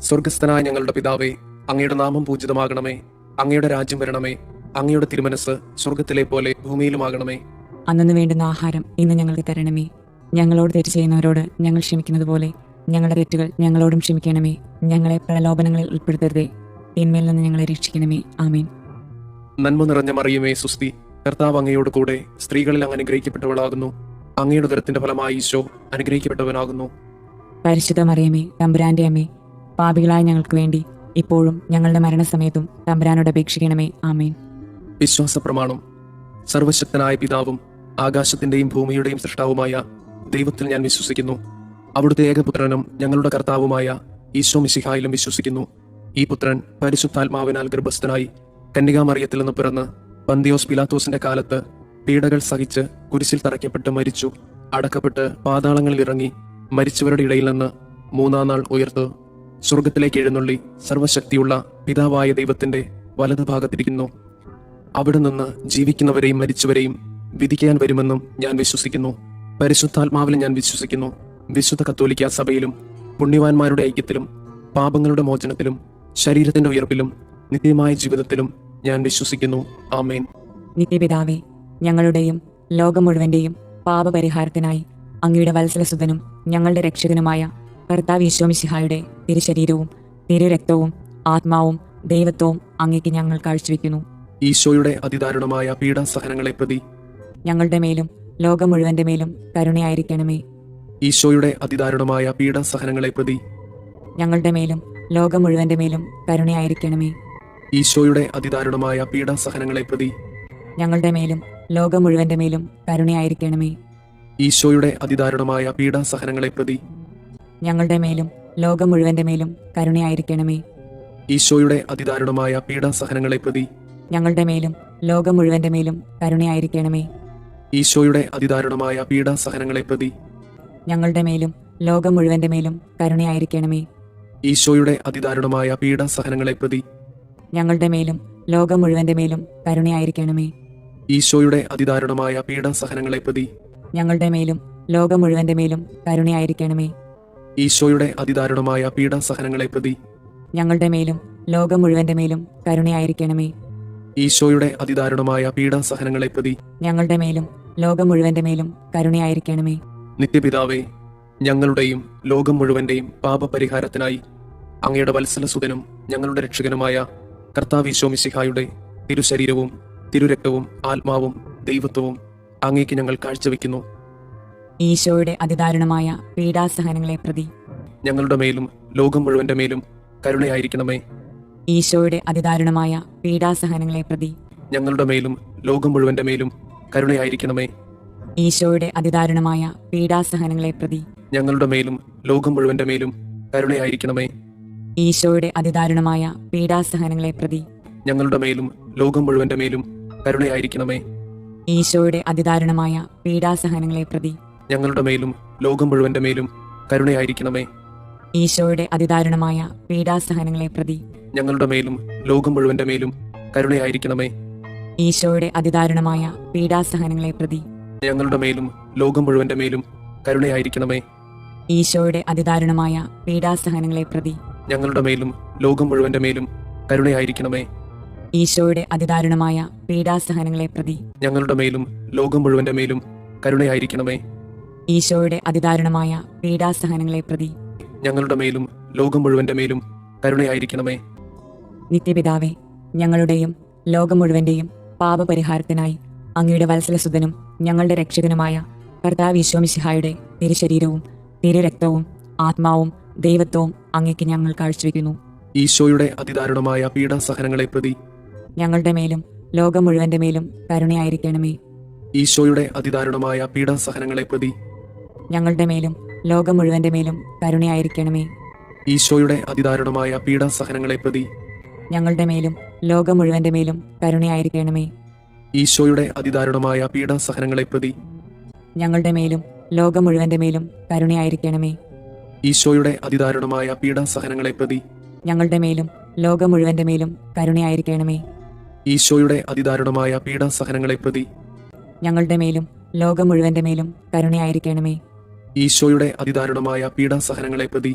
സ്വർഗസ്ഥനായ ഞങ്ങളുടെ പിതാവേ, അങ്ങയുടെ നാമം പൂജിതമാകണമേ. അങ്ങയുടെ രാജ്യം വരണമേ. അങ്ങയുടെ തിരുമനസ് സ്വർഗത്തിലെ പോലെ ഭൂമിയിലുമാകണമേ. അന്നു വേണ്ടുന്ന ആഹാരം ഇന്ന് ഞങ്ങൾക്ക് തരണമേ. ഞങ്ങളോട് തെറ്റ് ചെയ്യുന്നവരോട് ഞങ്ങൾ ക്ഷമിക്കുന്നത് പോലെ ഞങ്ങളുടെ തെറ്റുകൾ ഞങ്ങളോടും ക്ഷമിക്കണമേ. ഞങ്ങളെ പ്രലോഭനങ്ങളിൽ ഉൾപ്പെടുത്തരുതേ, തിന്മയിൽ നിന്ന് ഞങ്ങളെ രക്ഷിക്കണമേ. ആമേൻ. നന്മ നിറഞ്ഞ മറിയമേ, സുസ്തി. കർത്താവ് അങ്ങയോട് കൂടെ സ്ത്രീകളിൽ അങ്ങ് അനുഗ്രഹിക്കപ്പെട്ടവളാകുന്നു. അങ്ങയുടെ ഉദരത്തിന്റെ ഫലമായി ഈശോ അനുഗ്രഹിക്കപ്പെട്ടവനാകുന്നു. പരിശുദ്ധ മറിയമേ, തമ്പുരാന്റെ അമ്മേ, പാപികളായ ഞങ്ങൾക്ക് വേണ്ടി ഇപ്പോഴും ഞങ്ങളുടെ മരണസമയത്തും തമ്പുരാനോട് അപേക്ഷിക്കണമേ. ആമേൻ. വിശ്വാസ പ്രമാണം. സർവശക്തനായ പിതാവും ആകാശത്തിന്റെയും ഭൂമിയുടെയും സൃഷ്ടാവുമായ ദൈവത്തിൽ ഞാൻ വിശ്വസിക്കുന്നു. അവിടുത്തെ ഏകപുത്രനും ഞങ്ങളുടെ കർത്താവുമായ ഈശോ മിശിഹായിലും വിശ്വസിക്കുന്നു. ഈ പുത്രൻ പരിശുദ്ധാത്മാവിനാൽ ഗർഭസ്ഥനായി കന്യകാമറിയത്തിൽ നിന്ന് പിറന്ന് പന്തിയോസ് പിലാത്തോസിന്റെ കാലത്ത് പീഡകൾ സഹിച്ച് കുരിശിൽ തറയ്ക്കപ്പെട്ട് മരിച്ചു, അടക്കപ്പെട്ട് പാതാളങ്ങളിൽ ഇറങ്ങി, മരിച്ചവരുടെ ഇടയിൽ നിന്ന് മൂന്നാം നാൾ ഉയർത്ത് സ്വർഗത്തിലേക്ക് എഴുന്നള്ളി സർവശക്തിയുള്ള പിതാവായ ദൈവത്തിന്റെ വലതുഭാഗത്തിരിക്കുന്നു. അവിടെ നിന്ന് ജീവിക്കുന്നവരെയും മരിച്ചവരെയും വിധിക്കാൻ വരുമെന്നും ഞാൻ വിശ്വസിക്കുന്നു. പരിശുദ്ധാത്മാവിലും ഞാൻ വിശ്വസിക്കുന്നു. വിശുദ്ധ കത്തോലിക്ക സഭയിലും പുണ്യവാന്മാരുടെ ഐക്യത്തിലും പാപങ്ങളുടെ മോചനത്തിലും ശരീരത്തിന്റെ ഉയർപ്പിലും നിത്യമായ ജീവിതത്തിലും ഞാൻ വിശ്വസിക്കുന്നു. ആമേൻ. നിത്യപിതാവേ, ഞങ്ങളുടെയും ലോകം മുഴുവന്റെയും പാപപരിഹാരത്തിനായി അങ്ങയുടെ വത്സലസുതനും ഞങ്ങളുടെ രക്ഷകനുമായ കർത്താവ് ഈശോ മിശിഹായുടെ തിരുശരീരവും തിരുരക്തവും ആത്മാവും ദൈവത്വവും അങ്ങേക്ക് ഞങ്ങൾ കാഴ്ചവെക്കുന്നു. ഈശോയുടെ അതിദാരുണമായ പീഡാസഹനങ്ങളെ പ്രതി ഞങ്ങളുടെ മേലും ലോകം മുഴുവന്റെ മേലും കരുണയായിരിക്കണമേ. ഈശോയുടെ അതിദാരുണമായ പീഡാസഹനങ്ങളെ പ്രതി ഞങ്ങളുടെ മേലും ലോകം മുഴുവന്റെ മേലും കരുണയായിരിക്കണമേ. ഈശോയുടെ അതിദാരുണമായ പീഡാസഹനങ്ങളെ പ്രതി ഞങ്ങളുടെ മേലും ലോകം മുഴുവന്റെ മേലും കരുണയായിരിക്കണമേ. ഈശോയുടെ അതിദാരുണമായ പീഡാസഹനങ്ങളെ പ്രതി ഞങ്ങളുടെ മേലും ലോകം മുഴുവന്റെ മേലും കരുണയായിരിക്കണമേ. ഈശോയുടെ അതിദാരുണമായ പീഡാസഹനങ്ങളെ പ്രതി ഞങ്ങളുടെ മേലും ലോകം മുഴുവന്റെ മേലും കരുണയായിരിക്കണമേ. ഈശോയുടെ അതിദാരുണമായ പീഡാസഹനങ്ങളെ പ്രതി ഞങ്ങളുടെ മേലും ലോകം മുഴുവന്റെ മേലും കരുണയായിരിക്കണമേ. ഈശോയുടെ അതിദാരുണമായ പീഡാസഹനങ്ങളെ പ്രതി ഞങ്ങളുടെ മേലും ലോകം മുഴുവന്റെ മേലും കരുണയായിരിക്കണമേ. ഈശോയുടെ അതിദാരുണമായ പീഡാസഹനങ്ങളെ പ്രതി ഞങ്ങളുടെ മേലും ലോകം മുഴുവന്റെ മേലും കരുണയായിരിക്കണമേ. ഈശോയുടെ അതിദാരുണമായ പീഡാസഹനങ്ങളെ പ്രതി ഞങ്ങളുടെ മേലും ലോകം മുഴുവന്റെ മേലും കരുണയായിരിക്കണമേ. ഈശോയുടെ അതിദാരുണമായ പീഡാസഹനങ്ങളെ പ്രതി ഞങ്ങളുടെ മേലും ലോകം മുഴുവന്റെ മേലും കരുണയായിരിക്കണമേ. നിത്യപിതാവേ, ഞങ്ങളുടെയും ലോകം മുഴുവന്റെയും പാപപരിഹാരത്തിനായി അങ്ങയുടെ വത്സലസുതനും ഞങ്ങളുടെ രക്ഷകനുമായ കർത്താവ് ഈശോ മിശിഹായുടെ തിരുശരീരവും തിരുരക്തവും ആത്മാവും ദൈവത്വവും അങ്ങേക്ക് ഞങ്ങൾ കാഴ്ചവെക്കുന്നു. ഈശോയുടെ അതിദാരുണമായ പീഡാസഹനങ്ങളെ പ്രതി ഞങ്ങളുടെ മേലും ലോകം മുഴുവന്റെ മേലും കരുണയായിരിക്കണമേ. ഈശോയുടെ അതിദാരുണമായ പീഡാസഹനങ്ങളെ പ്രതി ഞങ്ങളുടെ മേലും ലോകം മുഴുവന്റെ മേലും കരുണയായിരിക്കണമേ. ഈശോയുടെ അതിദാരുണമായ പീഡാസഹനങ്ങളെ പ്രതി ഞങ്ങളുടെ മേലും ലോകം മുഴുവന്റെ മേലും കരുണയായിരിക്കണമേ. ഈശോയുടെ അതിദാരുണമായ പീഡാസഹനങ്ങളെ പ്രതി ഞങ്ങളുടെ മേലും ലോകം മുഴുവന്റെ മേലും കരുണയായിരിക്കണമേ. ഈശോയുടെ അതിദാരുണമായ പീഡാസഹനങ്ങളെ പ്രതി ഞങ്ങളുടെ മേലും ലോകം മുഴുവന്റെ മേലും കരുണയായിരിക്കണമേ. ഈശോയുടെ അതിദാരുണമായ പീഡാസഹനങ്ങളെ പ്രതി ഞങ്ങളുടെ മേലും ലോകം മുഴുവന്റെ മേലും കരുണയായിരിക്കണമേ. ഈശോയുടെ അതിദാരുണമായ പീഡാസഹനങ്ങളെ പ്രതി ഞങ്ങളുടെ മേലും ലോകം മുഴുവന്റെ മേലും കരുണയായിരിക്കണമേ. ഈശോയുടെ അതിദാരുണമായ പീഡാസഹനങ്ങളെ പ്രതി ഞങ്ങളുടെ മേലും ലോകം മുഴുവന്റെ മേലും കരുണയായിരിക്കണമേ. ഈശോയുടെ അതിദാരുണമായ പീഡാസഹനങ്ങളെ പ്രതി ഞങ്ങളുടെ മേലും ലോകം മുഴുവന്റെ മേലും കരുണയായിരിക്കണമേ. ഈശോയുടെ അതിദാരുണമായ പീഡാസഹനങ്ങളെ പ്രതി ഞങ്ങളുടെ മേലും ലോകം മുഴുവന്റെ മേലും കരുണയായിരിക്കണമേ. നിത്യപിതാവേ, ഞങ്ങളുടെയും ലോകം മുഴുവന്റെയും പാപപരിഹാരത്തിനായി അങ്ങയുടെ വത്സലസുതനും ഞങ്ങളുടെ രക്ഷകനുമായ കർത്താവ് ഈശോ മിശിഹായുടെ തിരുശരീരവും തിരുരക്തവും ആത്മാവും ദൈവത്വവും അങ്ങേക്ക് ഞങ്ങൾ കാഴ്ചവെക്കുന്നു. ഈശോയുടെ അതിദാരുണമായ പീഡാസഹനങ്ങളെ പ്രതി ഞങ്ങളുടെ മേലും ലോകം മുഴുവന്റെ മേലും കരുണയായിരിക്കണമേ. ഈശോയുടെ അതിദാരുണമായ പീഡാസഹനങ്ങളെ പ്രതി ഞങ്ങളുടെ മേലും ലോകം മുഴുവന്റെ മേലും കരുണയായിരിക്കണമേ. ഈശോയുടെ അതിദാരുണമായ പീഡാസഹനങ്ങളെ പ്രതി ഞങ്ങളുടെ മേലും ലോകം മുഴുവന്റെ മേലും കരുണയായിരിക്കണമേ. ഈശോയുടെ അതിദാരുണമായ പീഡാസഹനങ്ങളെ പ്രതി ഞങ്ങളുടെ മേലും ലോകം മുഴുവന്റെ മേലും കരുണയായിരിക്കണമേ. ഈശോയുടെ അതിദാരുണമായ പീഡാസഹനങ്ങളെ പ്രതി ഞങ്ങളുടെ മേലും ലോകം മുഴുവന്റെ മേലും കരുണയായിരിക്കണമേ. ഈശോയുടെ അതിദാരുണമായ പീഡാസഹനങ്ങളെ പ്രതി ഞങ്ങളുടെ മേലും ലോകം മുഴുവന്റെ മേലും കരുണയായിരിക്കണമേ. ഈശോയുടെ അതിദാരുണമായ പീഡാസഹനങ്ങളെ പ്രതി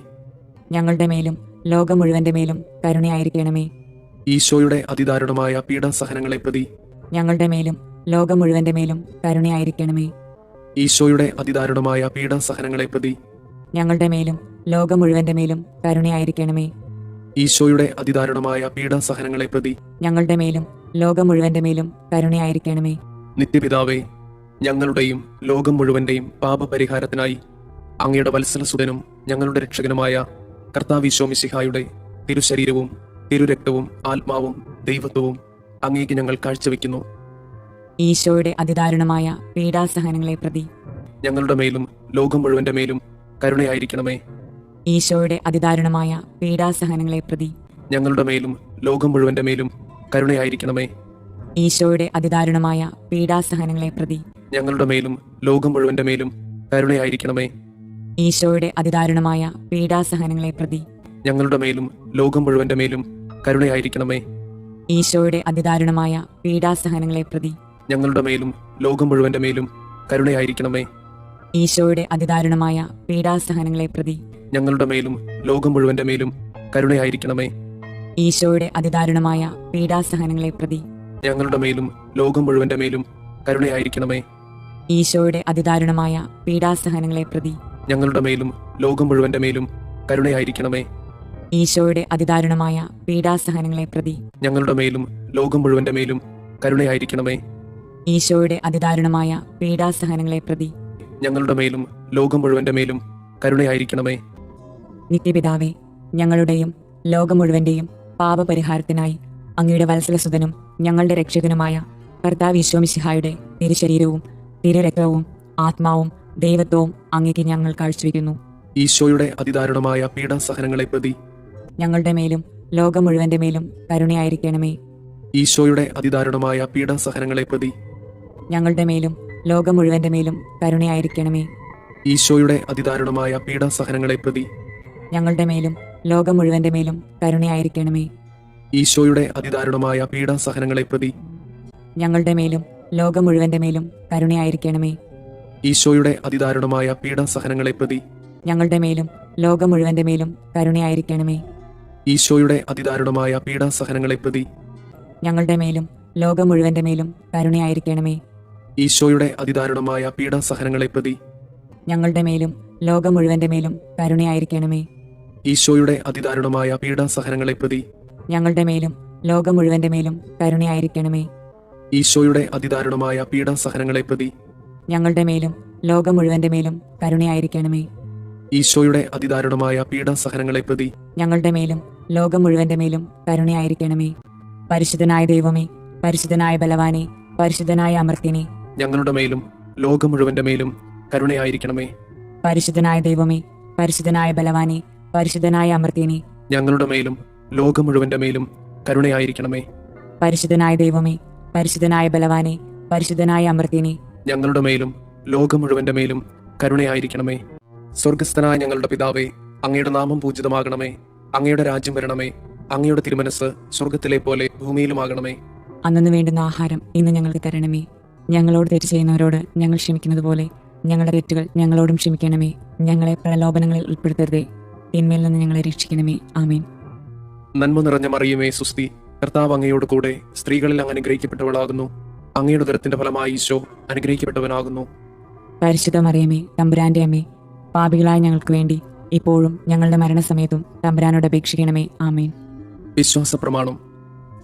ഞങ്ങളുടെ മേലും ലോകം മുഴുവന്റെ മേലും കരുണയായിരിക്കണമേ. ഈശോയുടെ അതിദാരുണമായ പീഡാസഹനങ്ങളെ പ്രതി ഞങ്ങളുടെ മേലും ലോകം മുഴുവന്റെ മേലും കരുണയായിരിക്കണമേ. ഈശോയുടെ അതിദാരുണമായ പീഡാസഹനങ്ങളെ പ്രതി ഞങ്ങളുടെ മേലും ലോകം മുഴുവന്റെ മേലും കരുണയായിരിക്കണമേ. ഈശോയുടെ അതിദാരുണമായ പീഡാസഹനങ്ങളെ പ്രതി ഞങ്ങളുടെ മേലും ലോകം മുഴുവന്റെ മേലും കരുണയായിരിക്കണമേ. നിത്യപിതാവേ, ഞങ്ങളുടെയും ലോകം മുഴുവന്റെയും പാപപരിഹാരത്തിനായി അങ്ങയുടെ വത്സലസുതനും ഞങ്ങളുടെ രക്ഷകനുമായ കർത്താവ് മിശിഹായുടെ തിരുശരീരവും തിരുരക്തവും ആത്മാവും ദൈവത്വവും അങ്ങേക്ക് ഞങ്ങൾ കാഴ്ചവെക്കുന്നു. ഈശോയുടെ അതിദാരുണമായ പീഡാസഹനങ്ങളെ പ്രതി ഞങ്ങളുടെ മേലും ലോകം മുഴുവന്റെ മേലും കരുണയായിരിക്കണമേ. ഈശോയുടെ അതിദാരുണമായ പീഡാസഹനങ്ങളെ പ്രതി ഞങ്ങളുടെ മേലും ലോകം മുഴുവന്റെ മേലും കരുണയായിരിക്കണമേ. ഈശോയുടെ അതിദാരുണമായ പീഡാസഹനങ്ങളെ പ്രതി ഞങ്ങളുടെ മേലും ലോകം മുഴുവന്റെ മേലും കരുണയായിരിക്കണമേ. ഈശോയുടെ അതിദാരുണമായ പീഡാസഹനങ്ങളെ പ്രതി ഞങ്ങളുടെ മേലും ലോകം മുഴുവന്റെ മേലും കരുണയായിരിക്കണമേ. ഈശോയുടെ അതിദാരുണമായ പീഡാസഹനങ്ങളെ പ്രതി ഞങ്ങളുടെ മേലും ലോകം മുഴുവന്റെ മേലും കരുണയായിരിക്കണമേ. ഈശോയുടെ അതിദാരുണമായ പീഡാസഹനങ്ങളെ പ്രതി ഞങ്ങളുടെ മേലും ലോകം മുഴുവന്റെ മേലും കരുണയായിരിക്കണമേ. ഈശോയുടെ അതിദാരുണമായ പീഡാസഹനങ്ങളെ പ്രതി ഞങ്ങളുടെ മേലും ലോകം മുഴുവന്റെ മേലും കരുണയായിരിക്കണമേ. ഈശോയുടെ അതിദാരുണമായ പീഡാസഹനങ്ങളെ പ്രതി ഞങ്ങളുടെ മേലും ലോകം മുഴുവന്റെ മേലും കരുണയായിരിക്കണമേ. ഈശോയുടെ അതിദാരുണമായ പീഡാസഹനങ്ങളെ പ്രതി ഞങ്ങളുടെ മേലും ലോകം മുഴുവന്റെ മേലും കരുണയായിരിക്കണമേ. ഈശോയുടെ അതിദാരുണമായ പീഡാസഹനങ്ങളെ പ്രതി ഞങ്ങളുടെ മേലും ലോകം മുഴുവന്റെ മേലും കരുണയായിരിക്കണമേ. നിത്യപിതാവേ, ഞങ്ങളുടെയും ലോകം മുഴുവന്റെയും പാപപരിഹാരത്തിനായി അങ്ങയുടെ വത്സലസുതനും ഞങ്ങളുടെ രക്ഷകനുമായ കർത്താവ് മിശിഹായുടെ തിരുശരീരവും തിരുരക്തവും ആത്മാവും ദൈവത്വവും അങ്ങേക്ക് ഞങ്ങൾ കാഴ്ചവെക്കുന്നു. ഈശോയുടെ അതിദാരുണമായ പീഡാസഹനങ്ങളെ പ്രതി ഞങ്ങളുടെ മേലും ലോകം മുഴുവന്റെ മേലും കരുണയായിരിക്കണമേ. ഈശോയുടെ അതിദാരുണമായ പീഡാസഹനങ്ങളെ പ്രതി ഞങ്ങളുടെ മേലും ലോകം മുഴുവന്റെ മേലും കരുണയായിരിക്കണമേ. ഈശോയുടെ അതിദാരുണമായ പീഡാസഹനങ്ങളെ പ്രതി ഞങ്ങളുടെ മേലും ലോകം മുഴുവന്റെ മേലും കരുണയായിരിക്കണമേ. ഈശോയുടെ അതിദാരുണമായ പീഡാസഹനങ്ങളെ പ്രതി ഞങ്ങളുടെ മേലും ലോകം മുഴുവന്റെ മേലും കരുണയായിരിക്കണമേ. ഈശോയുടെ അതിദാരുണമായ പീഡാസഹനങ്ങളെ പ്രതി ഞങ്ങളുടെ മേലും ലോകം മുഴുവന്റെ മേലും കരുണയായിരിക്കണമേ. ഈശോയുടെ അതിദാരുണമായ പീഡാസഹനങ്ങളെ പ്രതി ഞങ്ങളുടെ മേലും ലോകം മുഴുവന്റെ മേലും കരുണയായിരിക്കണമേ. ഈശോയുടെ അതിദാരുണമായ പീഡാസഹനങ്ങളെ പ്രതി ഞങ്ങളുടെ മേലും ലോകം മുഴുവന്റെ മേലും കരുണയായിരിക്കണമേ. ഈശോയുടെ അതിദാരുണമായ പീഡാസഹനങ്ങളെ പ്രതി ഞങ്ങളുടെ മേലും ലോകം മുഴുവന്റെ മേലും കരുണയായിരിക്കണമേ. ഈശോയുടെ അതിദാരുണമായ പീഡാസഹനങ്ങളെ പ്രതി ഞങ്ങളുടെ മേലും ലോകം മുഴുവന്റെ മേലും കരുണയായിരിക്കണമേ. ഈശോയുടെ അതിദാരുണമായ പീഡാസഹനങ്ങളെ പ്രതി ഞങ്ങളുടെ മേലും ലോകം മുഴുവന്റെ മേലും കരുണയായിരിക്കണമേ. പരിശുദ്ധനായ ദൈവമേ, പരിശുദ്ധനായ ബലവാനെ, പരിശുദ്ധനായ അമർത്തിനെ, ഞങ്ങളുടെ മേലും ലോകം മുഴുവന്റെ മേലും കരുണയായിരിക്കണമേ. പരിശുദ്ധനായ ദൈവമേ, പരിശുദ്ധനായ ബലവാനെ, പരിശുദ്ധനായ അമർത്തിനെ, ഞങ്ങളുടെ മേലും ലോകം മുഴുവന്റെ മേലും കരുണയായിരിക്കണമേ. പരിശുദ്ധനായ ദൈവമേ, പരിശുദ്ധനായ ബലവാനെ, പരിശുദ്ധനായ അമർത്തിനെ, ഞങ്ങളുടെ മേലും ലോകം മുഴുവന്റെ മേലും കരുണയായിരിക്കണമേ. സ്വർഗസ്ഥനായ ഞങ്ങളുടെ പിതാവേ, അങ്ങയുടെ നാമം പൂജിതമാകണമേ. അങ്ങയുടെ രാജ്യം വരണമേ. അങ്ങയുടെ തിരുമനസ് സ്വർഗത്തിലെ പോലെ ഭൂമിയിലുമാകണമേ. അന്നു വേണ്ടുന്ന ആഹാരം ഇന്ന് ഞങ്ങൾക്ക് തരണമേ. ഞങ്ങളോട് തെറ്റ് ചെയ്യുന്നവരോട് ഞങ്ങൾ ക്ഷമിക്കുന്നത് പോലെ ഞങ്ങളുടെ തെറ്റുകൾ ഞങ്ങളോടും ക്ഷമിക്കണമേ. ഞങ്ങളെ പ്രലോഭനങ്ങളിൽ ഉൾപ്പെടുത്തരുതേ, തിന്മയിൽ നിന്ന് ഞങ്ങളെ രക്ഷിക്കണമേ. ആമേൻ. നന്മ നിറഞ്ഞ മറിയമേ സുസ്തി, കർത്താവ് അങ്ങയോട് കൂടെ സ്ത്രീകളിൽ അങ്ങ് അനുഗ്രഹിക്കപ്പെട്ടവളാകുന്നു. അങ്ങയുടെ ഉദരത്തിന്റെ ഫലമായി ഈശോ അനുഗ്രഹിക്കപ്പെട്ടവനാകുന്നു. പരിശുദ്ധ മറിയമേ, തമ്പുരാന്റെ അമ്മേ, പാപികളായ ഞങ്ങൾക്ക് വേണ്ടി ഇപ്പോഴും ഞങ്ങളുടെ മരണസമയത്തും തമ്പുരാനോട് അപേക്ഷിക്കണമേ. ആമേൻ. വിശ്വാസ പ്രമാണം.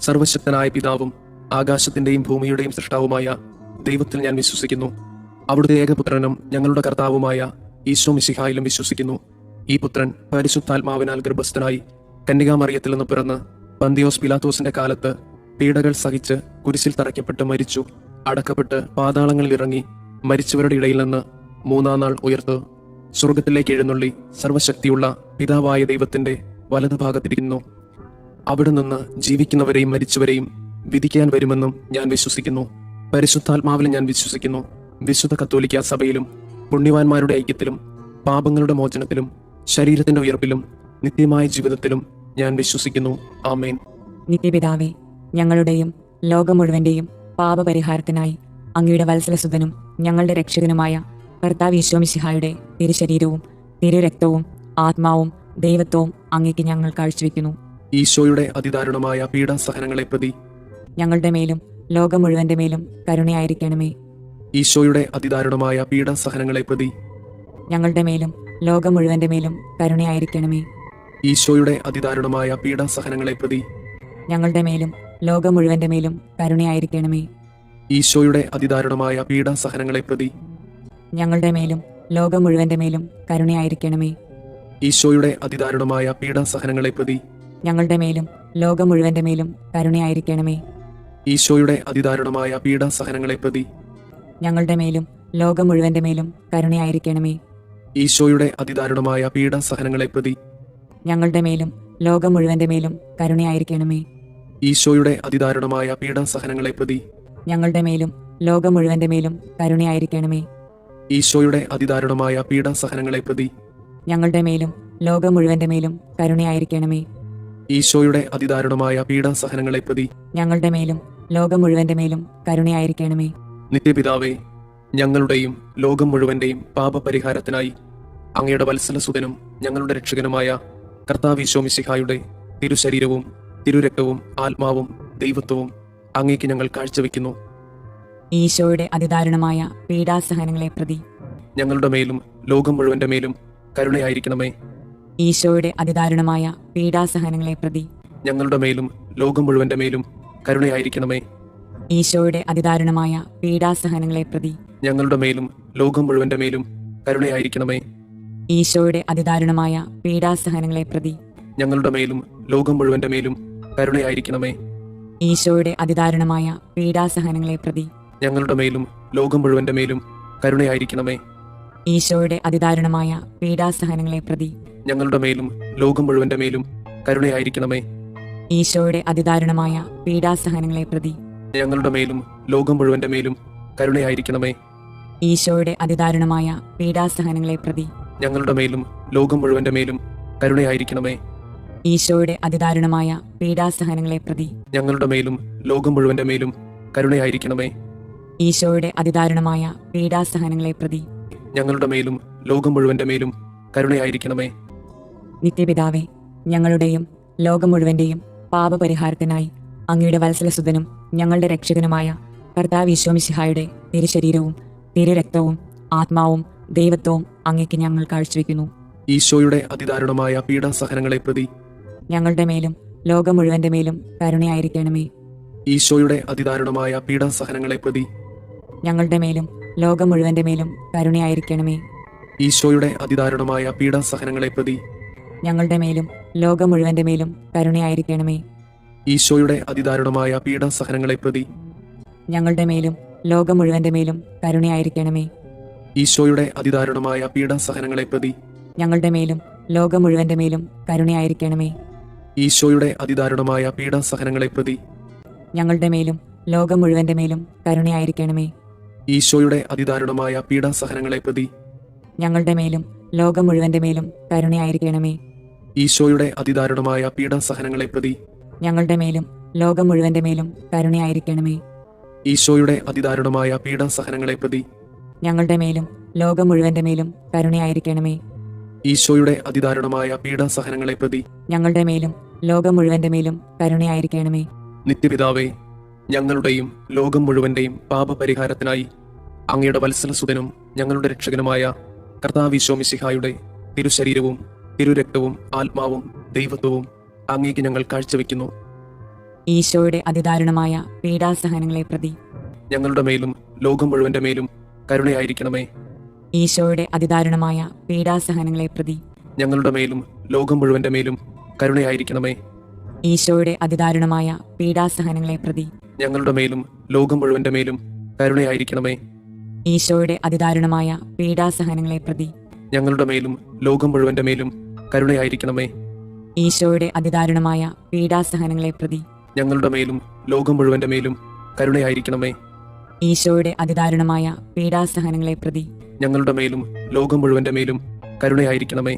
സർവശക്തനായ പിതാവും ആകാശത്തിന്റെയും ഭൂമിയുടെയും സൃഷ്ടാവുമായ ദൈവത്തിൽ ഞാൻ വിശ്വസിക്കുന്നു. അവിടുത്തെ ഏകപുത്രനും ഞങ്ങളുടെ കർത്താവുമായ മിശിഹായിലും വിശ്വസിക്കുന്നു. ഈ പുത്രൻ പരിശുദ്ധാത്മാവിനാൽ ഗർഭസ്ഥനായി കന്യകാമറിയത്തിൽ നിന്ന് പിറന്ന് പന്തിയോസ് പിലാത്തോസിന്റെ കാലത്ത് പീഡകൾ സഹിച്ച് കുരിശിൽ തറയ്ക്കപ്പെട്ട് മരിച്ചു, അടക്കപ്പെട്ട് പാതാളങ്ങളിൽ ഇറങ്ങി മരിച്ചവരുടെ ഇടയിൽ നിന്ന് മൂന്നാം നാൾ ഉയർത്ത് സ്വർഗത്തിലേക്ക് എഴുന്നള്ളി സർവശക്തിയുള്ള പിതാവായ ദൈവത്തിന്റെ വലതുഭാഗത്തിരിക്കുന്നു. അവിടെ നിന്ന് ജീവിക്കുന്നവരെയും മരിച്ചവരെയും വിധിക്കാൻ വരുമെന്നും ഞാൻ വിശ്വസിക്കുന്നു. പരിശുദ്ധാത്മാവിൽ ഞാൻ വിശ്വസിക്കുന്നു. വിശുദ്ധ കത്തോലിക്ക സഭയിലും പുണ്യവാന്മാരുടെ ഐക്യത്തിലും പാപങ്ങളുടെ മോചനത്തിലും ശരീരത്തിന്റെ ഉയർപ്പിലും നിത്യമായ ജീവിതത്തിലും ഞാൻ വിശ്വസിക്കുന്നു. ആമേൻ. നിത്യപിതാവേ, ഞങ്ങളുടെയും ലോകം മുഴുവന്റെയും പാപപരിഹാരത്തിനായി അങ്ങയുടെ വത്സലസുതനും ഞങ്ങളുടെ രക്ഷകനുമായ കർത്താവ് മിശിഹായുടെ തിരുശരീരവും തിരുരക്തവും ആത്മാവും ദൈവത്വവും അങ്ങേക്ക് ഞങ്ങൾ കാഴ്ചവെക്കുന്നു. ഈശോയുടെ അതിദാരുണമായ പീഡാസഹനങ്ങളെ പ്രതി ഞങ്ങളുടെ മേലും ലോകം മുഴുവന്റെ മേലും കരുണയായിരിക്കണമേ. ഈശോയുടെ അതിദാരുണമായ പീഡാസഹനങ്ങളെ പ്രതി ഞങ്ങളുടെ മേലും ലോകം മുഴുവന്റെ മേലും കരുണയായിരിക്കണമേ. ഈശോയുടെ അതിദാരുണമായ പീഡാസഹനങ്ങളെ പ്രതി ഞങ്ങളുടെ മേലും ലോകം മുഴുവന്റെ മേലും കരുണയായിരിക്കണമേ. ഈശോയുടെ അതിദാരുണമായ പീഡാസഹനങ്ങളെ പ്രതി ഞങ്ങളുടെ മേലും ലോകം മുഴുവന്റെ മേലും കരുണയായിരിക്കണമേ. ഈശോയുടെ അതിദാരുണമായ പീഡാസഹനങ്ങളെ പ്രതി ഞങ്ങളുടെ മേലും ലോകം മുഴുവന്റെ മേലും കരുണയായിരിക്കണമേ. ഈശോയുടെ അതിദാരുണമായ പീഡാസഹനങ്ങളെ പ്രതി ഞങ്ങളുടെ മേലും ലോകം മുഴുവന്റെ മേലും കരുണയായിരിക്കണമേ. ഈശോയുടെ അതിദാരുണമായ പീഡാസഹനങ്ങളെ പ്രതി ഞങ്ങളുടെ മേലും ലോകം മുഴുവന്റെ മേലും കരുണയായിരിക്കണമേ. ഈശോയുടെ അതിദാരുണമായ പീഡാസഹനങ്ങളെ പ്രതി ഞങ്ങളുടെ മേലും ലോകം മുഴുവന്റെ മേലും കരുണയായിരിക്കണമേ. ഈശോയുടെ അതിദാരുണമായ പീഡാസഹനങ്ങളെ പ്രതി ഞങ്ങളുടെ മേലും ലോകം മുഴുവന്റെ മേലും കരുണയായിരിക്കണമേ. ഈശോയുടെ അതിദാരുണമായ പീഡാസഹനങ്ങളെ പ്രതി ഞങ്ങളുടെ മേലും ലോകം മുഴുവന്റെ മേലും കരുണയായിരിക്കണമേ. നിത്യപിതാവേ, ഞങ്ങളുടെയും ലോകം മുഴുവന്റെയും പാപപരിഹാരത്തിനായി അങ്ങയുടെ വത്സലസുതനും ഞങ്ങളുടെ രക്ഷകനുമായ കർത്താവ് ഈശോ മിശിഹായുടെ തിരുശരീരവും തിരുരക്തവും ആത്മാവും ദൈവത്വവും അങ്ങേക്ക് ഞങ്ങൾ കാഴ്ചവെക്കുന്നു. ഈശോയുടെ അതിദാരുണമായ പീഡാസഹനങ്ങളെ പ്രതി ഞങ്ങളുടെ മേലും ലോകം മുഴുവന്റെ മേലും കരുണയായിരിക്കണമേ. ഈശോയുടെ അതിദാരുണമായ പീഡാസഹനങ്ങളെ പ്രതി ഞങ്ങളുടെ മേലും ലോകം മുഴുവന്റെ മേലും കരുണയായിരിക്കണമേ. ഈശോയുടെ അതിദാരുണമായ പീഡാസഹനങ്ങളെ പ്രതി ഞങ്ങളുടെ മേലും ലോകം മുഴുവന്റെ മേലും കരുണയായിരിക്കണമേ. ഈശോയുടെ അതിദാരുണമായ പീഡാസഹനങ്ങളെ പ്രതി ഞങ്ങളുടെ മേലും ലോകം മുഴുവന്റെ മേലും കരുണയായിരിക്കണമേ. ഈശോയുടെ അതിദാരുണമായ പീഡാസഹനങ്ങളെ പ്രതി ഞങ്ങളുടെ മേലും ലോകം മുഴുവന്റെ മേലും കരുണയായിരിക്കണമേ. ഈശോയുടെ അതിദാരുണമായ പീഡാസഹനങ്ങളെ പ്രതി ഞങ്ങളുടെ മേലും ലോകം മുഴുവന്റെ മേലും കരുണയായിരിക്കണമേ. ഈശോയുടെ അതിദാരുണമായ പീഡാസഹനങ്ങളെ പ്രതി ഞങ്ങളുടെ മേലും ലോകം മുഴുവന്റെ മേലും കരുണയായിരിക്കണമേ. ഈശോയുടെ അതിദാരുണമായ പീഡാസഹനങ്ങളെ പ്രതി ഞങ്ങളുടെ മേലും ലോകം മുഴുവന്റെ മേലും കരുണയായിരിക്കണമേ. ഈശോയുടെ അതിദാരുണമായ പീഡാസഹനങ്ങളെ പ്രതി ഞങ്ങളുടെ മേലും ലോകം മുഴുവന്റെ മേലും കരുണയായിരിക്കണമേ. ഈശോയുടെ അതിദാരുണമായ പീഡാസഹനങ്ങളെ പ്രതി ഞങ്ങളുടെ മേലും ലോകം മുഴുവന്റെ മേലും കരുണയായിരിക്കണമേ. നിത്യപിതാവേ, ഞങ്ങളുടെയും ലോകം മുഴുവന്റെയും പാപപരിഹാരത്തിനായി അങ്ങയുടെ വത്സലസുതനും ഞങ്ങളുടെ രക്ഷകനുമായ കർത്താവ് ഈശോ മിശിഹായുടെ തിരുശരീരവും തിരുരക്തവും ആത്മാവും ദൈവത്വവും അങ്ങേക്ക് ഞങ്ങൾ കാഴ്ചവെക്കുന്നു. ഈശോയുടെ അതിദാരുണമായ പീഡാസഹനങ്ങളെ പ്രതി ഞങ്ങളുടെ മേലും ലോകം മുഴുവന്റെ മേലും കരുണയായിരിക്കണമേ. ഈശോയുടെ അതിദാരുണമായ പീഡാസഹനങ്ങളെ പ്രതി ഞങ്ങളുടെ മേലും ലോകം മുഴുവന്റെ മേലും കരുണയായിരിക്കണമേ. ഈശോയുടെ അതിദാരുണമായ പീഡാസഹനങ്ങളെ പ്രതി ഞങ്ങളുടെ മേലും ലോകം മുഴുവന്റെ മേലും കരുണയായിരിക്കണമേ. ഈശോയുടെ അതിദാരുണമായ പീഡാസഹനങ്ങളെ പ്രതി ഞങ്ങളുടെ മേലും ലോകം മുഴുവന്റെ മേലും കരുണയായിരിക്കണമേ. ഈശോയുടെ അതിദാരുണമായ പീഡാസഹനങ്ങളെ പ്രതി ഞങ്ങളുടെ മേലും ലോകം മുഴുവന്റെ മേലും കരുണയായിരിക്കണമേ. ഈശോയുടെ അതിദാരുണമായ പീഡാസഹനങ്ങളെ പ്രതി ഞങ്ങളുടെ മേലും ലോകം മുഴുവന്റെ മേലും കരുണയായിരിക്കണമേ. ഈശോയുടെ അതിദാരുണമായ പീഡാസഹനങ്ങളെ പ്രതി ഞങ്ങളുടെ മേലും ലോകം മുഴുവന്റെ മേലും കരുണയായിരിക്കണമേ. ഈശോയുടെ അതിദാരുണമായ പീഡാസഹനങ്ങളെ പ്രതി ഞങ്ങളുടെ മേലും ലോകം മുഴുവന്റെ മേലും കരുണയായിരിക്കണമേ. ഈശോയുടെ അതിദാരുണമായ പീഡാസഹനങ്ങളെ പ്രതി ഞങ്ങളുടെ മേലും ലോകം മുഴുവന്റെ മേലും കരുണയായിരിക്കണമേ. ഈശോയുടെ അതിദാരുണമായ പീഡാസഹനങ്ങളെ പ്രതി ഞങ്ങളുടെ മേലും ലോകം മുഴുവന്റെ മേലും കരുണയായിരിക്കണമേ. നിത്യപിതാവേ, ഞങ്ങളുടെയും ലോകം മുഴുവന്റെയും പാപപരിഹാരത്തിനായി അങ്ങയുടെ വത്സലസുതനും ഞങ്ങളുടെ രക്ഷകനുമായ കർത്താവ് ഈശോ മിശിഹായുടെ തിരുശരീരവും തിരുരക്തവും ആത്മാവും ദൈവത്വവും അങ്ങേക്ക് ഞങ്ങൾ കാഴ്ചവെക്കുന്നു. ഈശോയുടെ അതിദാരുണമായ പീഡാസഹനങ്ങളെ പ്രതി ഞങ്ങളുടെ മേലും ലോകം മുഴുവന്റെ മേലും കരുണയായിരിക്കണമേ. ഈശോയുടെ അതിദാരുണമായ പീഡാസഹനങ്ങളെ പ്രതി ഞങ്ങളുടെ മേലും ലോകം മുഴുവന്റെ മേലും കരുണയായിരിക്കണമേ. ഈശോയുടെ അതിദാരുണമായ പീഡാസഹനങ്ങളെ പ്രതി ഞങ്ങളുടെ മേലും ലോകം മുഴുവന്റെ മേലും കരുണയായിരിക്കണമേ. ഈശോയുടെ അതിദാരുണമായ പീഡാസഹനങ്ങളെ പ്രതി ഞങ്ങളുടെ മേലും ലോകം മുഴുവന്റെ മേലും കരുണയായിരിക്കണമേ. ഈശോയുടെ അതിദാരുണമായ പീഡാസഹനങ്ങളെ പ്രതി ഞങ്ങളുടെ മേലും ലോകം മുഴുവന്റെ മേലും കരുണയായിരിക്കണമേ. ഈശോയുടെ അതിദാരുണമായ പീഡാസഹനങ്ങളെ പ്രതി ഞങ്ങളുടെ മേലും ലോകം മുഴുവന്റെ മേലും കരുണയായിരിക്കണമേ.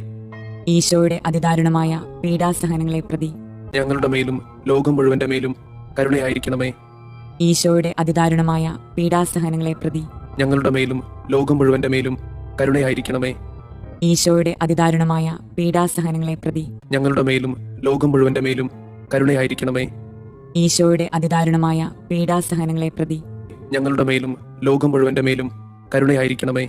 ഈശോയുടെ അതിദാരുണമായ പീഡാസഹനങ്ങളെ പ്രതി ഞങ്ങളുടെ മേലും ലോകം മുഴുവന്റെ മേലും കരുണയായിരിക്കണമേ. ഈശോയുടെ അതിദാരുണമായ പീഡാസഹനങ്ങളെ പ്രതി ഞങ്ങളുടെ മേലും ലോകം മുഴുവന്റെ മേലും കരുണയായിരിക്കണമേ. ഈശോയുടെ അതിദാരുണമായ പീഡാസഹനങ്ങളെ പ്രതി ഞങ്ങളുടെ മേലും ലോകം മുഴുവന്റെ മേലും കരുണയായിരിക്കണമേ. ഈശോയുടെ അതിദാരുണമായ പീഡാസഹനങ്ങളെ പ്രതി ഞങ്ങളുടെ മേലും ലോകം മുഴുവന്റെ മേലും കരുണയായിരിക്കണമേ.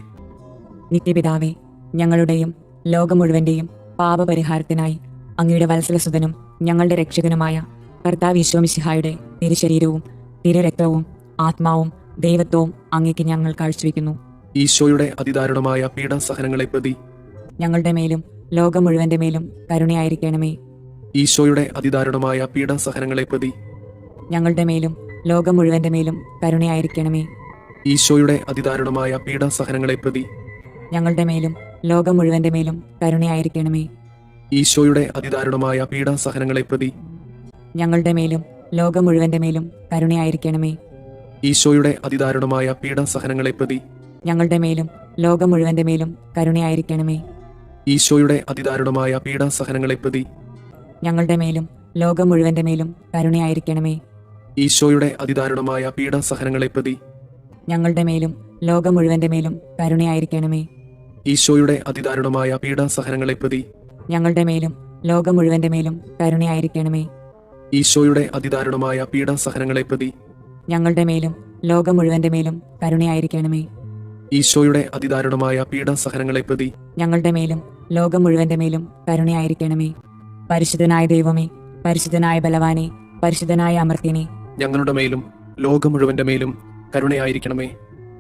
നിത്യപിതാവേ, ഞങ്ങളുടെയും ലോകം മുഴുവന്റെയും പാപപരിഹാരത്തിനായി അങ്ങയുടെ വത്സലസുതനും ഞങ്ങളുടെ രക്ഷകനുമായ കർത്താവ് ഈശോ മിശിഹായുടെ തിരുശരീരവും തിരുരക്തവും ആത്മാവും ദൈവത്വവും അങ്ങേക്ക് ഞങ്ങൾ കാഴ്ചവെക്കുന്നു. ഈശോയുടെ അതിദാരുണമായ പീഡാസഹനങ്ങളെ പ്രതി ഞങ്ങളുടെ മേലും ലോകം മുഴുവന്റെ മേലും കരുണയായിരിക്കണമേ. ഈശോയുടെ അതിദാരുണമായ പീഡാസഹനങ്ങളെ പ്രതി ഞങ്ങളുടെ മേലും ലോകം മുഴുവന്റെ മേലും കരുണയായിരിക്കണമേ. ഈശോയുടെ അതിദാരുണമായ പീഡാസഹനങ്ങളെ പ്രതി ഞങ്ങളുടെ മേലും ലോകം മുഴുവന്റെ മേലും കരുണയായിരിക്കണമേ. ഈശോയുടെ അതിദാരുണമായ പീഡാസഹനങ്ങളെ പ്രതി ഞങ്ങളുടെ മേലും ലോകം മുഴുവന്റെ മേലും കരുണയായിരിക്കണമേ. ഈശോയുടെ അതിദാരുണമായ പീഡാസഹനങ്ങളെ പ്രതി ഞങ്ങളുടെ മേലും ലോകം മുഴുവന്റെ മേലും കരുണയായിരിക്കണമേ. ഈശോയുടെ അതിദാരുണമായ പീഡാസഹനങ്ങളെ പ്രതി ഞങ്ങളുടെ മേലും ലോകം മുഴുവന്റെ മേലും കരുണയായിരിക്കണമേ. ഈശോയുടെ അതിദാരുണമായ പീഡാസഹനങ്ങളെ പ്രതി ഞങ്ങളുടെ മേലും ലോകം മുഴുവന്റെ മേലും കരുണയായിരിക്കണമേ. ഈശോയുടെ അതിദാരുണമായ പീഡാസഹനങ്ങളെ പ്രതി ഞങ്ങളുടെ മേലും ലോകം മുഴുവന്റെ മേലും കരുണയായിരിക്കണമേ. ഈശോയുടെ അതിദാരുണമായ പീഡാസഹനങ്ങളെ പ്രതി ഞങ്ങളുടെ മേലും ലോകം മുഴുവന്റെ മേലും കരുണയായിരിക്കണമേ. ഈശോയുടെ അതിദാരുണമായ പീഡാസഹനങ്ങളെ പ്രതി ഞങ്ങളുടെ മേലും ലോകം മുഴുവന്റെ മേലും കരുണയായിരിക്കണമേ. പരിശുദ്ധനായ ദൈവമേ, പരിശുദ്ധനായ ബലവാനെ, പരിശുദ്ധനായ അമർത്യനെ, ഞങ്ങളുടെ മേലും ലോകം മുഴുവന്റെ മേലും കരുണയായിരിക്കണമേ.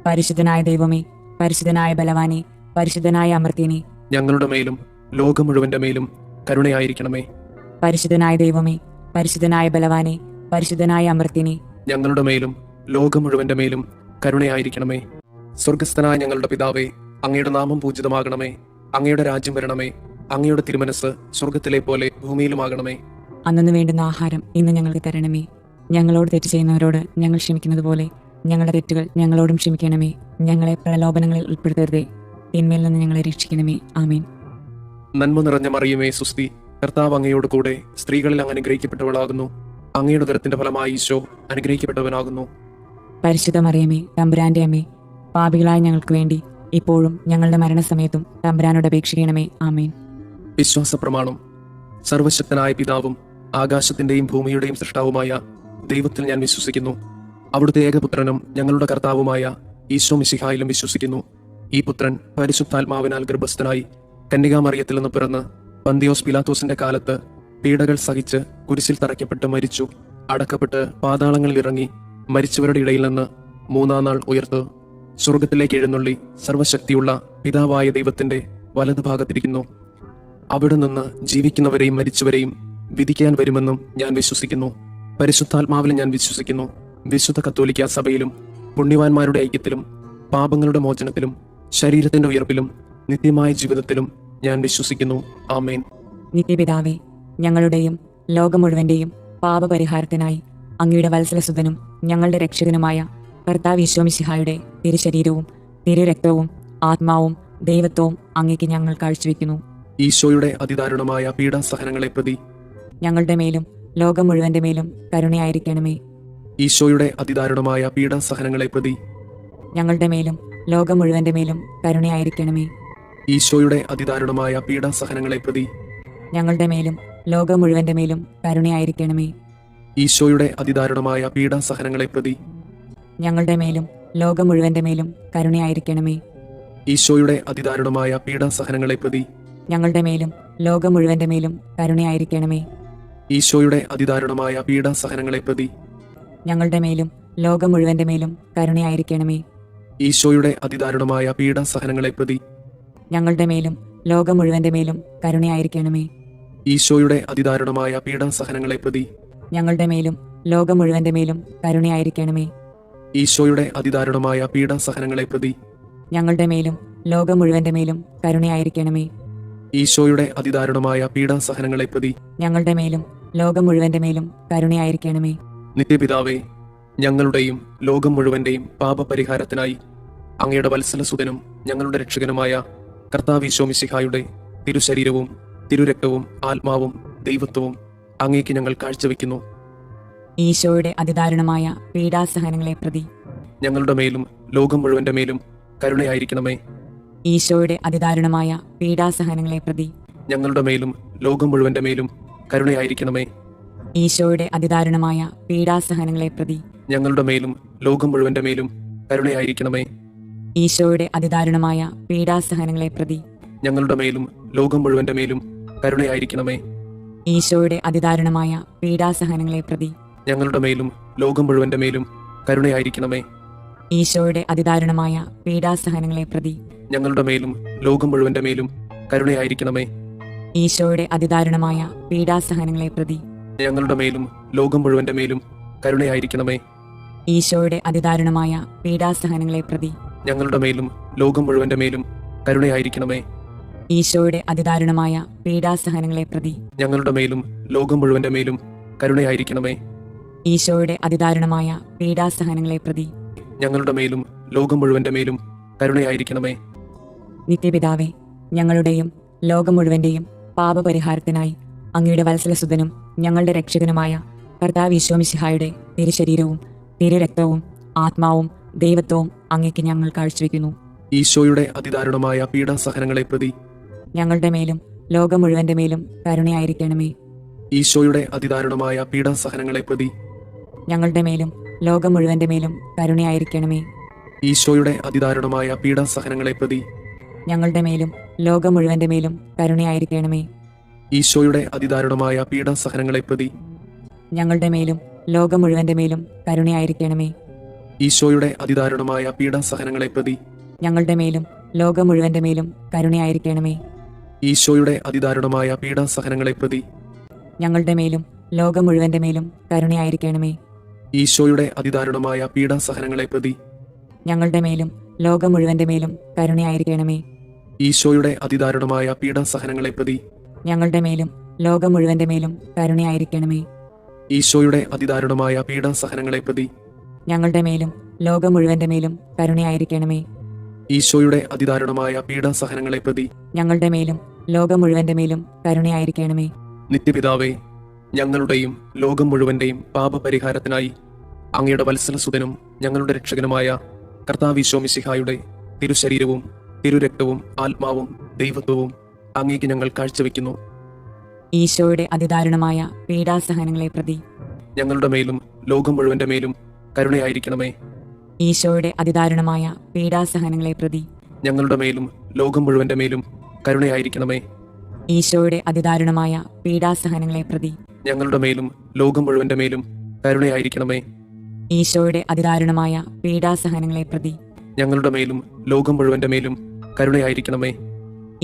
പരിശുദ്ധനായ ദൈവമേ, പരിശുദ്ധനായ ബലവാനെ, പരിശുദ്ധനായ അമർത്യനെ, ഞങ്ങളുടെ മേലും ലോകം മുഴുവന്റെ മേലും കരുണയായിരിക്കണമേ. പരിശുദ്ധനായ ദൈവമേ, പരിശുദ്ധനായ ബലവാനെ, പരിശുദ്ധനായ അമർത്യനെ, ഞങ്ങളുടെ മേലും ലോകം മുഴുവന്റെ മേലും കരുണയായിരിക്കണമേ. സ്വർഗസ്ഥനായ ഞങ്ങളുടെ പിതാവേ, അങ്ങയുടെ നാമം പൂജിതമാകണമേ. അങ്ങയുടെ രാജ്യം വരണമേ. അങ്ങയുടെ തിരുമനസ് സ്വർഗത്തിലെ പോലെ ഭൂമിയിലുമാകണമേ. അന്നു വേണ്ടുന്ന ആഹാരം ഇന്ന് ഞങ്ങൾക്ക് തരണമേ. ഞങ്ങളോട് തെറ്റ് ചെയ്യുന്നവരോട് ഞങ്ങൾ ക്ഷമിക്കുന്നത് പോലെ ഞങ്ങളുടെ തെറ്റുകൾ ഞങ്ങളോടും ക്ഷമിക്കണമേ. ഞങ്ങളെ പ്രലോഭനങ്ങളിൽ ഉൾപ്പെടുത്തരുതേ, തിന്മയിൽ നിന്ന് ഞങ്ങളെ രക്ഷിക്കണമേ. ആമേൻ. നന്മ നിറഞ്ഞ മറിയമേ, സുസ്തി, കർത്താവ് അങ്ങയോട് കൂടെ സ്ത്രീകളിൽ അങ്ങ് അനുഗ്രഹിക്കപ്പെട്ടവളാകുന്നു. അങ്ങയുടെ ഉദരത്തിന്റെ ഫലമായി ഈശോ അനുഗ്രഹിക്കപ്പെട്ടവനാകുന്നു. പരിശുദ്ധ മറിയമേ, തമ്പുരാന്റെ അമ്മേ, പാപികളായ ഞങ്ങൾക്ക് വേണ്ടി ഇപ്പോഴും ഞങ്ങളുടെ മരണസമയത്തും തമ്പുരാനോട് അപേക്ഷിക്കണമേ. ആമേൻ. വിശ്വാസ പ്രമാണം. സർവശക്തനായ പിതാവും ആകാശത്തിന്റെയും ഭൂമിയുടെയും സൃഷ്ടാവുമായ ദൈവത്തിൽ ഞാൻ വിശ്വസിക്കുന്നു. അവിടുത്തെ ഏകപുത്രനും ഞങ്ങളുടെ കർത്താവുമായ ഈശോ മിശിഹായിലും വിശ്വസിക്കുന്നു. ഈ പുത്രൻ പരിശുദ്ധാത്മാവിനാൽ ഗർഭസ്ഥനായി കന്യകാമറിയത്തിൽ നിന്ന് പിറന്ന് പന്തിയോസ് പിലാത്തോസിന്റെ കാലത്ത് പീഡകൾ സഹിച്ച് കുരിശിൽ തറയ്ക്കപ്പെട്ട് മരിച്ചു, അടക്കപ്പെട്ട് പാതാളങ്ങളിൽ ഇറങ്ങി, മരിച്ചവരുടെ ഇടയിൽ നിന്ന് മൂന്നാം നാൾ ഉയർത്ത് സ്വർഗത്തിലേക്ക് എഴുന്നള്ളി സർവശക്തിയുള്ള പിതാവായ ദൈവത്തിന്റെ വലതുഭാഗത്തിരിക്കുന്നു. അവിടെ നിന്ന് ജീവിക്കുന്നവരെയും മരിച്ചവരെയും വിധിക്കാൻ വരുമെന്നും ഞാൻ വിശ്വസിക്കുന്നു. പരിശുദ്ധാത്മാവിൽ ഞാൻ വിശ്വസിക്കുന്നു. വിശുദ്ധ കത്തോലിക്ക സഭയിലും പുണ്യവാന്മാരുടെ ഐക്യത്തിലും പാപങ്ങളുടെ മോചനത്തിലും ശരീരത്തിന്റെ ഉയർപ്പിലും നിത്യമായ ജീവിതത്തിലും ഞാൻ വിശ്വസിക്കുന്നു. ആമേൻ. നിത്യപിതാവേ, ഞങ്ങളുടെയും ലോകം മുഴുവന്റെയും പാപപരിഹാരത്തിനായി അങ്ങയുടെ വത്സലസുതനും ഞങ്ങളുടെ രക്ഷകനുമായ കർത്താവ് ഈശോ മിശിഹായുടെ തിരുശരീരവും തിരുരക്തവും ആത്മാവും ദൈവത്വവും അങ്ങേക്ക് ഞങ്ങൾ കാഴ്ചവെക്കുന്നു. ഈശോയുടെ അതിദാരുണമായ പീഡാസഹനങ്ങളെ പ്രതി ഞങ്ങളുടെ മേലും ലോകം മുഴുവന്റെ മേലും കരുണയായിരിക്കണമേ. ഈശോയുടെ അതിദാരുണമായ പീഡാസഹനങ്ങളെ പ്രതി ഞങ്ങളുടെ മേലും ലോകം മുഴുവന്റെ മേലും കരുണയായിരിക്കണമേ. ഈശോയുടെ അതിദാരുണമായ പീഡാസഹനങ്ങളെ പ്രതി ഞങ്ങളുടെ മേലും ലോകം മുഴുവന്റെ മേലും കരുണയായിരിക്കണമേ. ഈശോയുടെ അതിദാരുണമായ പീഡാസഹനങ്ങളെ പ്രതി ഞങ്ങളുടെ മേലും ലോകം മുഴുവന്റെ മേലും കരുണയായിരിക്കണമേ. ഈശോയുടെ അതിദാരുണമായ പീഡാസഹനങ്ങളെ പ്രതി ഞങ്ങളുടെ മേലും ലോകം മുഴുവന്റെ മേലും കരുണയായിരിക്കണമേ. ഈശോയുടെ അതിദാരുണമായ പീഡാസഹനങ്ങളെ പ്രതി ഞങ്ങളുടെ മേലും ലോകം മുഴുവന്റെ മേലും കരുണയായിരിക്കണമേ. ഈശോയുടെ അതിദാരുണമായ പീഡാസഹനങ്ങളെ പ്രതി ഞങ്ങളുടെ മേലും ലോകം മുഴുവന്റെ മേലും കരുണയായിരിക്കണമേ. ഈശോയുടെ അതിദാരുണമായ പീഡാസഹനങ്ങളെ പ്രതി ഞങ്ങളുടെ മേലും ലോകം മുഴുവന്റെ മേലും കരുണയായിരിക്കണമേ. ഈശോയുടെ അതിദാരുണമായ പീഡാസഹനങ്ങളെ പ്രതി ഞങ്ങളുടെ മേലും ലോകം മുഴുവന്റെ മേലും കരുണയായിരിക്കണമേ. ഈശോയുടെ അതിദാരുണമായ പീഡാസഹനങ്ങളെ പ്രതി ഞങ്ങളുടെ മേലും ലോകം മുഴുവന്റെ മേലും കരുണയായിരിക്കണമേ. നിത്യപിതാവേ, ഞങ്ങളുടെയും ലോകം മുഴുവന്റെയും പാപപരിഹാരത്തിനായി അങ്ങയുടെ വത്സലസുതനും ഞങ്ങളുടെ രക്ഷകനുമായ കർത്താവ് ഈശോ മിശിഹായുടെ തിരുശരീരവും തിരുരക്തവും ആത്മാവും ദൈവത്വവും അങ്ങേക്ക് ഞങ്ങൾ കാഴ്ചവെക്കുന്നു. ഈശോയുടെ അതിദാരുണമായ പീഡാസഹനങ്ങളെ പ്രതി ഞങ്ങളുടെ മേലും ലോകം മുഴുവന്റെ മേലും കരുണയായിരിക്കണമേ. ഈശോയുടെ അതിദാരുണമായ പീഡാസഹനങ്ങളെ പ്രതി ഞങ്ങളുടെ മേലും ലോകം മുഴുവന്റെ മേലും കരുണയായിരിക്കണമേ. ഈശോയുടെ അതിദാരുണമായ പീഡാസഹനങ്ങളെ പ്രതി ഞങ്ങളുടെ മേലും ലോകം മുഴുവന്റെ മേലും കരുണയായിരിക്കണമേ. ഈശോയുടെ അതിദാരുണമായ പീഡാസഹനങ്ങളെ പ്രതി ഞങ്ങളുടെ മേലും ലോകം മുഴുവന്റെ മേലും കരുണയായിരിക്കണമേ. ഈശോയുടെ അതിദാരുണമായ പീഡാസഹനങ്ങളെ പ്രതി ഞങ്ങളുടെ മേലും ലോകം മുഴുവന്റെ മേലും കരുണയായിരിക്കണമേ. ഈശോയുടെ അതിദാരുണമായ പീഡാസഹനങ്ങളെ പ്രതി ഞങ്ങളുടെ മേലും ലോകം മുഴുവന്റെ മേലും കരുണയായിരിക്കണമേ. ഈശോയുടെ അതിദാരുണമായ പീഡാസഹനങ്ങളെ പ്രതി ഞങ്ങളുടെ മേലും ലോകം മുഴുവന്റെ മേലും കരുണയായിരിക്കണമേ. ഈശോയുടെ അതിദാരുണമായ പീഡാസഹനങ്ങളെ പ്രതി ഞങ്ങളുടെ മേലും ലോകം മുഴുവന്റെ മേലും കരുണയായിരിക്കണമേ. ഈശോയുടെ അതിദാരുണമായ പീഡാസഹനങ്ങളെ പ്രതി ഞങ്ങളുടെ മേലും ലോകം മുഴുവന്റെ മേലും കരുണയായിരിക്കണമേ. ഈശോയുടെ അതിദാരുണമായ പീഡാസഹനങ്ങളെ പ്രതി ഞങ്ങളുടെ മേലും ലോകം മുഴുവന്റെ മേലും കരുണയായിരിക്കണമേ. നിത്യപിതാവേ, ഞങ്ങളുടെയും ലോകം മുഴുവന്റെയും പാപപരിഹാരത്തിനായി അങ്ങയുടെ വത്സലസുതനും ഞങ്ങളുടെ രക്ഷകനുമായ കർത്താവ് ഈശോ മിശിഹായുടെ തിരുശരീരവും തിരുരക്തവും ആത്മാവും ദൈവത്വവും അങ്ങേക്ക് ഞങ്ങൾ കാഴ്ചവെക്കുന്നു. ഈശോയുടെ അതിദാരുണമായ പീഡാസഹനങ്ങളെ പ്രതി ഞങ്ങളുടെ മേലും ലോകം മുഴുവന്റെ മേലും കരുണയായിരിക്കണമേ. ഈശോയുടെ അതിദാരുണമായ പീഡാസഹനങ്ങളെ പ്രതി ഞങ്ങളുടെ മേലും ലോകം മുഴുവന്റെ മേലും കരുണയായിരിക്കണമേ. ഈശോയുടെ അതിദാരുണമായ പീഡാസഹനങ്ങളെ പ്രതി ഞങ്ങളുടെ മേലും ലോകം മുഴുവന്റെ മേലും കരുണയായിരിക്കണമേ. ഈശോയുടെ അതിദാരുണമായ പീഡാസഹനങ്ങളെ പ്രതി ഞങ്ങളുടെ മേലും ലോകം മുഴുവന്റെ മേലും കരുണയായിരിക്കണമേ. ഈശോയുടെ അതിദാരുണമായ പീഡാസഹനങ്ങളെ പ്രതി ഞങ്ങളുടെ മേലും ലോകം മുഴുവന്റെ മേലും കരുണയായിരിക്കണമേ. ഈശോയുടെ അതിദാരുണമായ പീഡാസഹനങ്ങളെ പ്രതി ഞങ്ങളുടെ മേലും ലോകം മുഴുവന്റെ മേലും കരുണയായിരിക്കണമേ. ഈശോയുടെ അതിദാരുണമായ പീഡാസഹനങ്ങളെ പ്രതി ഞങ്ങളുടെ മേലും ലോകം മുഴുവന്റെ മേലും കരുണയായിരിക്കണമേ. ഈശോയുടെ അതിദാരുണമായ പീഡാസഹനങ്ങളെ പ്രതി ഞങ്ങളുടെ മേലും ലോകം മുഴുവന്റെ മേലും കരുണയായിരിക്കണമേ. ഈശോയുടെ അതിദാരുണമായ പീഡാസഹനങ്ങളെ പ്രതി ഞങ്ങളുടെ മേലും ലോകം മുഴുവന്റെ മേലും കരുണയായിരിക്കണമേ. ഈശോയുടെ അതിദാരുണമായ പീഡാസഹനങ്ങളെ പ്രതി ഞങ്ങളുടെ മേലും ലോകം മുഴുവന്റെ മേലും കരുണയായിരിക്കണമേ. നിത്യപിതാവേ, ഞങ്ങളുടെയും ലോകം മുഴുവന്റെയും പാപപരിഹാരത്തിനായി അങ്ങയുടെ വത്സലസുതനും ഞങ്ങളുടെ രക്ഷകനുമായ കർത്താവ് ഈശോ മിശിഹായുടെ തിരുശരീരവും തിരുരക്തവും ആത്മാവും ദൈവത്വവും അങ്ങേക്ക് ഞങ്ങൾ കാഴ്ചവെക്കുന്നു. ഈശോയുടെ അതിദാരുണമായ പീഡാസഹനങ്ങളെ പ്രതി ഞങ്ങളുടെ മേലും ലോകം മുഴുവന്റെ മേലും കരുണയായിരിക്കണമേ. ഈശോയുടെ അതിദാരുണമായ പീഡാസഹനങ്ങളെ പ്രതി ഞങ്ങളുടെ മേലും ലോകം മുഴുവന്റെ മേലും കരുണയായിരിക്കണമേ. ഈശോയുടെ അതിദാരുണമായ പീഡാസഹനങ്ങളെ പ്രതി ഞങ്ങളുടെ മേലും ലോകം മുഴുവന്റെ മേലും കരുണയായിരിക്കണമേ. ഈശോയുടെ അതിദാരുണമായ പീഡാസഹനങ്ങളെ പ്രതി ഞങ്ങളുടെ മേലും ലോകം മുഴുവന്റെ മേലും കരുണയായിരിക്കണമേ.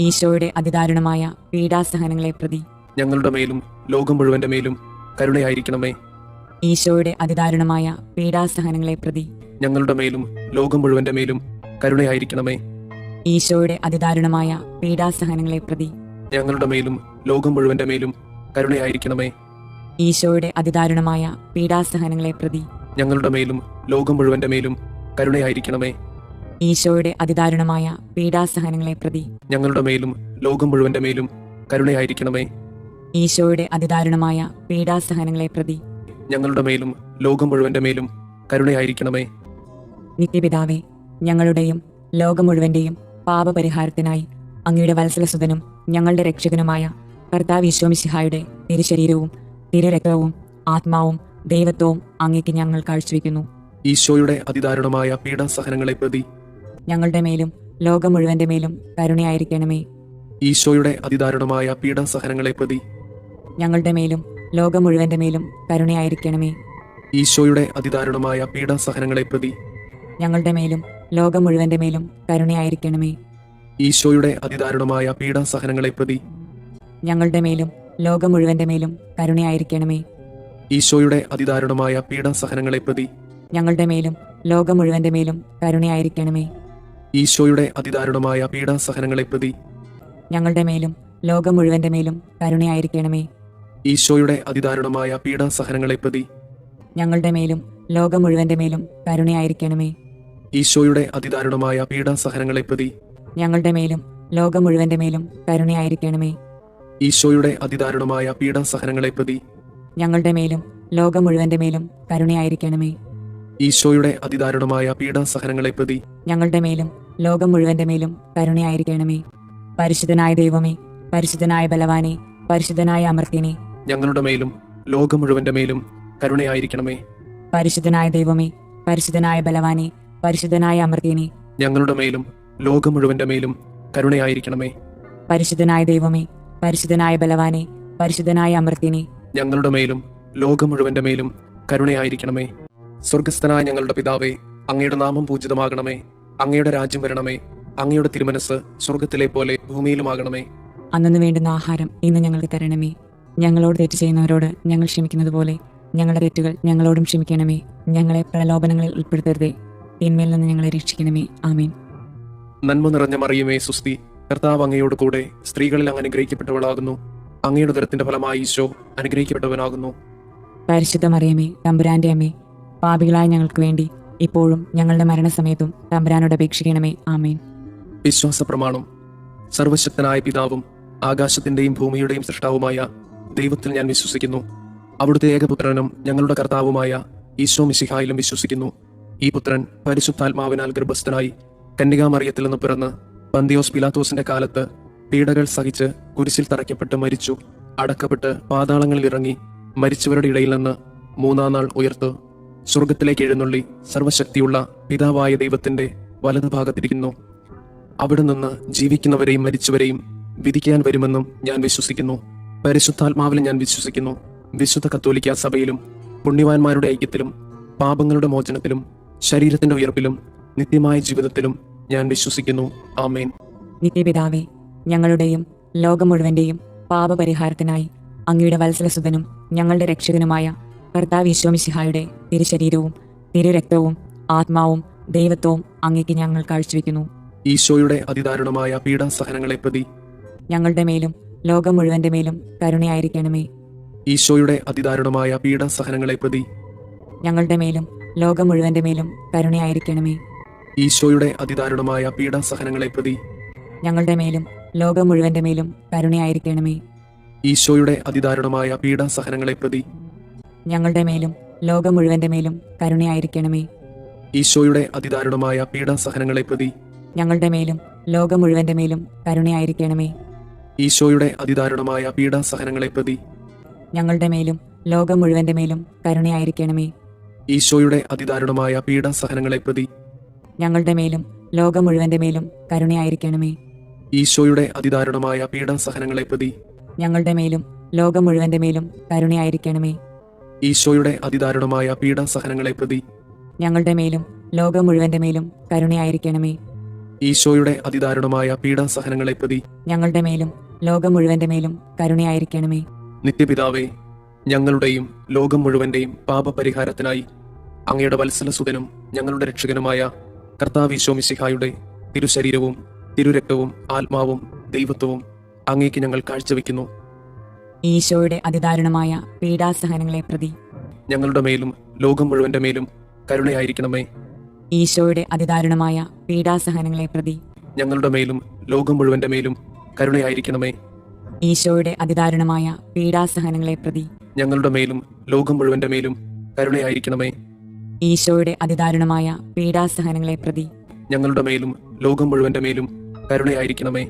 ഈശോയുടെ അതിദാരുണമായ പീഡാസഹനങ്ങളെ പ്രതി ഞങ്ങളുടെ മേലും ലോകം മുഴുവന്റെ മേലും കരുണയായിരിക്കണമേ. ഈശോയുടെ അതിദാരുണമായ പീഡാസഹനങ്ങളെ പ്രതി ഞങ്ങളുടെ മേലും ലോകം മുഴുവന്റെ മേലും കരുണയായിരിക്കണമേ. ഈശോയുടെ അതിദാരുണമായ പീഡാസഹനങ്ങളെ പ്രതി ഞങ്ങളുടെ മേലും ലോകം മുഴുവന്റെ മേലും കരുണയായിരിക്കണമേ. ഈശോയുടെ അതിദാരുണമായ പീഡാസഹനങ്ങളെ പ്രതി ഞങ്ങളുടെ മേലും ലോകം മുഴുവന്റെ മേലും കരുണയായിരിക്കണമേ. ഈശോയുടെ അതിദാരുണമായ പീഡാസഹനങ്ങളെ പ്രതി ഞങ്ങളുടെ മേലും ലോകം മുഴുവന്റെ മേലും കരുണയായിരിക്കണമേ. ഈശോയുടെ അതിദാരുണമായ പീഡാസഹനങ്ങളെ പ്രതി ഞങ്ങളുടെ മേലും ലോകം മുഴുവന്റെ മേലും കരുണയായിരിക്കണമേ. നിത്യപിതാവേ, ഞങ്ങളുടെയും ലോകം മുഴുവന്റെയും പാപപരിഹാരത്തിനായി അങ്ങയുടെ വത്സലസുതനും ഞങ്ങളുടെ രക്ഷകനുമായ കർത്താവ് ഈശോ മിശിഹായുടെ തിരുശരീരവും തിരുരക്തവും ആത്മാവും ദൈവത്വവും അങ്ങേക്ക് ഞങ്ങൾ കാഴ്ചവെക്കുന്നു. ഈശോയുടെ അതിദാരുണമായ പീഡാസഹനങ്ങളെ പ്രതി ഞങ്ങളുടെ മേലും ലോകം മുഴുവന്റെ മേലും കരുണയായിരിക്കണമേ. ഈശോയുടെ അതിദാരുണമായ പീഡാസഹനങ്ങളെ പ്രതി ഞങ്ങളുടെ മേലും ലോകം മുഴുവന്റെ മേലും കരുണയായിരിക്കണമേ. ഈശോയുടെ അതിദാരുണമായ പീഡാസഹനങ്ങളെ പ്രതി ഞങ്ങളുടെ മേലും ലോകം മുഴുവന്റെ മേലും കരുണയായിരിക്കണമേ. ഈശോയുടെ അതിദാരുണമായ പീഡാസഹനങ്ങളെ പ്രതി ഞങ്ങളുടെ മേലും ലോകം മുഴുവന്റെ മേലും കരുണയായിരിക്കണമേ. ഈശോയുടെ അതിദാരുണമായ പീഡാസഹനങ്ങളെ പ്രതി ഞങ്ങളുടെ മേലും ലോകം മുഴുവന്റെ മേലും കരുണയായിരിക്കണമേ. ഈശോയുടെ അതിദാരുണമായ പീഡാസഹനങ്ങളെ പ്രതി ഞങ്ങളുടെ മേലും ലോകം മുഴുവന്റെ മേലും കരുണയായിരിക്കണമേ. ഈശോയുടെ അതിദാരുണമായ പീഡാസഹനങ്ങളെ പ്രതി ഞങ്ങളുടെ മേലും ലോകം മുഴുവന്റെ മേലും കരുണയായിരിക്കണമേ. ഈശോയുടെ അതിദാരുണമായ പീഡാസഹനങ്ങളെ പ്രതി ഞങ്ങളുടെ മേലും ലോകം മുഴുവന്റെ മേലും കരുണയായിരിക്കണമേ. ഈശോയുടെ അതിദാരുണമായ പീഡാസഹനങ്ങളെ പ്രതി ഞങ്ങളുടെ മേലും ലോകം മുഴുവന്റെ മേലും കരുണയായിരിക്കണമേ. ഈശോയുടെ അതിദാരുണമായ പീഡാസഹനങ്ങളെ പ്രതി ഞങ്ങളുടെ മേലും ലോകം മുഴുവന്റെ മേലും കരുണയായിരിക്കണമേ. പരിശുദ്ധനായ ദൈവമേ, പരിശുദ്ധനായ ബലവാനെ, പരിശുദ്ധനായ അമർത്യനെ, ഞങ്ങളുടെ മേലും ലോകം മുഴുവന്റെ മേലും കരുണയായിരിക്കണമേ. പരിശുദ്ധനായ ദൈവമേ, പരിശുദ്ധനായ ബലവാനെ, പരിശുദ്ധനായ അമർത്യനെ, ഞങ്ങളുടെ മേലും ലോകം മുഴുവന്റെ മേലും കരുണയായിരിക്കണമേ. പരിശുദ്ധനായ ദൈവമേ, പരിശുദ്ധനായ ബലവാനെ, പരിശുദ്ധനായ അമർത്യനെ, ഞങ്ങളുടെ മേലും ലോകം മുഴുവന്റെ മേലും കരുണയായിരിക്കണമേ. സ്വർഗസ്ഥനായ ഞങ്ങളുടെ പിതാവേ, അങ്ങയുടെ നാമം പൂജിതമാകണമേ. അങ്ങയുടെ രാജ്യം വരണമേ. അങ്ങയുടെ തിരുമനസ് സ്വർഗത്തിലെ പോലെ ഭൂമിയിലുമാകണമേ. അന്നു വേണ്ടുന്ന ആഹാരം ഇന്ന് ഞങ്ങൾക്ക് തരണമേ. ഞങ്ങളോട് തെറ്റ് ചെയ്യുന്നവരോട് ഞങ്ങൾ ക്ഷമിക്കുന്നത് പോലെ ഞങ്ങളുടെ തെറ്റുകൾ ഞങ്ങളോടും ക്ഷമിക്കണമേ. ഞങ്ങളെ പ്രലോഭനങ്ങളിൽ ഉൾപ്പെടുത്തരുതേ, തിന്മയിൽ നിന്ന് ഞങ്ങളെ രക്ഷിക്കണമേ. ആമേൻ. നന്മ നിറഞ്ഞ മറിയമേ, സുസ്തി, കർത്താവ് അങ്ങയോട് കൂടെ സ്ത്രീകളിൽ അങ്ങ് അനുഗ്രഹിക്കപ്പെട്ടവളാകുന്നു. അങ്ങയുടെ ഉദരത്തിന്റെ ഫലമായി ഈശോ അനുഗ്രഹിക്കപ്പെട്ടവനാകുന്നു. പരിശുദ്ധ മറിയമേ, തമ്പുരാന്റെ അമ്മേ, പാപികളായ ഞങ്ങൾക്ക് വേണ്ടി ഇപ്പോഴും ഞങ്ങളുടെ മരണസമയത്തും തമ്പുരാനോട് അപേക്ഷിക്കണമേ. ആമേൻ. വിശ്വാസ പ്രമാണം. സർവശക്തനായ പിതാവും ആകാശത്തിന്റെയും ഭൂമിയുടെയും സൃഷ്ടാവുമായ ദൈവത്തിൽ ഞാൻ വിശ്വസിക്കുന്നു. അവിടുത്തെ ഏകപുത്രനും ഞങ്ങളുടെ കർത്താവുമായ ഈശോ മിശിഹായിലും വിശ്വസിക്കുന്നു. ഈ പുത്രൻ പരിശുദ്ധാത്മാവിനാൽ ഗർഭസ്ഥനായി കന്യകാമറിയത്തിൽ നിന്ന് പിറന്ന് പന്തിയോസ് പിലാത്തോസിന്റെ കാലത്ത് പീഡകൾ സഹിച്ച് കുരിശിൽ തറയ്ക്കപ്പെട്ട് മരിച്ചു, അടക്കപ്പെട്ട് പാതാളങ്ങളിൽ ഇറങ്ങി, മരിച്ചവരുടെ ഇടയിൽ നിന്ന് മൂന്നാം നാൾ ഉയർത്തു, സ്വർഗത്തിലേക്ക് എഴുന്നള്ളി സർവശക്തിയുള്ള പിതാവായ ദൈവത്തിന്റെ വലതുഭാഗത്തിരിക്കുന്നു. അവിടെ നിന്ന് ജീവിക്കുന്നവരെയും മരിച്ചവരെയും വിധിക്കാൻ വരുമെന്നും ഞാൻ വിശ്വസിക്കുന്നു. പരിശുദ്ധാത്മാവിൽ ഞാൻ വിശ്വസിക്കുന്നു. വിശുദ്ധ കത്തോലിക്ക സഭയിലും പുണ്യവാന്മാരുടെ ഐക്യത്തിലും പാപങ്ങളുടെ മോചനത്തിലും ശരീരത്തിന്റെ ഉയർപ്പിലും നിത്യമായ ജീവിതത്തിലും ഞാൻ വിശ്വസിക്കുന്നു. ആമേൻ. നിത്യപിതാവേ, ഞങ്ങളുടെയും ലോകം മുഴുവന്റെയും പാപപരിഹാരത്തിനായി അങ്ങയുടെ വത്സലസുതനും ഞങ്ങളുടെ രക്ഷകനുമായ കർത്താവ് ഈശോ മിശിഹായുടെ തിരുശരീരവും തിരുരക്തവും ആത്മാവും ദൈവത്വവും അങ്ങേക്ക് ഞങ്ങൾ കാഴ്ചവെക്കുന്നു. ഈശോയുടെ അതിദാരുണമായ പീഡാസഹനങ്ങളെ പ്രതി ഞങ്ങളുടെ മേലും ലോകം മുഴുവന്റെ മേലും കരുണയായിരിക്കണമേ. ഈശോയുടെ അതിദാരുണമായ പീഡാസഹനങ്ങളെ പ്രതി ഞങ്ങളുടെ മേലും ലോകം മുഴുവന്റെ മേലും കരുണയായിരിക്കണമേ. ഈശോയുടെ അതിദാരുണമായ പീഡാസഹനങ്ങളെ പ്രതി ഞങ്ങളുടെ മേലും ലോകം മുഴുവന്റെ മേലും കരുണയായിരിക്കണമേ. ഈശോയുടെ അതിദാരുണമായ പീഡാസഹനങ്ങളെ പ്രതി ഞങ്ങളുടെ മേലും ലോകം മുഴുവന്റെ മേലും കരുണയായിരിക്കണമേ. ഈശോയുടെ അതിദാരുണമായ പീഡാസഹനങ്ങളെ പ്രതി ഞങ്ങളുടെ മേലും ലോകം മുഴുവന്റെ മേലും കരുണയായിരിക്കണമേ. ഈശോയുടെ അതിദാരുണമായ പീഡാസഹനങ്ങളെ പ്രതി ഞങ്ങളുടെ മേലും ലോകം മുഴുവന്റെ മേലും കരുണയായിരിക്കണമേ. ഈശോയുടെ അതിദാരുണമായ പീഡാസഹനങ്ങളെ പ്രതി ഞങ്ങളുടെ മേലും ലോകം മുഴുവന്റെ മേലും കരുണയായിരിക്കണമേ. ഈശോയുടെ അതിദാരുണമായ പീഡാസഹനങ്ങളെ പ്രതി ഞങ്ങളുടെ മേലും ലോകം മുഴുവന്റെ മേലും കരുണയായിരിക്കണമേ. ഈശോയുടെ അതിദാരുണമായ പീഡാസഹനങ്ങളെ പ്രതി ഞങ്ങളുടെ മേലും ലോകം മുഴുവന്റെ മേലും കരുണയായിരിക്കണമേ. ഈശോയുടെ അതിദാരുണമായ പീഡാസഹനങ്ങളെ പ്രതി ഞങ്ങളുടെ മേലും ലോകം മുഴുവന്റെ മേലും കരുണയായിരിക്കണമേ. നിത്യപിതാവേ, ഞങ്ങളുടെയും ലോകം മുഴുവന്റെയും പാപപരിഹാരത്തിനായി അങ്ങയുടെ വത്സലസുതനും ഞങ്ങളുടെ രക്ഷകനുമായ കർത്താവ് ഈശോ മിശിഹായുടെ തിരുശരീരവും തിരുരക്തവും ആത്മാവും ദൈവത്വവും അങ്ങേക്ക് ഞങ്ങൾ കാഴ്ചവെക്കുന്നു. ഈശോയുടെ അതിദാരുണമായ പീഡാസഹനങ്ങളെ പ്രതി ഞങ്ങളുടെ മേലും ലോകം മുഴുവന്റെ മേലും കരുണയായിരിക്കണമേ. ഈശോയുടെ അതിദാരുണമായ പീഡാസഹനങ്ങളെ പ്രതി ഞങ്ങളുടെ മേലും ലോകം മുഴുവന്റെ മേലും കരുണയായിരിക്കണമേ. ഈശോയുടെ അതിദാരുണമായ പീഡാസഹനങ്ങളെ പ്രതി ഞങ്ങളുടെ മേലും ലോകം മുഴുവന്റെ മേലും കരുണയായിരിക്കണമേ. ഈശോയുടെ അതിദാരുണമായ പീഡാസഹനങ്ങളെ പ്രതി ഞങ്ങളുടെ മേലും ലോകം മുഴുവന്റെ മേലും കരുണയായിരിക്കണമേ.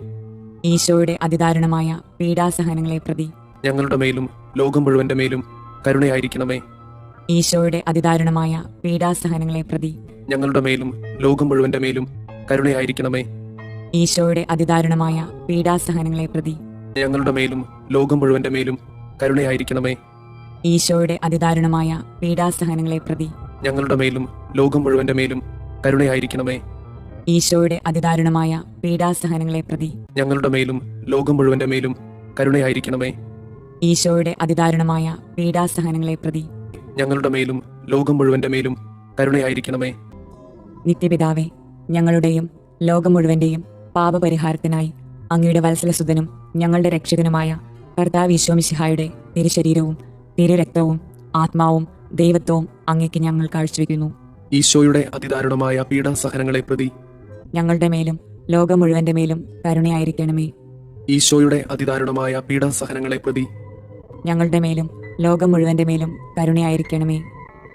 ഈശോയുടെ അതിദാരുണമായ പീഡാസഹനങ്ങളെ പ്രതി ഞങ്ങളുടെ മേലും ലോകം മുഴുവന്റെ മേലും കരുണയായിരിക്കണമേ. ഈശോയുടെ അതിദാരുണമായ പീഡാസഹനങ്ങളെ പ്രതി ഞങ്ങളുടെ മേലും ലോകം മുഴുവന്റെ മേലും കരുണയായിരിക്കണമേ. ഈശോയുടെ അതിദാരുണമായ പീഡാസഹനങ്ങളെ പ്രതി ഞങ്ങളുടെ മേലും ലോകം മുഴുവന്റെ മേലും കരുണയായിരിക്കണമേ. ഈശോയുടെ അതിദാരുണമായ പീഡാസഹനങ്ങളെ പ്രതി ഞങ്ങളുടെ മേലും ലോകം മുഴുവന്റെ മേലും കരുണയായിരിക്കണമേ. ഈശോയുടെ അതിദാരുണമായ പീഡാസഹനങ്ങളെ പ്രതി ഞങ്ങളുടെ മേലും ലോകം മുഴുവന്റെ മേലും കരുണയായിരിക്കണമേ. ഈശോയുടെ അതിദാരുണമായ പീഡാസഹനങ്ങളെ പ്രതി ഞങ്ങളുടെ മേലും ലോകം മുഴുവന്റെ മേലും കരുണയായിരിക്കണമേ. നിത്യപിതാവേ, ഞങ്ങളുടെയും ലോകം മുഴുവന്റെയും പാപപരിഹാരത്തിനായി അങ്ങയുടെ വത്സലസുതനും ഞങ്ങളുടെ രക്ഷകനുമായ കർത്താവ് ഈശോ മിശിഹായുടെ തിരുശരീരവും തിരുരക്തവും ആത്മാവും ദൈവത്വവും അങ്ങേക്ക് ഞങ്ങൾ കാഴ്ചവെക്കുന്നു. ഈശോയുടെ അതിദാരുണമായ പീഡാസഹനങ്ങളെ പ്രതി ഞങ്ങളുടെ മേലും ലോകം മുഴുവന്റെ മേലും കരുണയായിരിക്കണമേ. ഈശോയുടെ അതിദാരുണമായ പീഡാസഹനങ്ങളെ പ്രതി ഞങ്ങളുടെ മേലും ലോകം മുഴുവന്റെ മേലും കരുണയായിരിക്കണമേ.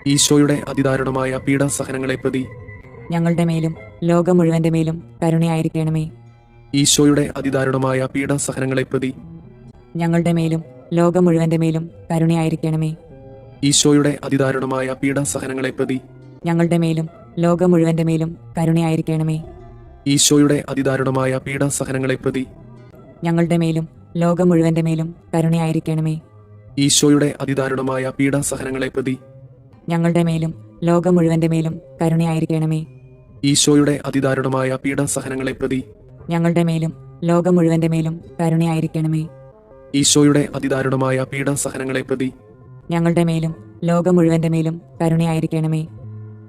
ഈശോയുടെ അതിദാരുണമായ പീഡാസഹനങ്ങളെ പ്രതി ഞങ്ങളുടെ മേലും ലോകം മുഴുവന്റെ മേലും കരുണയായിരിക്കണമേ. ഈശോയുടെ അതിദാരുണമായ പീഡാസഹനങ്ങളെ പ്രതി ഞങ്ങളുടെ മേലും ലോകം മുഴുവന്റെ മേലും കരുണയായിരിക്കണമേ. ഈശോയുടെ അതിദാരുണമായ പീഡാസഹനങ്ങളെ പ്രതി ഞങ്ങളുടെ മേലും ലോകം മുഴുവന്റെ മേലും കരുണയായിരിക്കണമേ. ഈശോയുടെ അതിദാരുണമായ പീഡാസഹനങ്ങളെ പ്രതി ഞങ്ങളുടെ മേലും ലോകം മുഴുവന്റെ മേലും കരുണയായിരിക്കണമേ. ഈശോയുടെ അതിദാരുണമായ പീഡാസഹനങ്ങളെ പ്രതി ഞങ്ങളുടെ മേലും ലോകം മുഴുവന്റെ മേലും കരുണയായിരിക്കണമേ. ഈശോയുടെ അതിദാരുണമായ പീഡാസഹനങ്ങളെ പ്രതി ഞങ്ങളുടെ മേലും ലോകം മുഴുവന്റെ മേലും കരുണയായിരിക്കണമേ. ഈശോയുടെ അതിദാരുണമായ പീഡാസഹനങ്ങളെ പ്രതി ഞങ്ങളുടെ മേലും ലോകം മുഴുവന്റെ മേലും കരുണയായിരിക്കണമേ.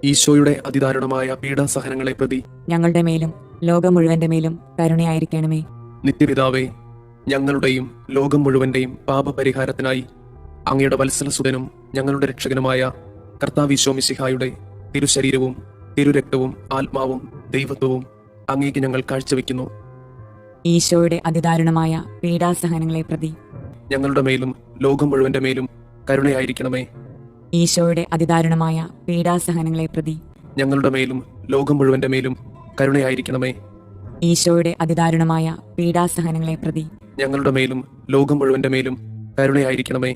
ഈശോയുടെ അതിദാരുണമായ പീഡാസഹനങ്ങളെ പ്രതി ഞങ്ങളുടെ മേലും ലോകം മുഴുവന്റെ മേലും കരുണയായിരിക്കണമേ. നിത്യപിതാവേ, ഞങ്ങളുടെയും ലോകം മുഴുവന്റെയും പാപപരിഹാരത്തിനായി അങ്ങയുടെ വത്സലസുതനും ഞങ്ങളുടെ രക്ഷകനുമായ കർത്താവീശോ മിശിഹായുടെ തിരുശരീരവും തിരുരക്തവും ആത്മാവും ദൈവത്വവും അങ്ങേക്ക് ഞങ്ങൾ കാഴ്ചവെക്കുന്നു. ഈശോയുടെ അതിദാരുണമായ പീഡാസഹനങ്ങളെ പ്രതി ഞങ്ങളുടെ മേലും ലോകം മുഴുവന്റെ മേലും കരുണയായിരിക്കണമേ. ഈശോയുടെ അതിദാരുണമായ പീഡാസഹനങ്ങളെ പ്രതി ഞങ്ങളുടെ മേലും ലോകം മുഴുവന്റെ മേലും കരുണയായിരിക്കണമേ. ഈശോയുടെ അതിദാരുണമായ പീഡാസഹനങ്ങളെ പ്രതി ഞങ്ങളുടെ മേലും ലോകം മുഴുവന്റെ മേലും കരുണയായിരിക്കണമേ.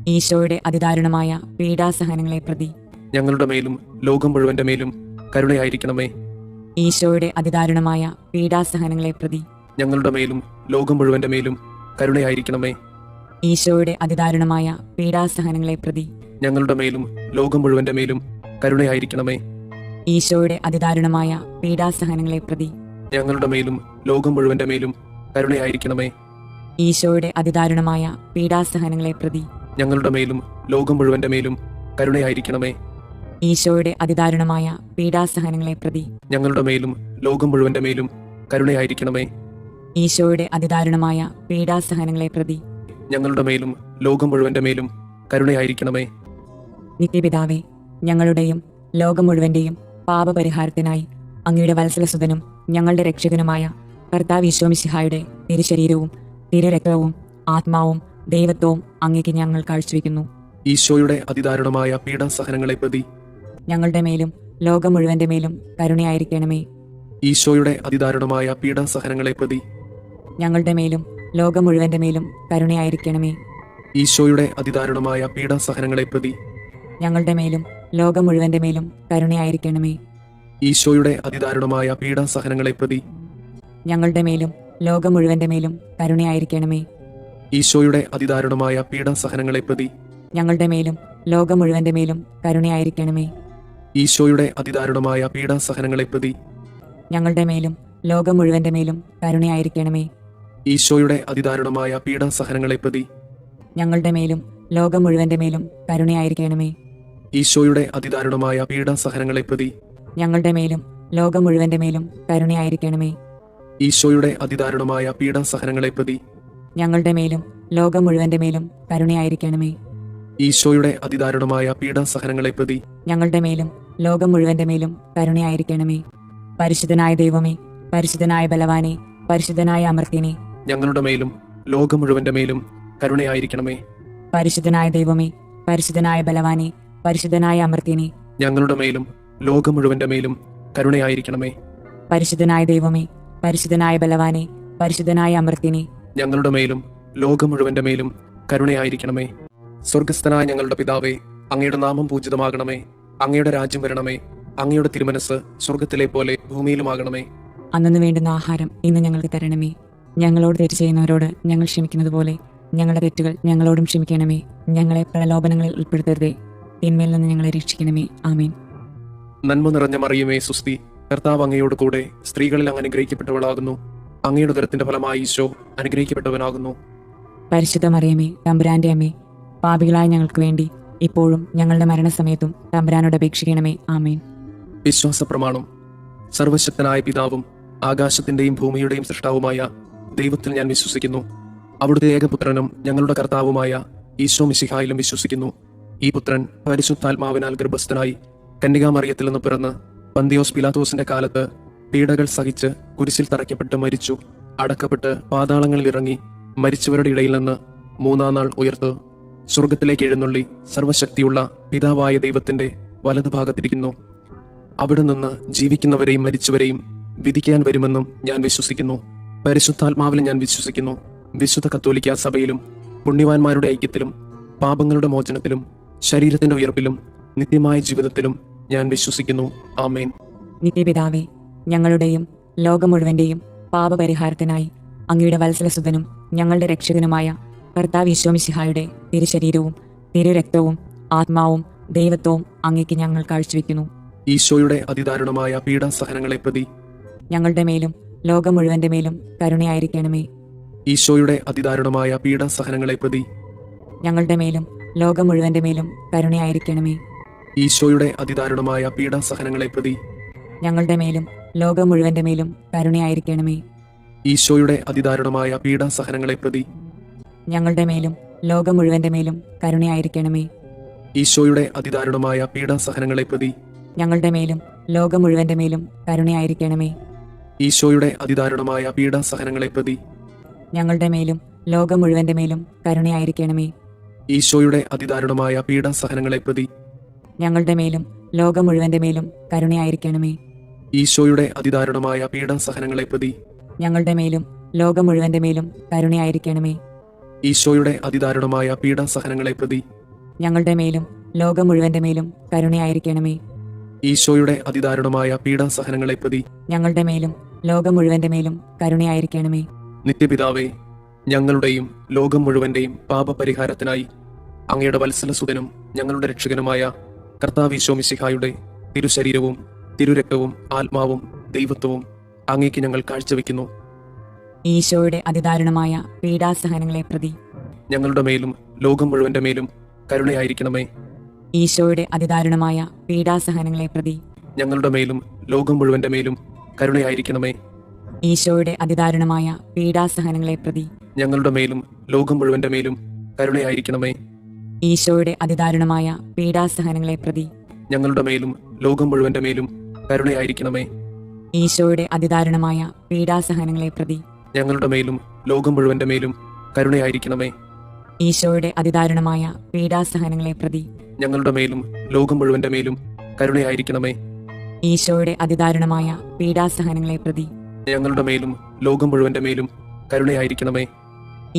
ഈശോയുടെ അതിദാരുണമായ പീഡാസഹനങ്ങളെ പ്രതി ഞങ്ങളുടെ മേലും ലോകം മുഴുവന്റെ മേലും കരുണയായിരിക്കണമേ. ഈശോയുടെ അതിദാരുണമായ പീഡാസഹനങ്ങളെ പ്രതി ഞങ്ങളുടെ മേലും ലോകം മുഴുവന്റെ മേലും കരുണയായിരിക്കണമേ. ഈശോയുടെ അതിദാരുണമായ പീഡാസഹനങ്ങളെ പ്രതി ഞങ്ങളുടെ മേലും ലോകം മുഴുവന്റെ മേലും കരുണയായിരിക്കണമേ. ഈശോയുടെ അതിദാരുണമായ പീഡാസഹനങ്ങളെ പ്രതി ഞങ്ങളുടെ മേലും ലോകം മുഴുവന്റെ മേലും കരുണയായിരിക്കണമേ. ഈശോയുടെ അതിദാരുണമായ പീഡാസഹനങ്ങളെ പ്രതി ഞങ്ങളുടെ മേലും ലോകം മുഴുവന്റെ മേലും കരുണയായിരിക്കണമേ. ഈശോയുടെ അതിദാരുണമായ പീഡാസഹനങ്ങളെ പ്രതി ഞങ്ങളുടെ മേലും ലോകം മുഴുവന്റെ മേലും കരുണയായിരിക്കണമേ. ഈശോയുടെ അതിദാരുണമായ പീഡാസഹനങ്ങളെ പ്രതി ഞങ്ങളുടെ മേലും ലോകം മുഴുവന്റെ മേലും കരുണയായിരിക്കണമേ. നിത്യപിതാവേ, ഞങ്ങളുടെയും ലോകം മുഴുവന്റെയും പാപപരിഹാരത്തിനായി അങ്ങയുടെ വത്സലസുതനും ഞങ്ങളുടെ രക്ഷകനുമായ കർത്താവ് ഈശോ മിശിഹായുടെ തിരുശരീരവും തിരുരക്തവും ആത്മാവും ദൈവത്വവും അങ്ങേക്ക് ഞങ്ങൾ കാഴ്ചവെക്കുന്നു. ഈശോയുടെ അതിദാരുണമായ പീഡാസഹനങ്ങളെ പ്രതി ഞങ്ങളുടെ മേലും ലോകം മുഴുവന്റെ മേലും കരുണയായിരിക്കണമേ. ഈശോയുടെ അതിദാരുണമായ പീഡാസഹനങ്ങളെ പ്രതി ഞങ്ങളുടെ മേലും ലോകം മുഴുവന്റെ മേലും കരുണയായിരിക്കണമേ. ഈശോയുടെ അതിദാരുണമായ പീഡാസഹനങ്ങളെ പ്രതി ഞങ്ങളുടെ മേലും ലോകം മുഴുവന്റെ മേലും കരുണയായിരിക്കണമേ. ഈശോയുടെ അതിദാരുണമായ പീഡാസഹനങ്ങളെ പ്രതി ഞങ്ങളുടെ മേലും ലോകം മുഴുവന്റെ മേലും കരുണയായിരിക്കണമേ. ഈശോയുടെ അതിദാരുണമായ പീഡാസഹനങ്ങളെ പ്രതി ഞങ്ങളുടെ മേലും ലോകം മുഴുവന്റെ മേലും കരുണയായിരിക്കണമേ. ഈശോയുടെ അതിദാരുണമായ പീഡാസഹനങ്ങളെ പ്രതി ഞങ്ങളുടെ മേലും ലോകം മുഴുവന്റെ മേലും കരുണയായിരിക്കണമേ. ഈശോയുടെ അതിദാരുണമായ പീഡാസഹനങ്ങളെ പ്രതി ഞങ്ങളുടെ മേലും ലോകം മുഴുവന്റെ മേലും കരുണയായിരിക്കണമേ. ഈശോയുടെ അതിദാരുണമായ പീഡാസഹനങ്ങളെ പ്രതി ഞങ്ങളുടെ മേലും ലോകം മുഴുവന്റെ മേലും കരുണയായിരിക്കണമേ. ഈശോയുടെ അതിദാരുണമായ പീഡാസഹനങ്ങളെ പ്രതി ഞങ്ങളുടെ മേലും ലോകം മുഴുവന്റെ മേലും കരുണയായിരിക്കണമേ. ഈശോയുടെ അതിദാരുണമായ പീഡാസഹനങ്ങളെ പ്രതി ഞങ്ങളുടെ മേലും ലോകം മുഴുവന്റെ മേലും കരുണയായിരിക്കണമേ. പരിശുദ്ധനായ ദൈവമേ, പരിശുദ്ധനായ ബലവാനെ, പരിശുദ്ധനായ അമർത്യനെ, ഞങ്ങളുടെ മേലും ലോകം മുഴുവന്റെ മേലും കരുണയായിരിക്കണമേ. പരിശുദ്ധനായ ദൈവമേ, പരിശുദ്ധനായ ബലവാനെ, പരിശുദ്ധനായ അമർത്യനെ, ഞങ്ങളുടെ മേലും ലോകം മുഴുവന്റെ മേലും കരുണയായിരിക്കണമേ. പരിശുദ്ധനായ ദൈവമേ, പരിശുദ്ധനായ ബലവാനെ, പരിശുദ്ധനായ അമർത്യനെ, ഞങ്ങളുടെ മേലും ലോകം മുഴുവന്റെ മേലും കരുണയായിരിക്കണമേ. സ്വർഗസ്ഥനായ ഞങ്ങളുടെ പിതാവേ, അങ്ങയുടെ നാമം പൂജിതമാകണമേ. അങ്ങയുടെ രാജ്യം വരണമേ. അങ്ങയുടെ തിരുമനസ് സ്വർഗത്തിലെ പോലെ ഭൂമിയിലുമാകണമേ. അന്നു വേണ്ടുന്ന ആഹാരം ഇന്ന് ഞങ്ങൾക്ക് തരണമേ. ഞങ്ങളോട് തെറ്റ് ചെയ്യുന്നവരോട് ഞങ്ങൾ ക്ഷമിക്കുന്നത് പോലെ ഞങ്ങളുടെ തെറ്റുകൾ ഞങ്ങളോടും ക്ഷമിക്കണമേ. ഞങ്ങളെ പ്രലോഭനങ്ങളിൽ ഉൾപ്പെടുത്തരുതേ, തിന്മയിൽ നിന്ന് ഞങ്ങളെ രക്ഷിക്കണമേ. ആമേൻ. നന്മ നിറഞ്ഞ മറിയമേ, സുസ്തി, കർത്താവ് അങ്ങയോട് കൂടെ സ്ത്രീകളിൽ അങ്ങ് അനുഗ്രഹിക്കപ്പെട്ടവളാകുന്നു. അങ്ങയുടെ ഉദരത്തിന്റെ ഫലമായി ഈശോ അനുഗ്രഹിക്കപ്പെട്ടവനാകുന്നു. പരിശുദ്ധ മറിയമേ, തമ്പുരാന്റെ അമ്മേ, പാപികളായ ഞങ്ങൾക്ക് വേണ്ടി ഇപ്പോഴും ഞങ്ങളുടെ മരണസമയത്തും തമ്പുരാനോട് അപേക്ഷിക്കണമേ. ആമേൻ. വിശ്വാസ പ്രമാണം. സർവശക്തനായ പിതാവും ആകാശത്തിന്റെയും ഭൂമിയുടെയും സൃഷ്ടാവുമായ ദൈവത്തിൽ ഞാൻ വിശ്വസിക്കുന്നു. അവിടുത്തെ ഏകപുത്രനും ഞങ്ങളുടെ കർത്താവുമായ ഈശോ മിശിഹായിലും വിശ്വസിക്കുന്നു. ഈ പുത്രൻ പരിശുദ്ധാത്മാവിനാൽ ഗർഭസ്ഥനായി കന്യകാമറിയത്തിൽ നിന്ന് പിറന്ന് പന്തിയോസ് പിലാത്തോസിന്റെ കാലത്ത് പീഡകൾ സഹിച്ച് കുരിശിൽ തറയ്ക്കപ്പെട്ട് മരിച്ചു, അടക്കപ്പെട്ട് പാതാളങ്ങളിൽ ഇറങ്ങി മരിച്ചവരുടെ ഇടയിൽ നിന്ന് മൂന്നാം നാൾ ഉയർത്ത് സ്വർഗത്തിലേക്ക് എഴുന്നള്ളി സർവശക്തിയുള്ള പിതാവായ ദൈവത്തിന്റെ വലതുഭാഗത്തിരിക്കുന്നു. അവിടെ നിന്ന് ജീവിക്കുന്നവരെയും മരിച്ചവരെയും വിധിക്കാൻ വരുമെന്നും ഞാൻ വിശ്വസിക്കുന്നു. പരിശുദ്ധാത്മാവിലും ഞാൻ വിശ്വസിക്കുന്നു. വിശുദ്ധ കത്തോലിക്കാ സഭയിലും പുണ്യവാന്മാരുടെ ഐക്യത്തിലും പാപങ്ങളുടെ മോചനത്തിലും ശരീരത്തിന്റെ ഉയർപ്പിലും നിത്യമായ ജീവിതത്തിലും ഞാൻ വിശ്വസിക്കുന്നു. ആമേൻ. നിത്യപിതാവേ, ഞങ്ങളുടെയും ലോകം മുഴുവന്റെയും പാപപരിഹാരത്തിനായി അങ്ങയുടെ വത്സലസുതനും ഞങ്ങളുടെ രക്ഷകനുമായ കർത്താവ് ഈശോ മിശിഹായുടെ തിരുശരീരവും തിരുരക്തവും ആത്മാവും ദൈവത്വവും അങ്ങേക്ക് ഞങ്ങൾ കാഴ്ചവെക്കുന്നു. ഈശോയുടെ അതിദാരുണമായ പീഡാസഹനങ്ങളെ പ്രതി ഞങ്ങളുടെ മേലും ലോകം മുഴുവന്റെ മേലും കരുണയായിരിക്കണമേ. ഈശോയുടെ അതിദാരുണമായ പീഡാസഹനങ്ങളെ പ്രതി ഞങ്ങളുടെ മേലും ലോകം മുഴുവന്റെ മേലും കരുണയായിരിക്കണമേ. ഈശോയുടെ അതിദാരുണമായ പീഡാസഹനങ്ങളെ പ്രതി ഞങ്ങളുടെ മേലും ലോകം മുഴുവന്റെ മേലും കരുണയായിരിക്കണമേ. ഈശോയുടെ അതിദാരുണമായ പീഡാസഹനങ്ങളെ പ്രതി ഞങ്ങളുടെ മേലും ലോകം മുഴുവന്റെ മേലും കരുണയായിരിക്കണമേ. ഈശോയുടെ അതിദാരുണമായ പീഡാസഹനങ്ങളെ പ്രതി ഞങ്ങളുടെ മേലും ലോകം മുഴുവന്റെ മേലും കരുണയായിരിക്കണമേ. ഈശോയുടെ അതിദാരുണമായ പീഡാസഹനങ്ങളെ പ്രതി ഞങ്ങളുടെ മേലും ലോകം മുഴുവന്റെ മേലും കരുണയായിരിക്കണമേ. ഈശോയുടെ അതിദാരുണമായ പീഡാസഹനങ്ങളെ പ്രതി ഞങ്ങളുടെ മേലും ലോകം മുഴുവന്റെ മേലും കരുണയായിരിക്കണമേ. ഈശോയുടെ അതിദാരുണമായ പീഡാസഹനങ്ങളെ പ്രതി ഞങ്ങളുടെ മേലും ലോകം മുഴുവന്റെ മേലും കരുണയായിരിക്കണമേ. ഈശോയുടെ അതിദാരുണമായ പീഡാസഹനങ്ങളെ പ്രതി ഞങ്ങളുടെ മേലും ലോകം മുഴുവന്റെ മേലും കരുണയായിരിക്കണമേ. ഈശോയുടെ അതിദാരുണമായ പീഡാസഹനങ്ങളെ പ്രതി ഞങ്ങളുടെ മേലും ലോകം മുഴുവന്റെ മേലും കരുണയായിരിക്കണമേ. നിത്യപിതാവേ, ഞങ്ങളുടെയും ലോകം മുഴുവന്റെയും പാപപരിഹാരത്തിനായി അങ്ങയുടെ വത്സലസുതനും ഞങ്ങളുടെ രക്ഷകനുമായ കർത്താവ് ഈശോ മിശിഹായുടെ തിരുശരീരവും തിരുരക്തവും ആത്മാവും ദൈവത്വവും അങ്ങേക്ക് ഞങ്ങൾ കാഴ്ചവെക്കുന്നു. ഈശോയുടെ അതിദാരുണമായ പീഡാസഹനങ്ങളെ പ്രതി ഞങ്ങളുടെ മേലും ലോകം മുഴുവന്റെ മേലും കരുണയായിരിക്കണമേ. ഈശോയുടെ അതിദാരുണമായ പീഡാസഹനങ്ങളെ പ്രതി ഞങ്ങളുടെ മേലും ലോകം മുഴുവന്റെ മേലും കരുണയായിരിക്കണമേ. ഈശോയുടെ അതിദാരുണമായ പീഡാസഹനങ്ങളെ പ്രതി ഞങ്ങളുടെ മേലും ലോകം മുഴുവന്റെ മേലും കരുണയായിരിക്കണമേ. ഈശോയുടെ അതിദാരുണമായ പീഡാസഹനങ്ങളെ പ്രതി ഞങ്ങളുടെ മേലും ലോകം മുഴുവന്റെ മേലും കരുണയായിരിക്കണമേ. ഈശോയുടെ അതിദാരുണമായ പീഡാസഹനങ്ങളെ പ്രതി ഞങ്ങളുടെ മേലും ലോകം മുഴുവന്റെ മേലും കരുണയായിരിക്കണമേ. ഈശോയുടെ അതിദാരുണമായ പീഡാസഹനങ്ങളെ പ്രതി ഞങ്ങളുടെ മേലും ലോകം മുഴുവന്റെ മേലും കരുണയായിരിക്കണമേ. ഈശോയുടെ അതിദാരുണമായ പീഡാസഹനങ്ങളെ പ്രതി ഞങ്ങളുടെ മേലും ലോകം മുഴുവന്റെ മേലും കരുണയായിരിക്കണമേ.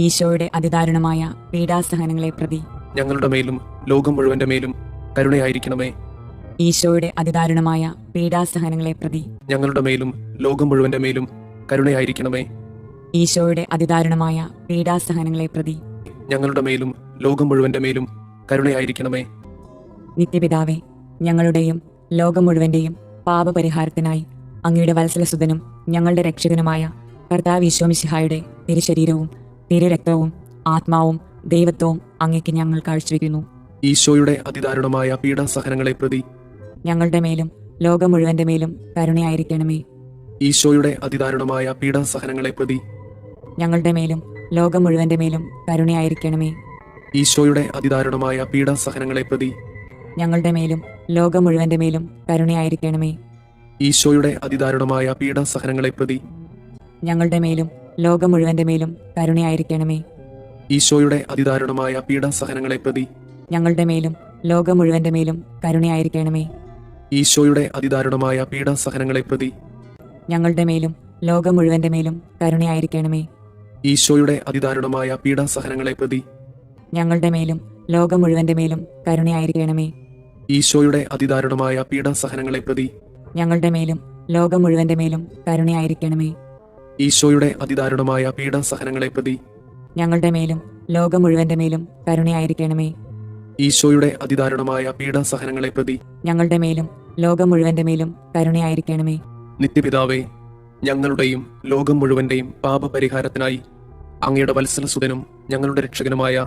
ഈശോയുടെ അതിദാരുണമായ പീഡാസഹനങ്ങളെ പ്രതി ഞങ്ങളുടെ മേലും ലോകം മുഴുവന്റെ മേലും കരുണയായിരിക്കണമേ. ഈശോയുടെ അതിദാരുണമായ പീഡാസഹനങ്ങളെ പ്രതി ഞങ്ങളുടെ മേലും ലോകം മുഴുവന്റെ മേലും കരുണയായിരിക്കണമേ. ഈശോയുടെ അതിദാരുണമായ പീഡാസഹനങ്ങളെ പ്രതി ഞങ്ങളുടെ മേലും ലോകം മുഴുവന്റെ മേലും കരുണയായിരിക്കണമേ. നിത്യപിതാവേ, ഞങ്ങളുടെയും ലോകം മുഴുവന്റെയും പാപപരിഹാരത്തിനായി അങ്ങയുടെ വത്സലസുതനും ഞങ്ങളുടെ രക്ഷകനുമായ കർത്താവ് ഈശോ മിശിഹായുടെ തിരുശരീരവും തിരുരക്തവും ആത്മാവും ദൈവത്വവും അങ്ങേക്ക് ഞങ്ങൾ കാഴ്ചവെക്കുന്നു. ഈശോയുടെ അതിദാരുണമായ പീഡാസഹനങ്ങളെ പ്രതി ഞങ്ങളുടെ മേലും ലോകം മുഴുവന്റെ മേലും കരുണയായിരിക്കണമേ. ഈശോയുടെ അതിദാരുണമായ പീഡാസഹനങ്ങളെ പ്രതി ഞങ്ങളുടെ മേലും ലോകം മുഴുവന്റെ മേലും കരുണയായിരിക്കണമേ. ഈശോയുടെ അതിദാരുണമായ പീഡാസഹനങ്ങളെ പ്രതി ഞങ്ങളുടെ മേലും ലോകം മുഴുവന്റെ മേലും കരുണയായിരിക്കണമേ. ഈശോയുടെ അതിദാരുണമായ പീഡാസഹനങ്ങളെ പ്രതി ഞങ്ങളുടെ മേലും ലോകം മുഴുവന്റെ മേലും കരുണയായിരിക്കണമേ. ഈശോയുടെ അതിദാരുണമായ പീഡാസഹനങ്ങളെ പ്രതി ഞങ്ങളുടെ മേലും ലോകം മുഴുവന്റെ മേലും കരുണയായിരിക്കണമേ. ഈശോയുടെ അതിദാരുണമായ പീഡാസഹനങ്ങളെ പ്രതി ഞങ്ങളുടെ മേലും ലോകം മുഴുവന്റെ മേലും കരുണയായിരിക്കണമേ. ഈശോയുടെ അതിദാരുണമായ പീഡാസഹനങ്ങളെ പ്രതി ഞങ്ങളുടെ മേലും ലോകം മുഴുവന്റെ മേലും കരുണയായിരിക്കണമേ. ഈശോയുടെ അതിദാരുണമായ പീഡാസഹനങ്ങളെ പ്രതി ഞങ്ങളുടെ മേലും ലോകം മുഴുവന്റെ മേലും കരുണയായിരിക്കണമേ. ഈശോയുടെ അതിദാരുണമായ പീഡാസഹനങ്ങളെ പ്രതി ഞങ്ങളുടെ മേലും ലോകം മുഴുവന്റെ മേലും കരുണയായിരിക്കണമേ. ഈശോയുടെ അതിദാരുണമായ പീഡാസഹനങ്ങളെ പ്രതി ഞങ്ങളുടെ മേലും ലോകം മുഴുവന്റെ മേലും കരുണയായിരിക്കണമേ. നിത്യപിതാവേ, ഞങ്ങളുടെയും ലോകം മുഴുവന്റെയും പാപപരിഹാരത്തിനായി അങ്ങയുടെ വത്സലസുതനും ഞങ്ങളുടെ രക്ഷകനുമായ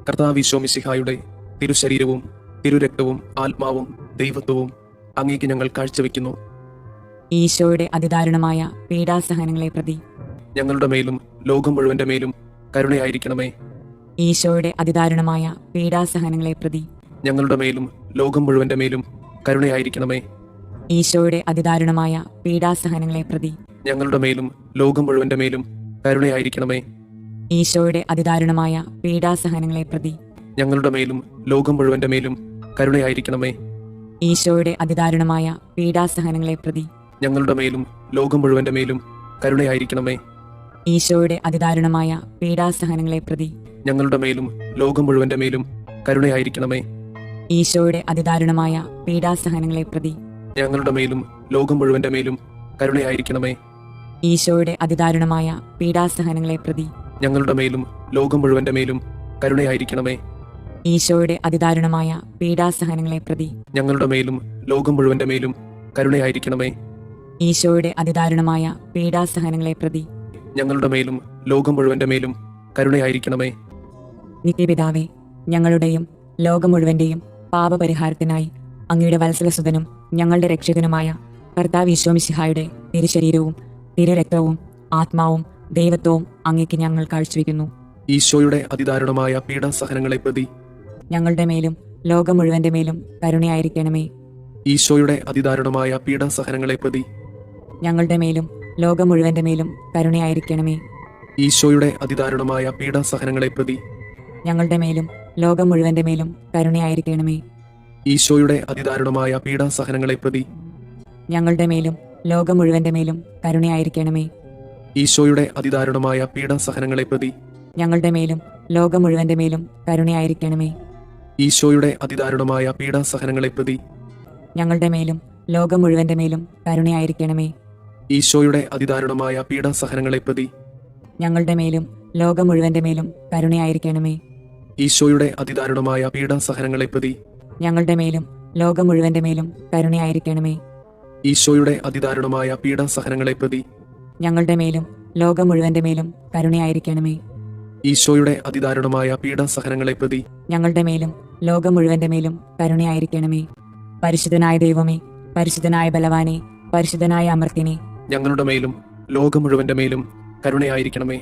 കർത്താവ് ഈശോ മിശിഹായുടെ തിരുശരീരവും തിരുരക്തവും ആത്മാവും ദൈവത്വവും അങ്ങേക്ക് ഞങ്ങൾ കാഴ്ചവെക്കുന്നു. ഈശോയുടെ അതിദാരുണമായ പീഡാസഹനങ്ങളെ പ്രതി ഞങ്ങളുടെ മേലും ലോകം മുഴുവന്റെ മേലും കരുണയായിരിക്കണമേ. ഈശോയുടെ അതിദാരുണമായ പീഡാസഹനങ്ങളെ പ്രതി ഞങ്ങളുടെ മേലും ലോകം മുഴുവന്റെ മേലും കരുണയായിരിക്കണമേ. ഈശോയുടെ അതിദാരുണമായ പീഡാസഹനങ്ങളെ പ്രതി ഞങ്ങളുടെ മേലും ലോകം മുഴുവന്റെ മേലും കരുണയായിരിക്കണമേ. ഈശോയുടെ അതിദാരുണമായ പീഡാസഹനങ്ങളെ പ്രതി ഞങ്ങളുടെ മേലും ലോകം മുഴുവന്റെ മേലും കരുണയായിരിക്കണമേ. ഈശോയുടെ അതിദാരുണമായ പീഡാസഹനങ്ങളെ പ്രതി ഞങ്ങളുടെ മേലും ലോകം മുഴുവന്റെ മേലും കരുണയായിരിക്കണമേ. ഈശോയുടെ അതിദാരുണമായ പീഡാസഹനങ്ങളെ പ്രതി ഞങ്ങളുടെ മേലും ലോകം മുഴുവന്റെ മേലും കരുണയായിരിക്കണമേ. ഈശോയുടെ അതിദാരുണമായ പീഡാസഹനങ്ങളെ പ്രതി ഞങ്ങളുടെ മേലും ലോകം മുഴുവന്റെ മേലും കരുണയായിരിക്കണമേ. ഈശോയുടെ അതിദാരുണമായ പീഡാസഹനങ്ങളെ പ്രതി ഞങ്ങളുടെ മേലും ലോകം മുഴുവന്റെ മേലും കരുണയായിരിക്കണമേ. ഈശോയുടെ അതിദാരുണമായ പീഡാസഹനങ്ങളെ പ്രതി ഞങ്ങളുടെ മേലും ലോകം മുഴുവന്റെ മേലും കരുണയായിരിക്കണമേ. ഈശോയുടെ അതിദാരുണമായ പീഡാസഹനങ്ങളെ പ്രതി ഞങ്ങളുടെ മേലും ലോകം മുഴുവന്റെ മേലും കരുണയായിരിക്കണമേ. നിത്യപിതാവേ, ഞങ്ങളുടെയും ലോകം മുഴുവന്റെയും പാപപരിഹാരത്തിനായി അങ്ങയുടെ വത്സലസുതനും ഞങ്ങളുടെ രക്ഷകനുമായ കർത്താവ് ഈശോമിശിഹായുടെ തിരുശരീരവും തിരുരക്തവും ആത്മാവും ദൈവത്വവും അങ്ങേക്ക് ഞങ്ങൾ കാഴ്ചവെക്കുന്നു. ഈശോയുടെ അതിദാരുണമായ പീഡാസഹനങ്ങളെ പ്രതി ഞങ്ങളുടെ മേലും ലോകം മുഴുവന്റെ മേലും കരുണയായിരിക്കണമേ. ഈശോയുടെ അതിദാരുണമായ പീഡാസഹനങ്ങളെ പ്രതി ഞങ്ങളുടെ മേലും ലോകം മുഴുവന്റെ മേലും കരുണയായിരിക്കണമേ. ഈശോയുടെ അതിദാരുണമായ പീഡാസഹനങ്ങളെ പ്രതി ഞങ്ങളുടെ മേലും ലോകം മുഴുവന്റെ മേലും കരുണയായിരിക്കണമേ. ഈശോയുടെ അതിദാരുണമായ പീഡാസഹനങ്ങളെ പ്രതി ഞങ്ങളുടെ മേലും ലോകം മുഴുവന്റെ മേലും കരുണയായിരിക്കണമേ. ഈശോയുടെ അതിദാരുണമായ പീഡാസഹനങ്ങളെ പ്രതി ഞങ്ങളുടെ മേലും ലോകം മുഴുവന്റെ മേലും കരുണയായിരിക്കണമേ. ഈശോയുടെ അതിദാരുണമായ പീഡാസഹനങ്ങളെ പ്രതി ഞങ്ങളുടെ മേലും ലോകം മുഴുവന്റെ മേലും കരുണയായിരിക്കണമേ. ഈശോയുടെ അതിദാരുണമായ പീഡാസഹനങ്ങളെ പ്രതി ഞങ്ങളുടെ മേലും ലോകം മുഴുവന്റെ മേലും കരുണയായിരിക്കണമേ. ഈശോയുടെ അതിദാരുണമായ പീഡാസഹനങ്ങളെ പ്രതി ഞങ്ങളുടെ മേലും ലോകം മുഴുവന്റെ മേലും കരുണയായിരിക്കണമേ. ഈശോയുടെ അതിദാരുണമായ പീഡാസഹനങ്ങളെ പ്രതി ഞങ്ങളുടെ മേലും ലോകം മുഴുവന്റെ മേലും കരുണയായിരിക്കണമേ. ഈശോയുടെ അതിദാരുണമായ പീഡാസഹനങ്ങളെ പ്രതി ഞങ്ങളുടെ മേലും ലോകം മുഴുവന്റെ മേലും കരുണയായിരിക്കണമേ. പരിശുദ്ധനായ ദൈവമേ, പരിശുദ്ധനായ ബലവാനെ, പരിശുദ്ധനായ അമർത്തിനെ, ഞങ്ങളുടെ മേലും ലോകം മുഴുവന്റെ മേലും കരുണയായിരിക്കണമേ.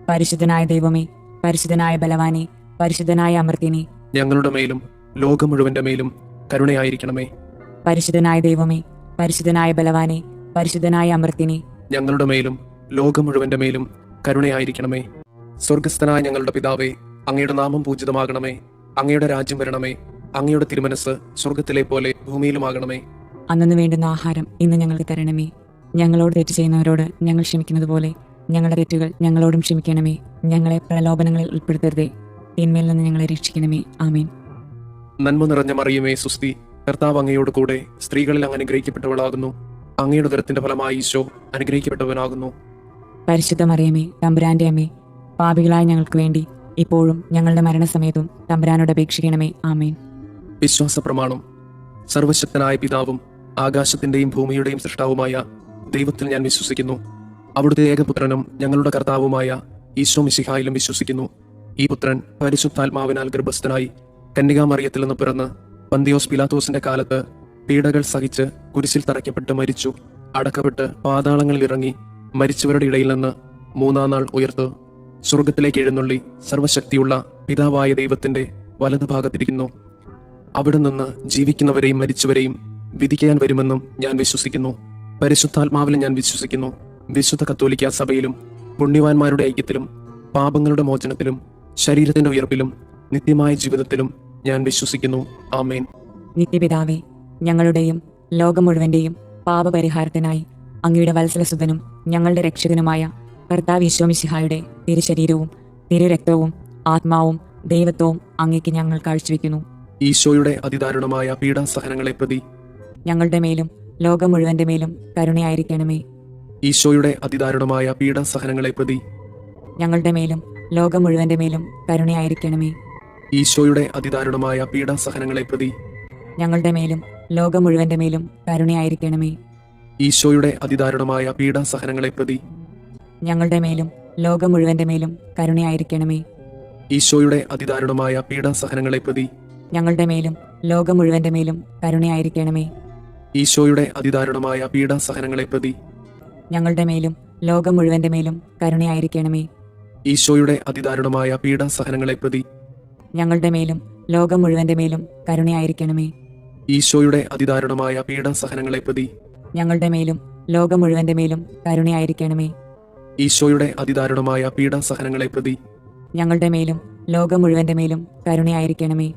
പരിശുദ്ധനായ ദൈവമേ, പരിശുദ്ധനായ ബലവാനെ, പരിശുദ്ധനായ അമർത്തിനെ, ഞങ്ങളുടെ മേലും ലോകം മുഴുവന്റെ മേലും കരുണയായിരിക്കണമേ. പരിശുദ്ധനായ ദൈവമേ, പരിശുദ്ധനായ ബലവാനെ, പരിശുദ്ധനായ അമർത്തിനെ, ഞങ്ങളുടെ മേലും ലോകം മുഴുവന്റെ മേലും കരുണയായിരിക്കണമേ. സ്വർഗസ്ഥനായ ഞങ്ങളുടെ പിതാവേ, അങ്ങയുടെ നാമം പൂജിതമാകണമേ. അങ്ങയുടെ രാജ്യം വരണമേ. അങ്ങയുടെ തിരുമനസ് സ്വർഗത്തിലെ പോലെ ഭൂമിയിലുമാകണമേ. അന്നു വേണ്ടുന്ന ആഹാരം ഇന്ന് ഞങ്ങൾക്ക് തരണമേ. ഞങ്ങളോട് തെറ്റ് ചെയ്യുന്നവരോട് ഞങ്ങൾ ക്ഷമിക്കുന്നത് പോലെ ഞങ്ങളുടെ തെറ്റുകൾ ഞങ്ങളോടും ക്ഷമിക്കണമേ. ഞങ്ങളെ പ്രലോഭനങ്ങളിൽ ഉൾപ്പെടുത്തരുതേ, തിന്മയിൽ നിന്ന് ഞങ്ങളെ രക്ഷിക്കണമേ. ആമേൻ. നന്മ നിറഞ്ഞ മറിയമേ, സുസ്തി, കർത്താവ് അങ്ങയോട് കൂടെ സ്ത്രീകളിൽ അങ്ങ് അനുഗ്രഹിക്കപ്പെട്ടവളാകുന്നു. അങ്ങയുടെ ഉദരത്തിന്റെ ഫലമായി ഈശോ അനുഗ്രഹിക്കപ്പെട്ടവനാകുന്നു. പരിശുദ്ധ മറിയമേ, തമ്പുരാന്റെ അമ്മേ, പാപികളായ ഞങ്ങൾക്ക് വേണ്ടി ഇപ്പോഴും ഞങ്ങളുടെ മരണസമയത്തും തമ്പുരാനോട് അപേക്ഷിക്കണമേ. ആമേൻ. വിശ്വാസ പ്രമാണം. സർവശക്തനായ പിതാവും ആകാശത്തിന്റെയും ഭൂമിയുടെയും സൃഷ്ടാവുമായ ദൈവത്തിൽ ഞാൻ വിശ്വസിക്കുന്നു. അവിടുത്തെ ഏകപുത്രനും ഞങ്ങളുടെ കർത്താവുമായ ഈശോ മിശിഹായിലും വിശ്വസിക്കുന്നു. ഈ പുത്രൻ പരിശുദ്ധാത്മാവിനാൽ ഗർഭസ്ഥനായി കന്യകാമറിയത്തിൽ നിന്ന് പിറന്ന് പന്തിയോസ് പിലാത്തോസിന്റെ കാലത്ത് പീഡകൾ സഹിച്ച് കുരിശിൽ തറയ്ക്കപ്പെട്ട് മരിച്ചു, അടക്കപ്പെട്ട് പാതാളങ്ങളിൽ ഇറങ്ങി മരിച്ചവരുടെ ഇടയിൽ നിന്ന് മൂന്നാം നാൾ ഉയർത്ത് സ്വർഗത്തിലേക്ക് എഴുന്നള്ളി സർവശക്തിയുള്ള പിതാവായ ദൈവത്തിന്റെ വലതുഭാഗത്തിരിക്കുന്നു. അവിടെ നിന്ന് ജീവിക്കുന്നവരെയും മരിച്ചവരെയും വിധിക്കാൻ വരുമെന്നും ഞാൻ വിശ്വസിക്കുന്നു. പരിശുദ്ധാത്മാവിലും ഞാൻ വിശ്വസിക്കുന്നു. വിശുദ്ധ കത്തോലിക്ക സഭയിലും പുണ്യവാന്മാരുടെ ഐക്യത്തിലും പാപങ്ങളുടെ മോചനത്തിലും ശരീരത്തിന്റെ ഉയർപ്പിലും നിത്യമായ ജീവിതത്തിലും ഞാൻ വിശ്വസിക്കുന്നു. ആമേൻ. നിത്യപിതാവേ, ഞങ്ങളുടെയും ലോകം മുഴുവന്റെയും പാപപരിഹാരത്തിനായി അങ്ങയുടെ വത്സലസുതനും ഞങ്ങളുടെ രക്ഷകനുമായ കർത്താവ് ഈശോമിശിഹായുടെ തിരുശരീരവും തിരുരക്തവും ആത്മാവും ദൈവത്വവും അങ്ങേക്ക് ഞങ്ങൾ കാഴ്ചവെക്കുന്നു. ഈശോയുടെ അതിദാരുണമായ പീഡാസഹനങ്ങളെ പ്രതി ഞങ്ങളുടെ മേലും ലോകം മുഴുവന്റെ മേലും കരുണയായിരിക്കണമേ. ഈശോയുടെ അതിദാരുണമായ പീഡാസഹനങ്ങളെ പ്രതി ഞങ്ങളുടെ മേലും ലോകം മുഴുവന്റെ മേലും കരുണയായിരിക്കണമേ. ഈശോയുടെ അതിദാരുണമായ പീഡാസഹനങ്ങളെ പ്രതി ഞങ്ങളുടെ മേലും ലോകം മുഴുവന്റെ മേലും കരുണയായിരിക്കണമേ. ഈശോയുടെ അതിദാരുണമായ പീഡാസഹനങ്ങളെ പ്രതി ഞങ്ങളുടെ മേലും ലോകം മുഴുവന്റെ മേലും കരുണയായിരിക്കണമേ. ഈശോയുടെ അതിദാരുണമായ പീഡാസഹനങ്ങളെ പ്രതി ഞങ്ങളുടെ മേലും ലോകം മുഴുവന്റെ മേലും കരുണയായിരിക്കണമേ. ഈശോയുടെ അതിദാരുണമായ പീഡാസഹനങ്ങളെ പ്രതി ഞങ്ങളുടെ മേലും ലോകം മുഴുവന്റെ മേലും കരുണയായിരിക്കണമേ. ഈശോയുടെ അതിദാരുണമായ പീഡാസഹനങ്ങളെ പ്രതി ഞങ്ങളുടെ മേലും ലോകം മുഴുവന്റെ മേലും കരുണയായിരിക്കണമേ. ഈശോയുടെ അതിദാരുണമായ പീഡാസഹനങ്ങളെ പ്രതി ഞങ്ങളുടെ മേലും ലോകം മുഴുവന്റെ മേലും കരുണയായിരിക്കണമേ. ഈശോയുടെ അതിദാരുണമായ പീഡാസഹനങ്ങളെ പ്രതി ഞങ്ങളുടെ മേലും ലോകം മുഴുവന്റെ മേലും കരുണയായിരിക്കണമേ.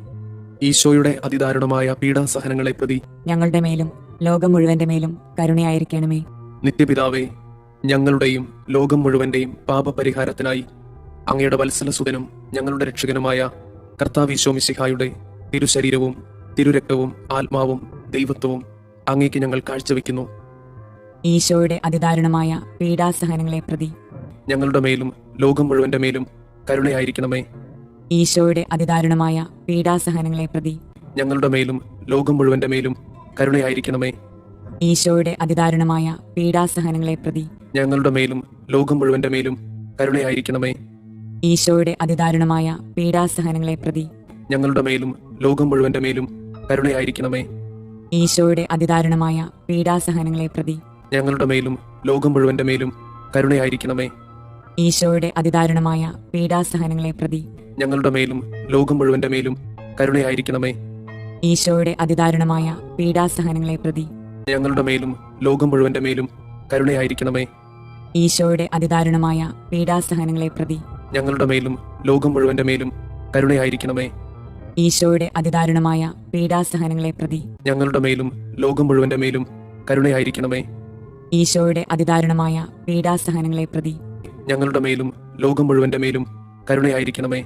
ഈശോയുടെ അതിദാരുണമായ പീഡാസഹനങ്ങളെ പ്രതി ഞങ്ങളുടെ മേലും ലോകം മുഴുവന്റെ മേലും കരുണയായിരിക്കണമേ. നിത്യപിതാവേ, ഞങ്ങളുടെയും ലോകം മുഴുവന്റെയും പാപപരിഹാരത്തിനായി അങ്ങയുടെ വത്സലസുതനും ഞങ്ങളുടെ രക്ഷകനുമായ കർത്താവ് മിശിഹായുടെ തിരുശരീരവും തിരുരക്തവും ആത്മാവും ദൈവത്വവും അങ്ങേക്ക് ഞങ്ങൾ കാഴ്ചവെക്കുന്നു. ഈശോയുടെ അതിദാരുണമായ പീഡാസഹനങ്ങളെ പ്രതി ഞങ്ങളുടെ മേലും ലോകം മുഴുവന്റെ മേലും കരുണയായിരിക്കണമേ. ഈശോയുടെ അതിദാരുണമായ പീഡാസഹനങ്ങളെ പ്രതി ഞങ്ങളുടെ മേലും ലോകം മുഴുവന്റെ മേലും കരുണയായിരിക്കണമേ. ഈശോയുടെ അതിദാരുണമായ പീഡാസഹനങ്ങളെ പ്രതി ഞങ്ങളുടെ മേലും ലോകം മുഴുവന്റെ മേലും കരുണയായിരിക്കണമേ. ഈശോയുടെ അതിദാരുണമായ പീഡാസഹനങ്ങളെ പ്രതി ഞങ്ങളുടെ മേലും ലോകം മുഴുവന്റെ മേലും കരുണയായിരിക്കണമേ. ഈശോയുടെ അതിദാരുണമായ പീഡാസഹനങ്ങളെ പ്രതി ഞങ്ങളുടെ മേലും ലോകം മുഴുവന്റെ മേലും കരുണയായിരിക്കണമേ. ഈശോയുടെ അതിദാരുണമായ പീഡാസഹനങ്ങളെ പ്രതി ഞങ്ങളുടെ മേലും ലോകം മുഴുവന്റെ മേലും കരുണയായിരിക്കണമേ. ഈശോയുടെ അതിദാരുണമായ പീഡാസഹനങ്ങളെ പ്രതി ഞങ്ങളുടെ മേലും ലോകം മുഴുവന്റെ മേലും കരുണയായിരിക്കണമേ. ഈശോയുടെ അതിദാരുണമായ പീഡാസഹനങ്ങളെ പ്രതി ഞങ്ങളുടെ മേലും ലോകം മുഴുവന്റെ മേലും കരുണയായിരിക്കണമേ. ഈശോയുടെ അതിദാരുണമായ പീഡാസഹനങ്ങളെ പ്രതി ഞങ്ങളുടെ മേലും ലോകം മുഴുവന്റെ മേലും കരുണയായിരിക്കണമേ. ഈശോയുടെ അതിദാരുണമായ പീഡാസഹനങ്ങളെ പ്രതി ഞങ്ങളുടെ മേലും ലോകം മുഴുവന്റെ മേലും കരുണയായിരിക്കണമേ.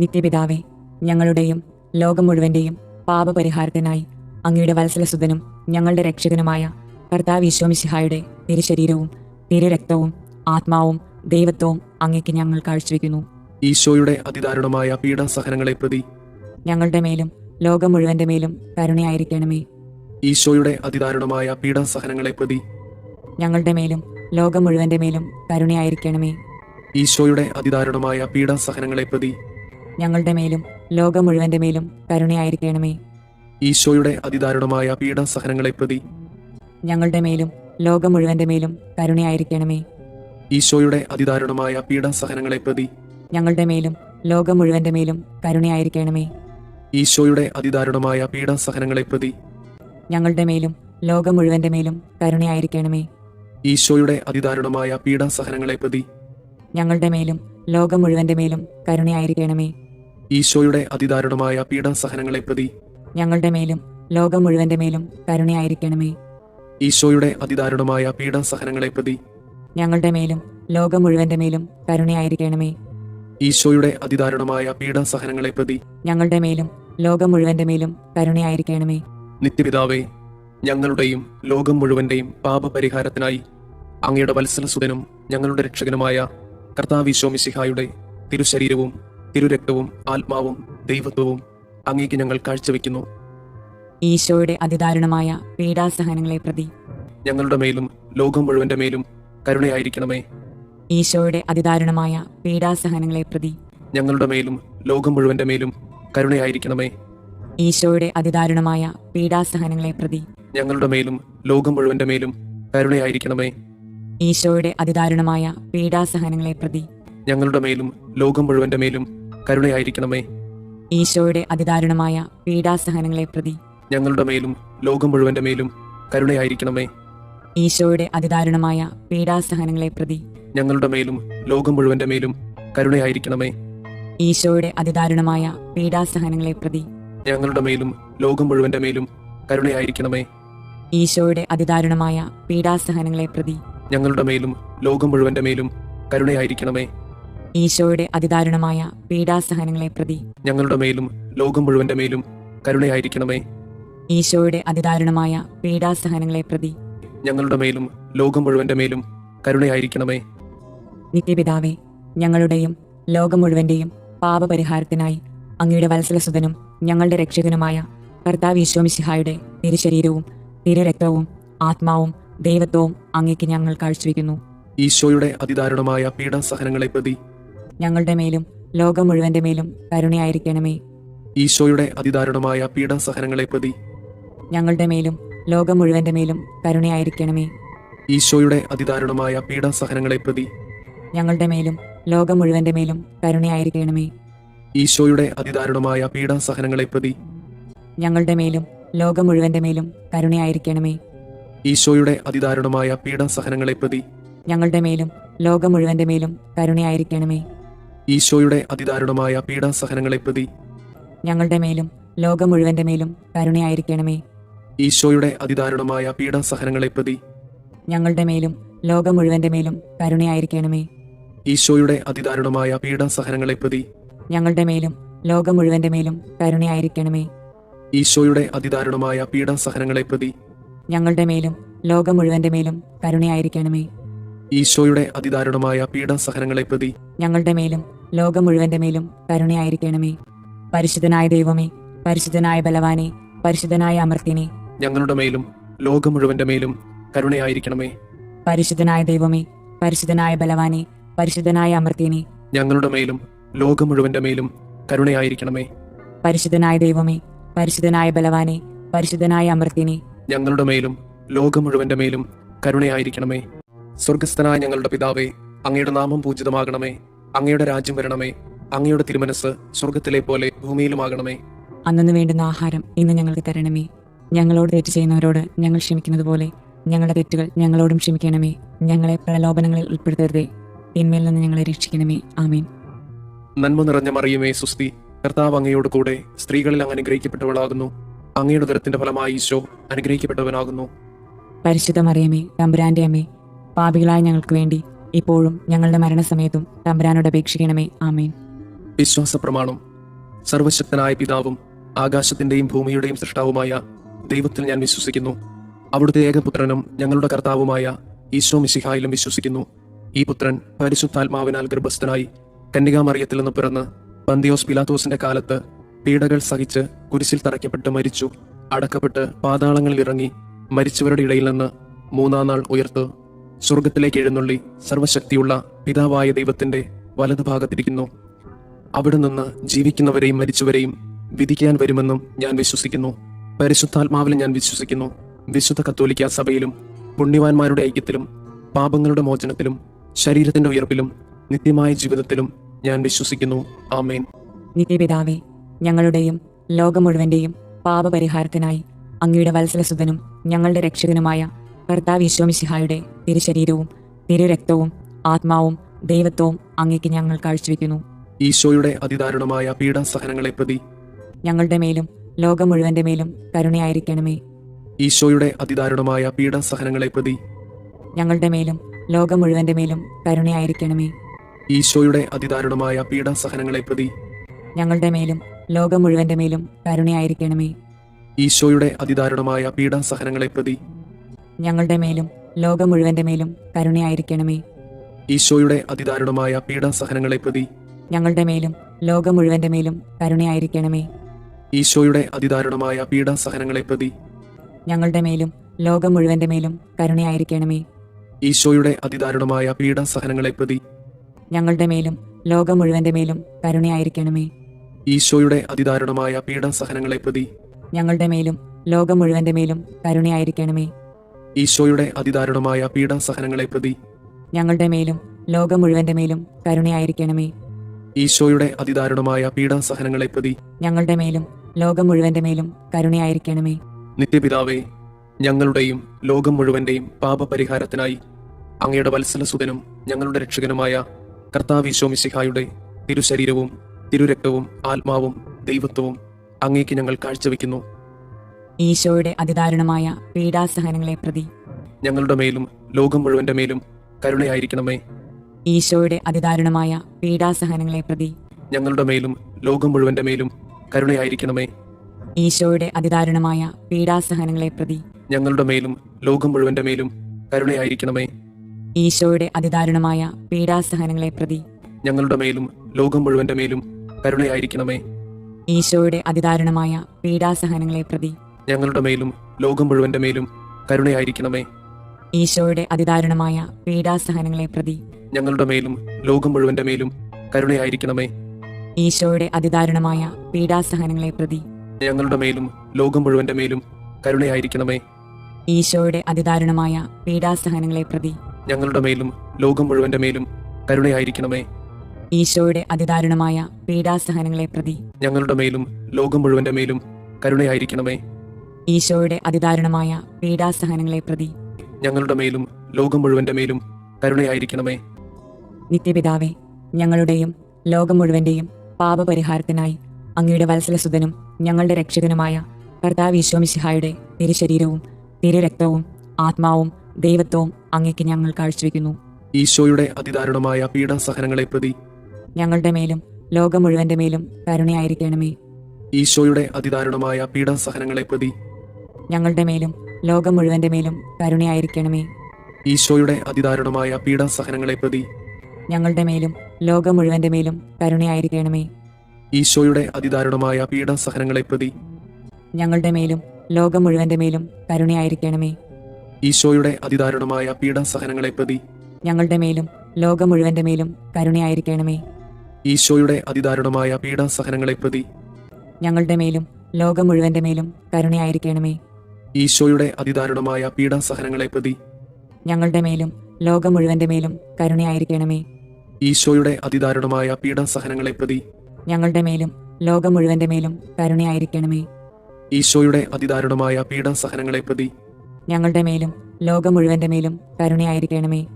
നിത്യപിതാവേ, ഞങ്ങളുടെയും ലോകം മുഴുവന്റെയും പാപപരിഹാരത്തിനായി അങ്ങയുടെ വത്സലസുതനും ഞങ്ങളുടെ രക്ഷകനുമായ കർത്താവ് മിശിഹായുടെ തിരുശരീരവും തിരുരക്തവും ആത്മാവും ദൈവത്വവും അങ്ങേക്ക് ഞങ്ങൾ കാഴ്ചവെക്കുന്നു. ഈശോയുടെ അതിദാരുണമായ പീഡാസഹനങ്ങളെ പ്രതി ഞങ്ങളുടെ മേലും ലോകം മുഴുവന്റെ മേലും കരുണയായിരിക്കണമേ. ഈശോയുടെ അതിദാരുണമായ പീഡാസഹനങ്ങളെ പ്രതി ഞങ്ങളുടെ മേലും ലോകം മുഴുവന്റെ മേലും കരുണയായിരിക്കണമേ. ഈശോയുടെ അതിദാരുണമായ പീഡാസഹനങ്ങളെ പ്രതി ഞങ്ങളുടെ മേലും ലോകം മുഴുവന്റെ മേലും കരുണയായിരിക്കണമേ. ഈശോയുടെ അതിദാരുണമായ പീഡാസഹനങ്ങളെ പ്രതി ഞങ്ങളുടെ മേലും ലോകം മുഴുവന്റെ മേലും കരുണയായിരിക്കണമേ. ഈശോയുടെ അതിദാരുണമായ പീഡാസഹനങ്ങളെ പ്രതി ഞങ്ങളുടെ മേലും ലോകം മുഴുവന്റെ മേലും കരുണയായിരിക്കണമേ. ഈശോയുടെ അതിദാരുണമായ പീഡാസഹനങ്ങളെ പ്രതി ഞങ്ങളുടെ മേലും ലോകം മുഴുവന്റെ മേലും കരുണയായിരിക്കണമേ. ഈശോയുടെ അതിദാരുണമായ പീഡാസഹനങ്ങളെ പ്രതി ഞങ്ങളുടെ മേലും ലോകം മുഴുവന്റെ മേലും കരുണയായിരിക്കണമേ. ഈശോയുടെ അതിദാരുണമായ പീഡാസഹനങ്ങളെ പ്രതി ഞങ്ങളുടെ മേലും ലോകം മുഴുവന്റെ മേലും കരുണയായിരിക്കണമേ. ഈശോയുടെ അതിദാരുണമായ പീഡാസഹനങ്ങളെ പ്രതി ഞങ്ങളുടെ മേലും ലോകം മുഴുവന്റെ മേലും കരുണയായിരിക്കണമേ. ഈശോയുടെ അതിദാരുണമായ പീഡാസഹനങ്ങളെ പ്രതി ഞങ്ങളുടെ മേലും ലോകം മുഴുവന്റെ മേലും കരുണയായിരിക്കണമേ. നിത്യപിതാവേ, ഞങ്ങളുടെയും ലോകം മുഴുവന്റെയും പാപപരിഹാരത്തിനായി അങ്ങയുടെ വത്സലസുതനും ഞങ്ങളുടെ രക്ഷകനുമായ കർത്താവ് മിശിഹായുടെ തിരുശരീരവും തിരുരക്തവും ആത്മാവും ദൈവത്വവും അങ്ങേക്ക് ഞങ്ങൾ കാഴ്ചവെക്കുന്നു. ഈശോയുടെ അതിദാരുണമായ പീഡാസഹനങ്ങളെ പ്രതി ഞങ്ങളുടെ മേലും ലോകം മുഴുവന്റെ മേലും കരുണയായിരിക്കണമേ. ഈശോയുടെ അതിദാരുണമായ പീഡാസഹനങ്ങളെ പ്രതി ഞങ്ങളുടെ മേലും ലോകം മുഴുവന്റെ മേലും കരുണയായിരിക്കണമേ. ഈശോയുടെ അതിദാരുണമായ പീഡാസഹനങ്ങളെ പ്രതി ഞങ്ങളുടെ മേലും ലോകം മുഴുവന്റെ മേലും കരുണയായിരിക്കണമേ. ഈശോയുടെ അതിദാരുണമായ പീഡാസഹനങ്ങളെ പ്രതി ഞങ്ങളുടെ മേലും ലോകം മുഴുവന്റെ മേലും കരുണയായിരിക്കണമേ. ഈശോയുടെ അതിദാരുണമായ പീഡാസഹനങ്ങളെ പ്രതി ഞങ്ങളുടെ മേലും ലോകം മുഴുവന്റെ മേലും കരുണയായിരിക്കണമേ. ഈശോയുടെ അതിദാരുണമായ പീഡാസഹനങ്ങളെ പ്രതി ഞങ്ങളുടെ മേലും ലോകം മുഴുവന്റെ മേലും കരുണയായിരിക്കണമേ. ഈശോയുടെ അതിദാരുണമായ പീഡാസഹനങ്ങളെ പ്രതി ഞങ്ങളുടെ മേലും ലോകം മുഴുവന്റെ മേലും കരുണയായിരിക്കണമേ. ഈശോയുടെ അതിദാരുണമായ പീഡാസഹനങ്ങളെ പ്രതി ഞങ്ങളുടെ മേലും ലോകം മുഴുവന്റെ മേലും കരുണയായിരിക്കണമേ. ഈശോയുടെ അതിദാരുണമായ പീഡാസഹനങ്ങളെ പ്രതി ഞങ്ങളുടെ മേലും ലോകം മുഴുവന്റെ മേലും കരുണയായിരിക്കണമേ. ഈശോയുടെ അതിദാരുണമായ പീഡാസഹനങ്ങളെ പ്രതി ഞങ്ങളുടെ മേലും ലോകം മുഴുവന്റെ മേലും കരുണയായിരിക്കണമേ. നിത്യപിതാവേ, ഞങ്ങളുടെയും ലോകം മുഴുവന്റെയും പാപപരിഹാരത്തിനായി അങ്ങയുടെ വത്സലസുതനും ഞങ്ങളുടെ രക്ഷകനുമായ കർത്താവ് മിശിഹായുടെ തിരുശരീരവും തിരുരക്തവും ആത്മാവും ദൈവത്വവും അങ്ങേക്ക് ഞങ്ങൾ കാഴ്ചവെക്കുന്നു. ഈശോയുടെ അതിദാരുണമായ പീഡാസഹനങ്ങളെ പ്രതി ഞങ്ങളുടെ മേലും ലോകം മുഴുവന്റെ മേലും കരുണയായിരിക്കണമേ. ഈശോയുടെ അതിദാരുണമായ പീഡാസഹനങ്ങളെ പ്രതി ഞങ്ങളുടെ മേലും ലോകം മുഴുവന്റെ മേലും കരുണയായിരിക്കണമേ. ഈശോയുടെ അതിദാരുണമായ പീഡാസഹനങ്ങളെ പ്രതി ഞങ്ങളുടെ മേലും ലോകം മുഴുവന്റെ മേലും കരുണയായിരിക്കണമേ. ഈശോയുടെ അതിദാരുണമായ പീഡാസഹനങ്ങളെ പ്രതി ഞങ്ങളുടെ മേലും ലോകം മുഴുവന്റെ മേലും കരുണയായിരിക്കണമേ. ഈശോയുടെ അതിദാരുണമായ പീഡാസഹനങ്ങളെ പ്രതി ഞങ്ങളുടെ മേലും ലോകം മുഴുവന്റെ മേലും കരുണയായിരിക്കണമേ. ഈശോയുടെ അതിദാരുണമായ പീഡാസഹനങ്ങളെ പ്രതി ഞങ്ങളുടെ മേലും ലോകം മുഴുവന്റെ മേലും കരുണയായിരിക്കണമേ. ഈശോയുടെ അതിദാരുണമായ പീഡാസഹനങ്ങളെ പ്രതി ഞങ്ങളുടെ മേലും ലോകം മുഴുവന്റെ മേലും കരുണയായിരിക്കണമേ. ഈശോയുടെ അതിദാരുണമായ പീഡാസഹനങ്ങളെ പ്രതി ഞങ്ങളുടെ മേലും ലോകം മുഴുവന്റെ മേലും കരുണയായിരിക്കണമേ. ഈശോയുടെ അതിദാരുണമായ പീഡാസഹനങ്ങളെ പ്രതി ഞങ്ങളുടെ മേലും ലോകം മുഴുവന്റെ മേലും കരുണയായിരിക്കണമേ. ഈശോയുടെ അതിദാരുണമായ പീഡാസഹനങ്ങളെ പ്രതി ഞങ്ങളുടെ മേലും ലോകം മുഴുവന്റെ മേലും കരുണയായിരിക്കണമേ. പരിശുദ്ധനായ ദൈവമേ, പരിശുദ്ധനായ ബലവാനെ, പരിശുദ്ധനായ അമർത്യനെ, ഞങ്ങളുടെ മേലും ലോകം മുഴുവന്റെ മേലും കരുണയായിരിക്കണമേ. പരിശുദ്ധനായ ദൈവമേ, പരിശുദ്ധനായ ബലവാനെ, പരിശുദ്ധനായ അമർത്യനെ, ഞങ്ങളുടെ മേലും ലോകം മുഴുവന്റെ മേലും കരുണയായിരിക്കണമേ. പരിശുദ്ധനായ ദൈവമേ, പരിശുദ്ധനായ ബലവാനെ, പരിശുദ്ധനായ അമർത്യനെ, ഞങ്ങളുടെ മേലും ലോകം മുഴുവന്റെ മേലും കരുണയായിരിക്കണമേ. സ്വർഗസ്ഥനായ ഞങ്ങളുടെ പിതാവേ, അങ്ങയുടെ നാമം പൂജിതമാകണമേ. അങ്ങയുടെ രാജ്യം വരണമേ. അങ്ങയുടെ തിരുമനസ് സ്വർഗത്തിലെ പോലെ ഭൂമിയിലുമാകണമേ. അന്നു വേണ്ടുന്ന ആഹാരം ഇന്ന് ഞങ്ങൾക്ക് തരണമേ. ഞങ്ങളോട് തെറ്റ് ചെയ്യുന്നവരോട് ഞങ്ങൾ ക്ഷമിക്കുന്നത് പോലെ ഞങ്ങളുടെ തെറ്റുകൾ ഞങ്ങളോടും ക്ഷമിക്കണമേ. ഞങ്ങളെ പ്രലോഭനങ്ങളിൽ ഉൾപ്പെടുത്തരുതേ, തിന്മയിൽ നിന്ന് ഞങ്ങളെ രക്ഷിക്കണമേ. ആമേൻ. നന്മ നിറഞ്ഞ മറിയമേ, സുസ്തി, കർത്താവ് അങ്ങയോട് കൂടെ സ്ത്രീകളിൽ അങ്ങ് അനുഗ്രഹിക്കപ്പെട്ടവളാകുന്നു. അങ്ങയുടെ ഉദരത്തിന്റെ ഫലമായി ഈശോ അനുഗ്രഹിക്കപ്പെട്ടവനാകുന്നു. പരിശുദ്ധ മറിയമേ, തമ്പുരാന്റെ അമ്മേ, പാപികളായ ഞങ്ങൾക്ക് വേണ്ടി ഇപ്പോഴും ഞങ്ങളുടെ മരണസമയത്തും തമ്പുരാനോട് അപേക്ഷിക്കണമേ. ആമേൻ. വിശ്വാസ പ്രമാണം. സർവശക്തനായ പിതാവും ആകാശത്തിന്റെയും ഭൂമിയുടെയും സൃഷ്ടാവുമായ ദൈവത്തിൽ ഞാൻ വിശ്വസിക്കുന്നു. അവിടുത്തെ ഏകപുത്രനും ഞങ്ങളുടെ കർത്താവുമായ ഈശോ മിശിഹായിലും വിശ്വസിക്കുന്നു. ഈ പുത്രൻ പരിശുദ്ധാത്മാവിനാൽ ഗർഭസ്ഥനായി കന്യകാമറിയത്തിൽ നിന്ന് പിറന്ന് പന്തിയോസ് പിലാത്തോസിന്റെ കാലത്ത് പീഡകൾ സഹിച്ച് കുരിശിൽ തറയ്ക്കപ്പെട്ട് മരിച്ചു, അടക്കപ്പെട്ട് പാതാളങ്ങളിൽ ഇറങ്ങി മരിച്ചവരുടെ ഇടയിൽ നിന്ന് മൂന്നാം നാൾ ഉയർത്ത് സ്വർഗത്തിലേക്ക് എഴുന്നള്ളി സർവശക്തിയുള്ള പിതാവായ ദൈവത്തിന്റെ വലതുഭാഗത്തിരിക്കുന്നു. അവിടെ നിന്ന് ജീവിക്കുന്നവരെയും മരിച്ചവരെയും വിധിക്കാൻ വരുമെന്നും ഞാൻ വിശ്വസിക്കുന്നു. പരിശുദ്ധാത്മാവിലും ഞാൻ വിശ്വസിക്കുന്നു. വിശുദ്ധ കത്തോലിക്ക സഭയിലും പുണ്യവാന്മാരുടെ ഐക്യത്തിലും പാപങ്ങളുടെ മോചനത്തിലും ശരീരത്തിന്റെ ഉയർപ്പിലും നിത്യമായ ജീവിതത്തിലും ഞാൻ വിശ്വസിക്കുന്നു. ആമേൻ. നിത്യപിതാവേ, ഞങ്ങളുടെയും ലോകം മുഴുവന്റെയും പാപപരിഹാരത്തിനായി അങ്ങയുടെ വത്സലസുതനും ഞങ്ങളുടെ രക്ഷകനുമായ കർത്താവ് ഈശോ മിശിഹായുടെ തിരുശരീരവും തിരുരക്തവും ആത്മാവും ദൈവത്വവും അങ്ങേക്ക് ഞങ്ങൾ കാഴ്ചവെക്കുന്നു. ഈശോയുടെ അതിദാരുണമായ പീഡാസഹനങ്ങളെ പ്രതി ഞങ്ങളുടെ മേലും ലോകം മുഴുവന്റെ മേലും കരുണയായിരിക്കണമേ. ഈശോയുടെ അതിദാരുണമായ പീഡാസഹനങ്ങളെ പ്രതി ഞങ്ങളുടെ മേലും ലോകം മുഴുവന്റെ മേലും കരുണയായിരിക്കണമേ. ഈശോയുടെ അതിദാരുണമായ പീഡാസഹനങ്ങളെ പ്രതി ഞങ്ങളുടെ മേലും ലോകം മുഴുവന്റെ മേലും കരുണയായിരിക്കണമേ. ഈശോയുടെ അതിദാരുണമായ പീഡാസഹനങ്ങളെ പ്രതി ഞങ്ങളുടെ മേലും ലോകം മുഴുവന്റെ മേലും കരുണയായിരിക്കണമേ. ഈശോയുടെ അതിദാരുണമായ പീഡാസഹനങ്ങളെ പ്രതി ഞങ്ങളുടെ മേലും ലോകം മുഴുവന്റെ മേലും കരുണയായിരിക്കണമേ. ഈശോയുടെ അതിദാരുണമായ പീഡാസഹനങ്ങളെ പ്രതി ഞങ്ങളുടെ മേലും ലോകം മുഴുവന്റെ മേലും കരുണയായിരിക്കണമേ. ഈശോയുടെ അതിദാരുണമായ പീഡാസഹനങ്ങളെ പ്രതി ഞങ്ങളുടെ മേലും ലോകം മുഴുവന്റെ മേലും കരുണയായിരിക്കണമേ. ഈശോയുടെ അതിദാരുണമായ പീഡാസഹനങ്ങളെ പ്രതി ഞങ്ങളുടെ മേലും ലോകം മുഴുവന്റെ മേലും കരുണയായിരിക്കണമേ. ഈശോയുടെ അതിദാരുണമായ പീഡാസഹനങ്ങളെ പ്രതി ഞങ്ങളുടെ മേലും ലോകം മുഴുവന്റെ മേലും കരുണയായിരിക്കണമേ. ഈശോയുടെ അതിദാരുണമായ പീഡാസഹനങ്ങളെ പ്രതി ഞങ്ങളുടെ മേലും ലോകം മുഴുവന്റെ മേലും കരുണയായിരിക്കണമേ. നിത്യപിതാവേ, ഞങ്ങളുടെയും ലോകം മുഴുവന്റെയും പാപപരിഹാരത്തിനായി അങ്ങയുടെ വത്സലസുതനും ഞങ്ങളുടെ രക്ഷകനുമായ കർത്താവ് ഈശോ മിശിഹായുടെ തിരുശരീരവും തിരുരക്തവും ആത്മാവും ദൈവത്വവും അങ്ങേക്ക് ഞങ്ങൾ കാഴ്ചവെക്കുന്നു. ഈശോയുടെ അതിദാരുണമായ പീഡാസഹനങ്ങളെ പ്രതി ഞങ്ങളുടെ മേലും ലോകം മുഴുവന്റെ മേലും കരുണയായിരിക്കണമേ. ഈശോയുടെ അതിദാരുണമായ പീഡാസഹനങ്ങളെ പ്രതി ഞങ്ങളുടെ മേലും ലോകം മുഴുവന്റെ മേലും കരുണയായിരിക്കണമേ. ഈശോയുടെ അതിദാരുണമായ പീഡാസഹനങ്ങളെ പ്രതി ഞങ്ങളുടെ മേലും ലോകം മുഴുവന്റെ മേലും കരുണയായിരിക്കണമേ. ഈശോയുടെ അതിദാരുണമായ പീഡാസഹനങ്ങളെ പ്രതി ഞങ്ങളുടെ മേലും ലോകം മുഴുവന്റെ മേലും കരുണയായിരിക്കണമേ. ഈശോയുടെ അതിദാരുണമായ പീഡാസഹനങ്ങളെ പ്രതി ഞങ്ങളുടെ മേലും ലോകം മുഴുവന്റെ മേലും കരുണയായിരിക്കണമേ. ഈശോയുടെ അതിദാരുണമായ പീഡാസഹനങ്ങളെ പ്രതി ഞങ്ങളുടെ മേലും ലോകം മുഴുവന്റെ മേലും കരുണയായിരിക്കണമേ. ഈശോയുടെ അതിദാരുണമായ പീഡാസഹനങ്ങളെ പ്രതി ഞങ്ങളുടെ മേലും ലോകം മുഴുവന്റെ മേലും കരുണയായിരിക്കണമേ. ഈശോയുടെ അതിദാരുണമായ പീഡാസഹനങ്ങളെ പ്രതി ഞങ്ങളുടെ മേലും ലോകം മുഴുവന്റെ മേലും കരുണയായിരിക്കണമേ. ഈശോയുടെ അതിദാരുണമായ പീഡാസഹനങ്ങളെ പ്രതി ഞങ്ങളുടെ മേലും ലോകം മുഴുവന്റെ മേലും കരുണയായിരിക്കണമേ. ഈശോയുടെ അതിദാരുണമായ പീഡാസഹനങ്ങളെ പ്രതി ഞങ്ങളുടെ മേലും ലോകം മുഴുവന്റെ മേലും കരുണയായിരിക്കണമേ. നിത്യപിതാവേ, ഞങ്ങളുടെയും ലോകം മുഴുവന്റെയും പാപപരിഹാരത്തിനായി അങ്ങയുടെ വത്സലസുതനും ഞങ്ങളുടെ രക്ഷകനുമായ കർത്താവ് ഈശോമിശിഹായുടെ തിരുശരീരവും തിരുരക്തവും ആത്മാവും ദൈവത്വവും അങ്ങേക്ക് ഞങ്ങൾ കാഴ്ചവെക്കുന്നു. ഈശോയുടെ അതിദാരുണമായ പീഡാസഹനങ്ങളെ പ്രതി ഞങ്ങളുടെ മേലും ലോകം മുഴുവന്റെ മേലും കരുണയായിരിക്കണമേ. ഈശോയുടെ അതിദാരുണമായ പീഡാസഹനങ്ങളെ പ്രതി ഞങ്ങളുടെ മേലും ലോകം മുഴുവന്റെ മേലും കരുണയായിരിക്കണമേ. ഈശോയുടെ അതിദാരുണമായ പീഡാസഹനങ്ങളെ പ്രതി ഞങ്ങളുടെ മേലും ലോകം മുഴുവന്റെ മേലും കരുണയായിരിക്കണമേ. ഈശോയുടെ അതിദാരുണമായ പീഡാസഹനങ്ങളെ പ്രതി ഞങ്ങളുടെ മേലും ലോകം മുഴുവന്റെ മേലും കരുണയായിരിക്കണമേ. ഈശോയുടെ അതിദാരുണമായ പീഡാസഹനങ്ങളെ പ്രതി ഞങ്ങളുടെ മേലും ലോകം മുഴുവന്റെ മേലും കരുണയായിരിക്കണമേ. ഈശോയുടെ അതിദാരുണമായ പീഡാസഹനങ്ങളെ പ്രതി ഞങ്ങളുടെ മേലും ലോകം മുഴുവന്റെ മേലും കരുണയായിരിക്കണമേ. ഈശോയുടെ അതിദാരുണമായ പീഡാസഹനങ്ങളെ പ്രതി ഞങ്ങളുടെ മേലും ലോകം മുഴുവന്റെ മേലും കരുണയായിരിക്കണമേ. ഈശോയുടെ അതിദാരുണമായ പീഡാസഹനങ്ങളെ പ്രതി ഞങ്ങളുടെ മേലും ലോകം മുഴുവന്റെ മേലും കരുണയായിരിക്കണമേ. ഈശോയുടെ അതിദാരുണമായ പീഡാസഹനങ്ങളെ പ്രതി ഞങ്ങളുടെ മേലും ലോകം മുഴുവന്റെ മേലും കരുണയായിരിക്കണമേ.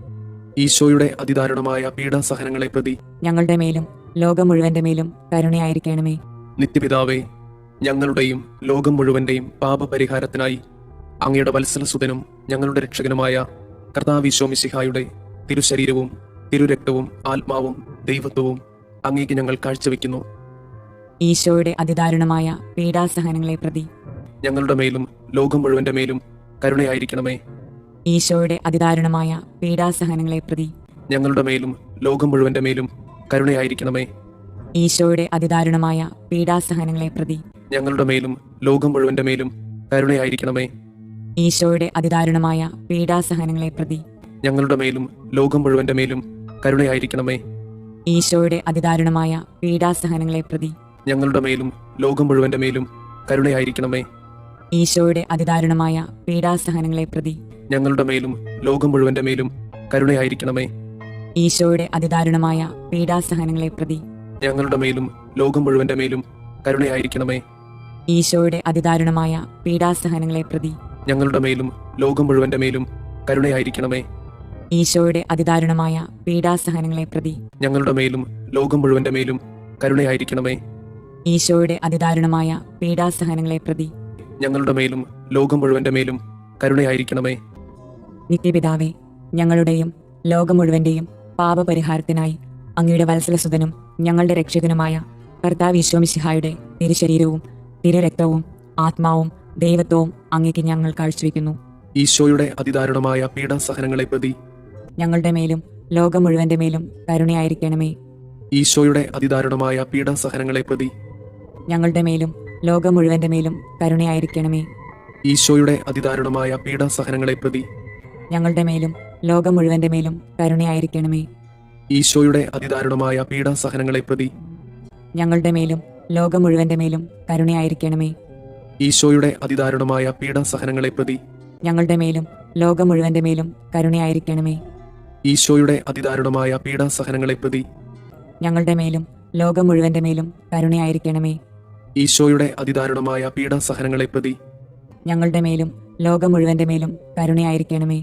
ഈശോയുടെ അതിദാരുണമായ പീഡാസഹനങ്ങളെ പ്രതി ഞങ്ങളുടെ മേലും ലോകം മുഴുവന്റെ മേലും കരുണയായിരിക്കണമേ. നിത്യപിതാവേ, ഞങ്ങളുടെയും ലോകം മുഴുവന്റെയും പാപപരിഹാരത്തിനായി അങ്ങയുടെ വത്സലസുതനും ഞങ്ങളുടെ രക്ഷകനുമായ കർത്താവ് ഈശോമിശിഹായുടെ തിരുശരീരവും തിരുരക്തവും ആത്മാവും ദൈവത്വവും അങ്ങേക്ക് ഞങ്ങൾ കാഴ്ചവെക്കുന്നു. ഈശോയുടെ അതിദാരുണമായ പീഡാസഹനങ്ങളെ പ്രതി ഞങ്ങളുടെ മേലും ലോകം മുഴുവന്റെ മേലും കരുണയായിരിക്കണമേ. ഈശോയുടെ അതിദാരുണമായ പീഡാസഹനങ്ങളെ പ്രതി ഞങ്ങളുടെ മേലും ലോകം മുഴുവന്റെ മേലും കരുണയായിരിക്കണമേ. ഈശോയുടെ അതിദാരുണമായ പീഡാസഹനങ്ങളെ പ്രതി ഞങ്ങളുടെ മേലും ലോകം മുഴുവന്റെ മേലും കരുണയായിരിക്കണമേ. ഈശോയുടെ അതിദാരുണമായ പീഡാസഹനങ്ങളെ പ്രതി ഞങ്ങളുടെ മേലും ലോകം മുഴുവന്റെ മേലും കരുണയായിരിക്കണമേ. ഈശോയുടെ അതിദാരുണമായ പീഡാസഹനങ്ങളെ പ്രതി ഞങ്ങളുടെ മേലും ലോകം മുഴുവന്റെ മേലും കരുണയായിരിക്കണമേ. ഈശോയുടെ അതിദാരുണമായ പീഡാസഹനങ്ങളെ പ്രതി ഞങ്ങളുടെ മേലും ലോകം മുഴുവന്റെ മേലും കരുണയായിരിക്കണമേ. ഈശോയുടെ അതിദാരുണമായ പീഡാസഹനങ്ങളെ പ്രതി ഞങ്ങളുടെ മേലും ലോകം മുഴുവന്റെ മേലും കരുണയായിരിക്കണമേ. ഈശോയുടെ അതിദാരുണമായ പീഡാസഹനങ്ങളെ പ്രതി ഞങ്ങളുടെ മേലും ലോകം മുഴുവന്റെ മേലും കരുണയായിരിക്കണമേ. ഈശോയുടെ അതിദാരുണമായ പീഡാസഹനങ്ങളെ പ്രതി ഞങ്ങളുടെ മേലും ലോകം മുഴുവന്റെ മേലും കരുണയായിരിക്കണമേ. ഈശോയുടെ അതിദാരുണമായ പീഡാസഹനങ്ങളെ പ്രതി ഞങ്ങളുടെ മേലും ലോകം മുഴുവന്റെ മേലും കരുണയായിരിക്കണമേ. നിത്യപിതാവേ, ഞങ്ങളുടെയും ലോകം മുഴുവന്റെയും പാപപരിഹാരത്തിനായി അങ്ങയുടെ വത്സലസുതനും ഞങ്ങളുടെ രക്ഷകനുമായ കർത്താവ് ഈശോമിശിഹായുടെ തിരുശരീരവും തിരുരക്തവും ആത്മാവും ദൈവത്വവും അങ്ങേക്ക് ഞങ്ങൾ കാഴ്ചവെക്കുന്നു. ഈശോയുടെ അതിദാരുണമായ പീഡാസഹനങ്ങളെ പ്രതി ഞങ്ങളുടെ മേലും ലോകം മുഴുവന്റെ മേലും കരുണയായിരിക്കണമേ. ഈശോയുടെ അതിദാരുണമായ പീഡാസഹനങ്ങളെ പ്രതി ഞങ്ങളുടെ മേലും ലോകം മുഴുവന്റെ മേലും കരുണയായിരിക്കണമേ. ഈശോയുടെ അതിദാരുണമായ പീഡാസഹനങ്ങളെ പ്രതി ഞങ്ങളുടെ മേലും ലോകം മുഴുവന്റെ മേലും കരുണയായിരിക്കണമേ. ഈശോയുടെ അതിദാരുണമായ പീഡാസഹനങ്ങളെ പ്രതി ഞങ്ങളുടെ മേലും ലോകം മുഴുവന്റെ മേലും കരുണയായിരിക്കണമേ. ഈശോയുടെ അതിദാരുണമായ പീഡാസഹനങ്ങളെ പ്രതി ഞങ്ങളുടെ മേലും ലോകം മുഴുവന്റെ മേലും കരുണയായിരിക്കണമേ. ഈശോയുടെ അതിദാരുണമായ പീഡാസഹനങ്ങളെ പ്രതി ഞങ്ങളുടെ മേലും ലോകം മുഴുവന്റെ മേലും കരുണയായിരിക്കണമേ. ഈശോയുടെ അതിദാരുണമായ പീഡാസഹനങ്ങളെ പ്രതി ഞങ്ങളുടെ മേലും ലോകം മുഴുവന്റെ മേലും കരുണയായിരിക്കണമേ.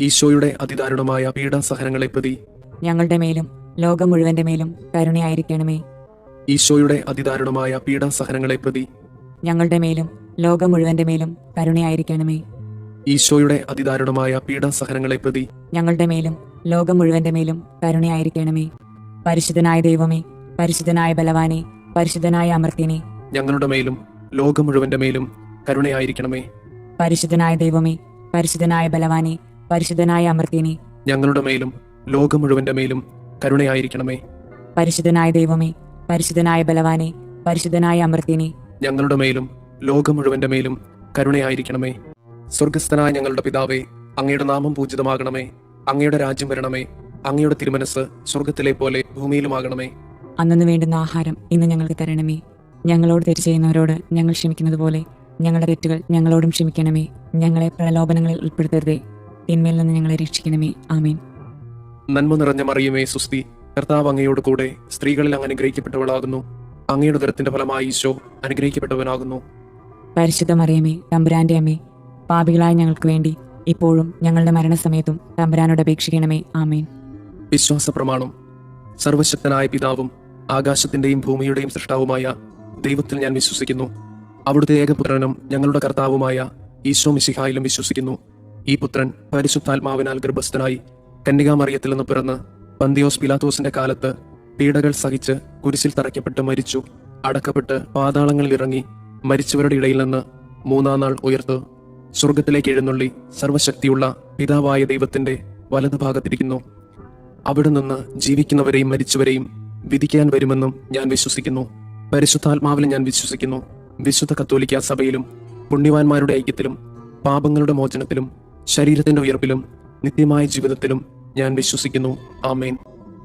ഈശോയുടെ അതിദാരുണമായ പീഡാസഹനങ്ങളെ പ്രതി ഞങ്ങളുടെ മേലും ലോകം മുഴുവന്റെ മേലും കരുണയായിരിക്കണമേ. ഈശോയുടെ അതിദാരുണമായ പീഡാസഹനങ്ങളെ പ്രതി ഞങ്ങളുടെ മേലും ലോകം മുഴുവന്റെ മേലും കരുണയായിരിക്കണമേ. ഈശോയുടെ അതിദാരുണമായ പീഡാസഹനങ്ങളെ പ്രതി ഞങ്ങളുടെ മേലും ലോകം മുഴുവന്റെ മേലും കരുണയായിരിക്കണമേ. പരിശുദ്ധനായ ദൈവമേ, പരിശുദ്ധനായ ബലവാനെ, പരിശുദ്ധനായ അമർത്യനെ, ഞങ്ങളുടെ മേലും ലോകം മുഴുവന്റെ മേലും കരുണയായിരിക്കണമേ. പരിശുദ്ധനായ ദൈവമേ, പരിശുദ്ധനായ ബലവാനെ, പരിശുദ്ധനായ അമർത്യനെ, ഞങ്ങളുടെ മേലും ലോകം മുഴുവന്റെ മേലും കരുണയായിരിക്കണമേ. പരിശുദ്ധനായ ദൈവമേ, പരിശുദ്ധനായ ബലവാനെ, പരിശുദ്ധനായ അമർത്യനെ, ഞങ്ങളുടെ മേലും ലോകം മുഴുവന്റെ മേലും കരുണയായിരിക്കണമേ. സ്വർഗസ്ഥനായ ഞങ്ങളുടെ പിതാവേ, അങ്ങയുടെ നാമം പൂജിതമാകണമേ. അങ്ങയുടെ രാജ്യം വരണമേ. അങ്ങയുടെ തിരുമനസ് സ്വർഗത്തിലെ പോലെ ഭൂമിയിലുമാകണമേ. അന്നു വേണ്ടുന്ന ആഹാരം ഇന്ന് ഞങ്ങൾക്ക് തരണമേ. ഞങ്ങളോട് തെറ്റ് ചെയ്യുന്നവരോട് ഞങ്ങൾ ക്ഷമിക്കുന്നത് പോലെ ഞങ്ങളുടെ തെറ്റുകൾ ഞങ്ങളോടും ക്ഷമിക്കണമേ. ഞങ്ങളെ പ്രലോഭനങ്ങളിൽ ഉൾപ്പെടുത്തരുതേ, തിന്മയിൽ നിന്ന് ഞങ്ങളെ രക്ഷിക്കണമേ. ആമേൻ. നന്മ നിറഞ്ഞ മറിയമേ, സുസ്തി, കർത്താവ് അങ്ങയോട് കൂടെ സ്ത്രീകളിൽ അങ്ങ് അനുഗ്രഹിക്കപ്പെട്ടവളാകുന്നു. അങ്ങയുടെ ഉദരത്തിന്റെ ഫലമായി ഈശോ അനുഗ്രഹിക്കപ്പെട്ടവനാകുന്നു. പരിശുദ്ധ മറിയമേ, തമ്പുരാന്റെ അമ്മേ, പാപികളായ ഞങ്ങൾക്ക് വേണ്ടി ഇപ്പോഴും ഞങ്ങളുടെ മരണസമയത്തും തമ്പുരാനോട് അപേക്ഷിക്കണമേ. ആമേൻ. വിശ്വാസ പ്രമാണം. സർവശക്തനായ പിതാവും ആകാശത്തിന്റെയും ഭൂമിയുടെയും സൃഷ്ടാവുമായ ദൈവത്തിൽ ഞാൻ വിശ്വസിക്കുന്നു. അവിടുത്തെ ഏകപുത്രനും ഞങ്ങളുടെ കർത്താവുമായ ഈശോ മിശിഹായിലും വിശ്വസിക്കുന്നു. ഈ പുത്രൻ പരിശുദ്ധാത്മാവിനാൽ ഗർഭസ്ഥനായി കന്യകാമറിയത്തിൽ നിന്ന് പിറന്ന് പന്തിയോസ് പിലാത്തോസിന്റെ കാലത്ത് പീഡകൾ സഹിച്ച് കുരിശിൽ തറയ്ക്കപ്പെട്ട് മരിച്ചു, അടക്കപ്പെട്ട് പാതാളങ്ങളിൽ ഇറങ്ങി മരിച്ചവരുടെ ഇടയിൽ നിന്ന് മൂന്നാം നാൾ ഉയർത്തു സ്വർഗത്തിലേക്ക് എഴുന്നള്ളി സർവശക്തിയുള്ള പിതാവായ ദൈവത്തിന്റെ വലതുഭാഗത്തിരിക്കുന്നു. അവിടെ നിന്ന് ജീവിക്കുന്നവരെയും മരിച്ചവരെയും വിധിക്കാൻ വരുമെന്നും ഞാൻ വിശ്വസിക്കുന്നു. പരിശുദ്ധാത്മാവിൽ ഞാൻ വിശ്വസിക്കുന്നു. വിശുദ്ധ കത്തോലിക്കാ സഭയിലും പുണ്യവാന്മാരുടെ ഐക്യത്തിലും പാപങ്ങളുടെ മോചനത്തിലും ശരീരത്തിന്റെ ഉയർപ്പിലും നിത്യമായ ജീവിതത്തിലും ഞാൻ വിശ്വസിക്കുന്നു. ആമേൻ.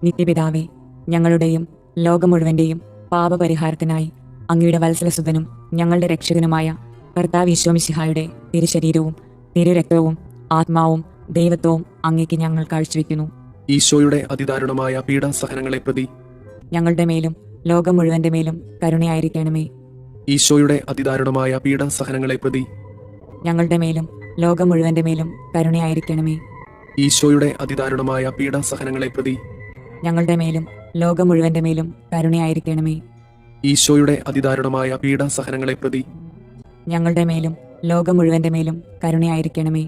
നിത്യപിതാവേ, ഞങ്ങളുടെയും ലോകം മുഴുവന്റെയും പാപപരിഹാരത്തിനായി അങ്ങയുടെ വത്സലസുതനും ഞങ്ങളുടെ രക്ഷകനുമായ കർത്താവ് ഈശോ മിശിഹായുടെ തിരുശരീരവും തിരുരക്തവും ആത്മാവും ദൈവത്വവും അങ്ങേക്ക് ഞങ്ങൾ കാഴ്ചവെക്കുന്നു. ഈശോയുടെ അതിദാരുണമായ പീഡാസഹനങ്ങളെ പ്രതി ഞങ്ങളുടെ മേലും ലോകം മുഴുവന്റെ മേലും കരുണയായിരിക്കണമേ. ഈശോയുടെ അതിദാരുണമായ പീഡാസഹനങ്ങളെ പ്രതി ഞങ്ങളുടെ മേലും ലോകം മുഴുവന്റെ മേലും കരുണയായിരിക്കണമേ. ഈശോയുടെ അതിദാരുണമായ പീഡാസഹനങ്ങളെ പ്രതി ഞങ്ങളുടെ മേലും ലോകം മുഴുവന്റെ മേലും കരുണയായിരിക്കണമേ. ഈശോയുടെ അതിദാരുണമായ പീഡാസഹനങ്ങളെ പ്രതി ഞങ്ങളുടെ മേലും ലോകം മുഴുവന്റെ മേലും കരുണയായിരിക്കണമേ.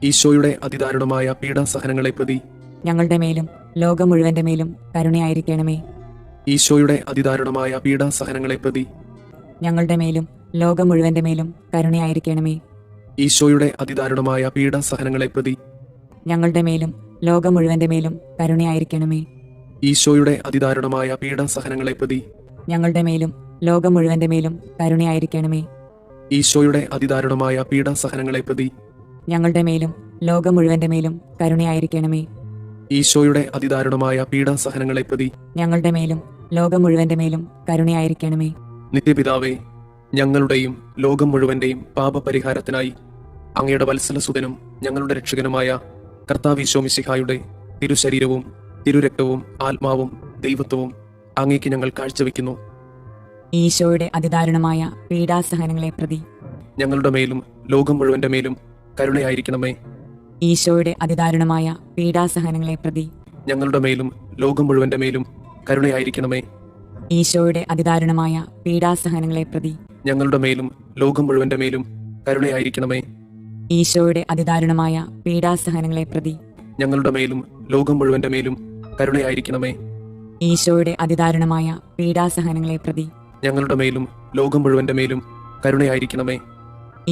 ഈശോയുടെ അതിദാരുണമായ പീഡാസഹനങ്ങളെ പ്രതി ഞങ്ങളുടെ മേലും ലോകം മുഴുവന്റെ മേലും കരുണയായിരിക്കണമേ. ഈശോയുടെ അതിദാരുണമായ പീഡാസഹനങ്ങളെ പ്രതി ഞങ്ങളുടെ മേലും ലോകം മുഴുവന്റെ മേലും കരുണയായിരിക്കണമേ. ഈശോയുടെ അതിദാരുണമായ പീഡാസഹനങ്ങളെ പ്രതി ഞങ്ങളുടെ മേലും ലോകം മുഴുവന്റെ മേലും കരുണയായിരിക്കണമേ. ഈശോയുടെ അതിദാരുണമായ പീഡാസഹനങ്ങളെ പ്രതി ഞങ്ങളുടെ മേലും ലോകം മുഴുവന്റെ മേലും കരുണയായിരിക്കണമേ. ഈശോയുടെ അതിദാരുണമായ പീഡാസഹനങ്ങളെ പ്രതി ഞങ്ങളുടെ മേലും ലോകം മുഴുവന്റെ മേലും കരുണയായിരിക്കണമേ. ഈശോയുടെ അതിദാരുണമായ പീഡാസഹനങ്ങളെ പ്രതി ഞങ്ങളുടെ മേലും ലോകം മുഴുവന്റെ മേലും കരുണയായിരിക്കണമേ. നിത്യപിതാവേ, ഞങ്ങളുടെയും ലോകം മുഴുവന്റെയും പാപപരിഹാരത്തിനായി അങ്ങയുടെ വത്സലസുതനും ഞങ്ങളുടെ രക്ഷകനുമായ കർത്താവ് ഈശോ മിശിഹായുടെ തിരുശരീരവും തിരുരക്തവും ആത്മാവും ദൈവത്വവും അങ്ങേക്ക് ഞങ്ങൾ കാഴ്ചവെക്കുന്നു. ഈശോയുടെ അതിദാരുണമായ പീഡാസഹനങ്ങളെ പ്രതി ഞങ്ങളുടെ മേലും ലോകം മുഴുവന്റെ മേലും കരുണയായിരിക്കണമേ. ഈശോയുടെ അതിദാരുണമായ പീഡാസഹനങ്ങളെ പ്രതി ഞങ്ങളുടെ മേലും ലോകം മുഴുവന്റെ മേലും കരുണയായിരിക്കണമേ. ഈശോയുടെ അതിദാരുണമായ പീഡാസഹനങ്ങളെ പ്രതി ഞങ്ങളുടെ മേലും ലോകം മുഴുവന്റെ മേലും കരുണയായിരിക്കണമേ. ഈശോയുടെ അതിദാരുണമായ പീഡാസഹനങ്ങളെ പ്രതി ഞങ്ങളുടെ മേലും ലോകം മുഴുവന്റെ മേലും കരുണയായിരിക്കണമേ. ഈശോയുടെ അതിദാരുണമായ പീഡാസഹനങ്ങളെ പ്രതി ഞങ്ങളുടെ മേലും ലോകം മുഴുവന്റെ മേലും കരുണയായിരിക്കണമേ.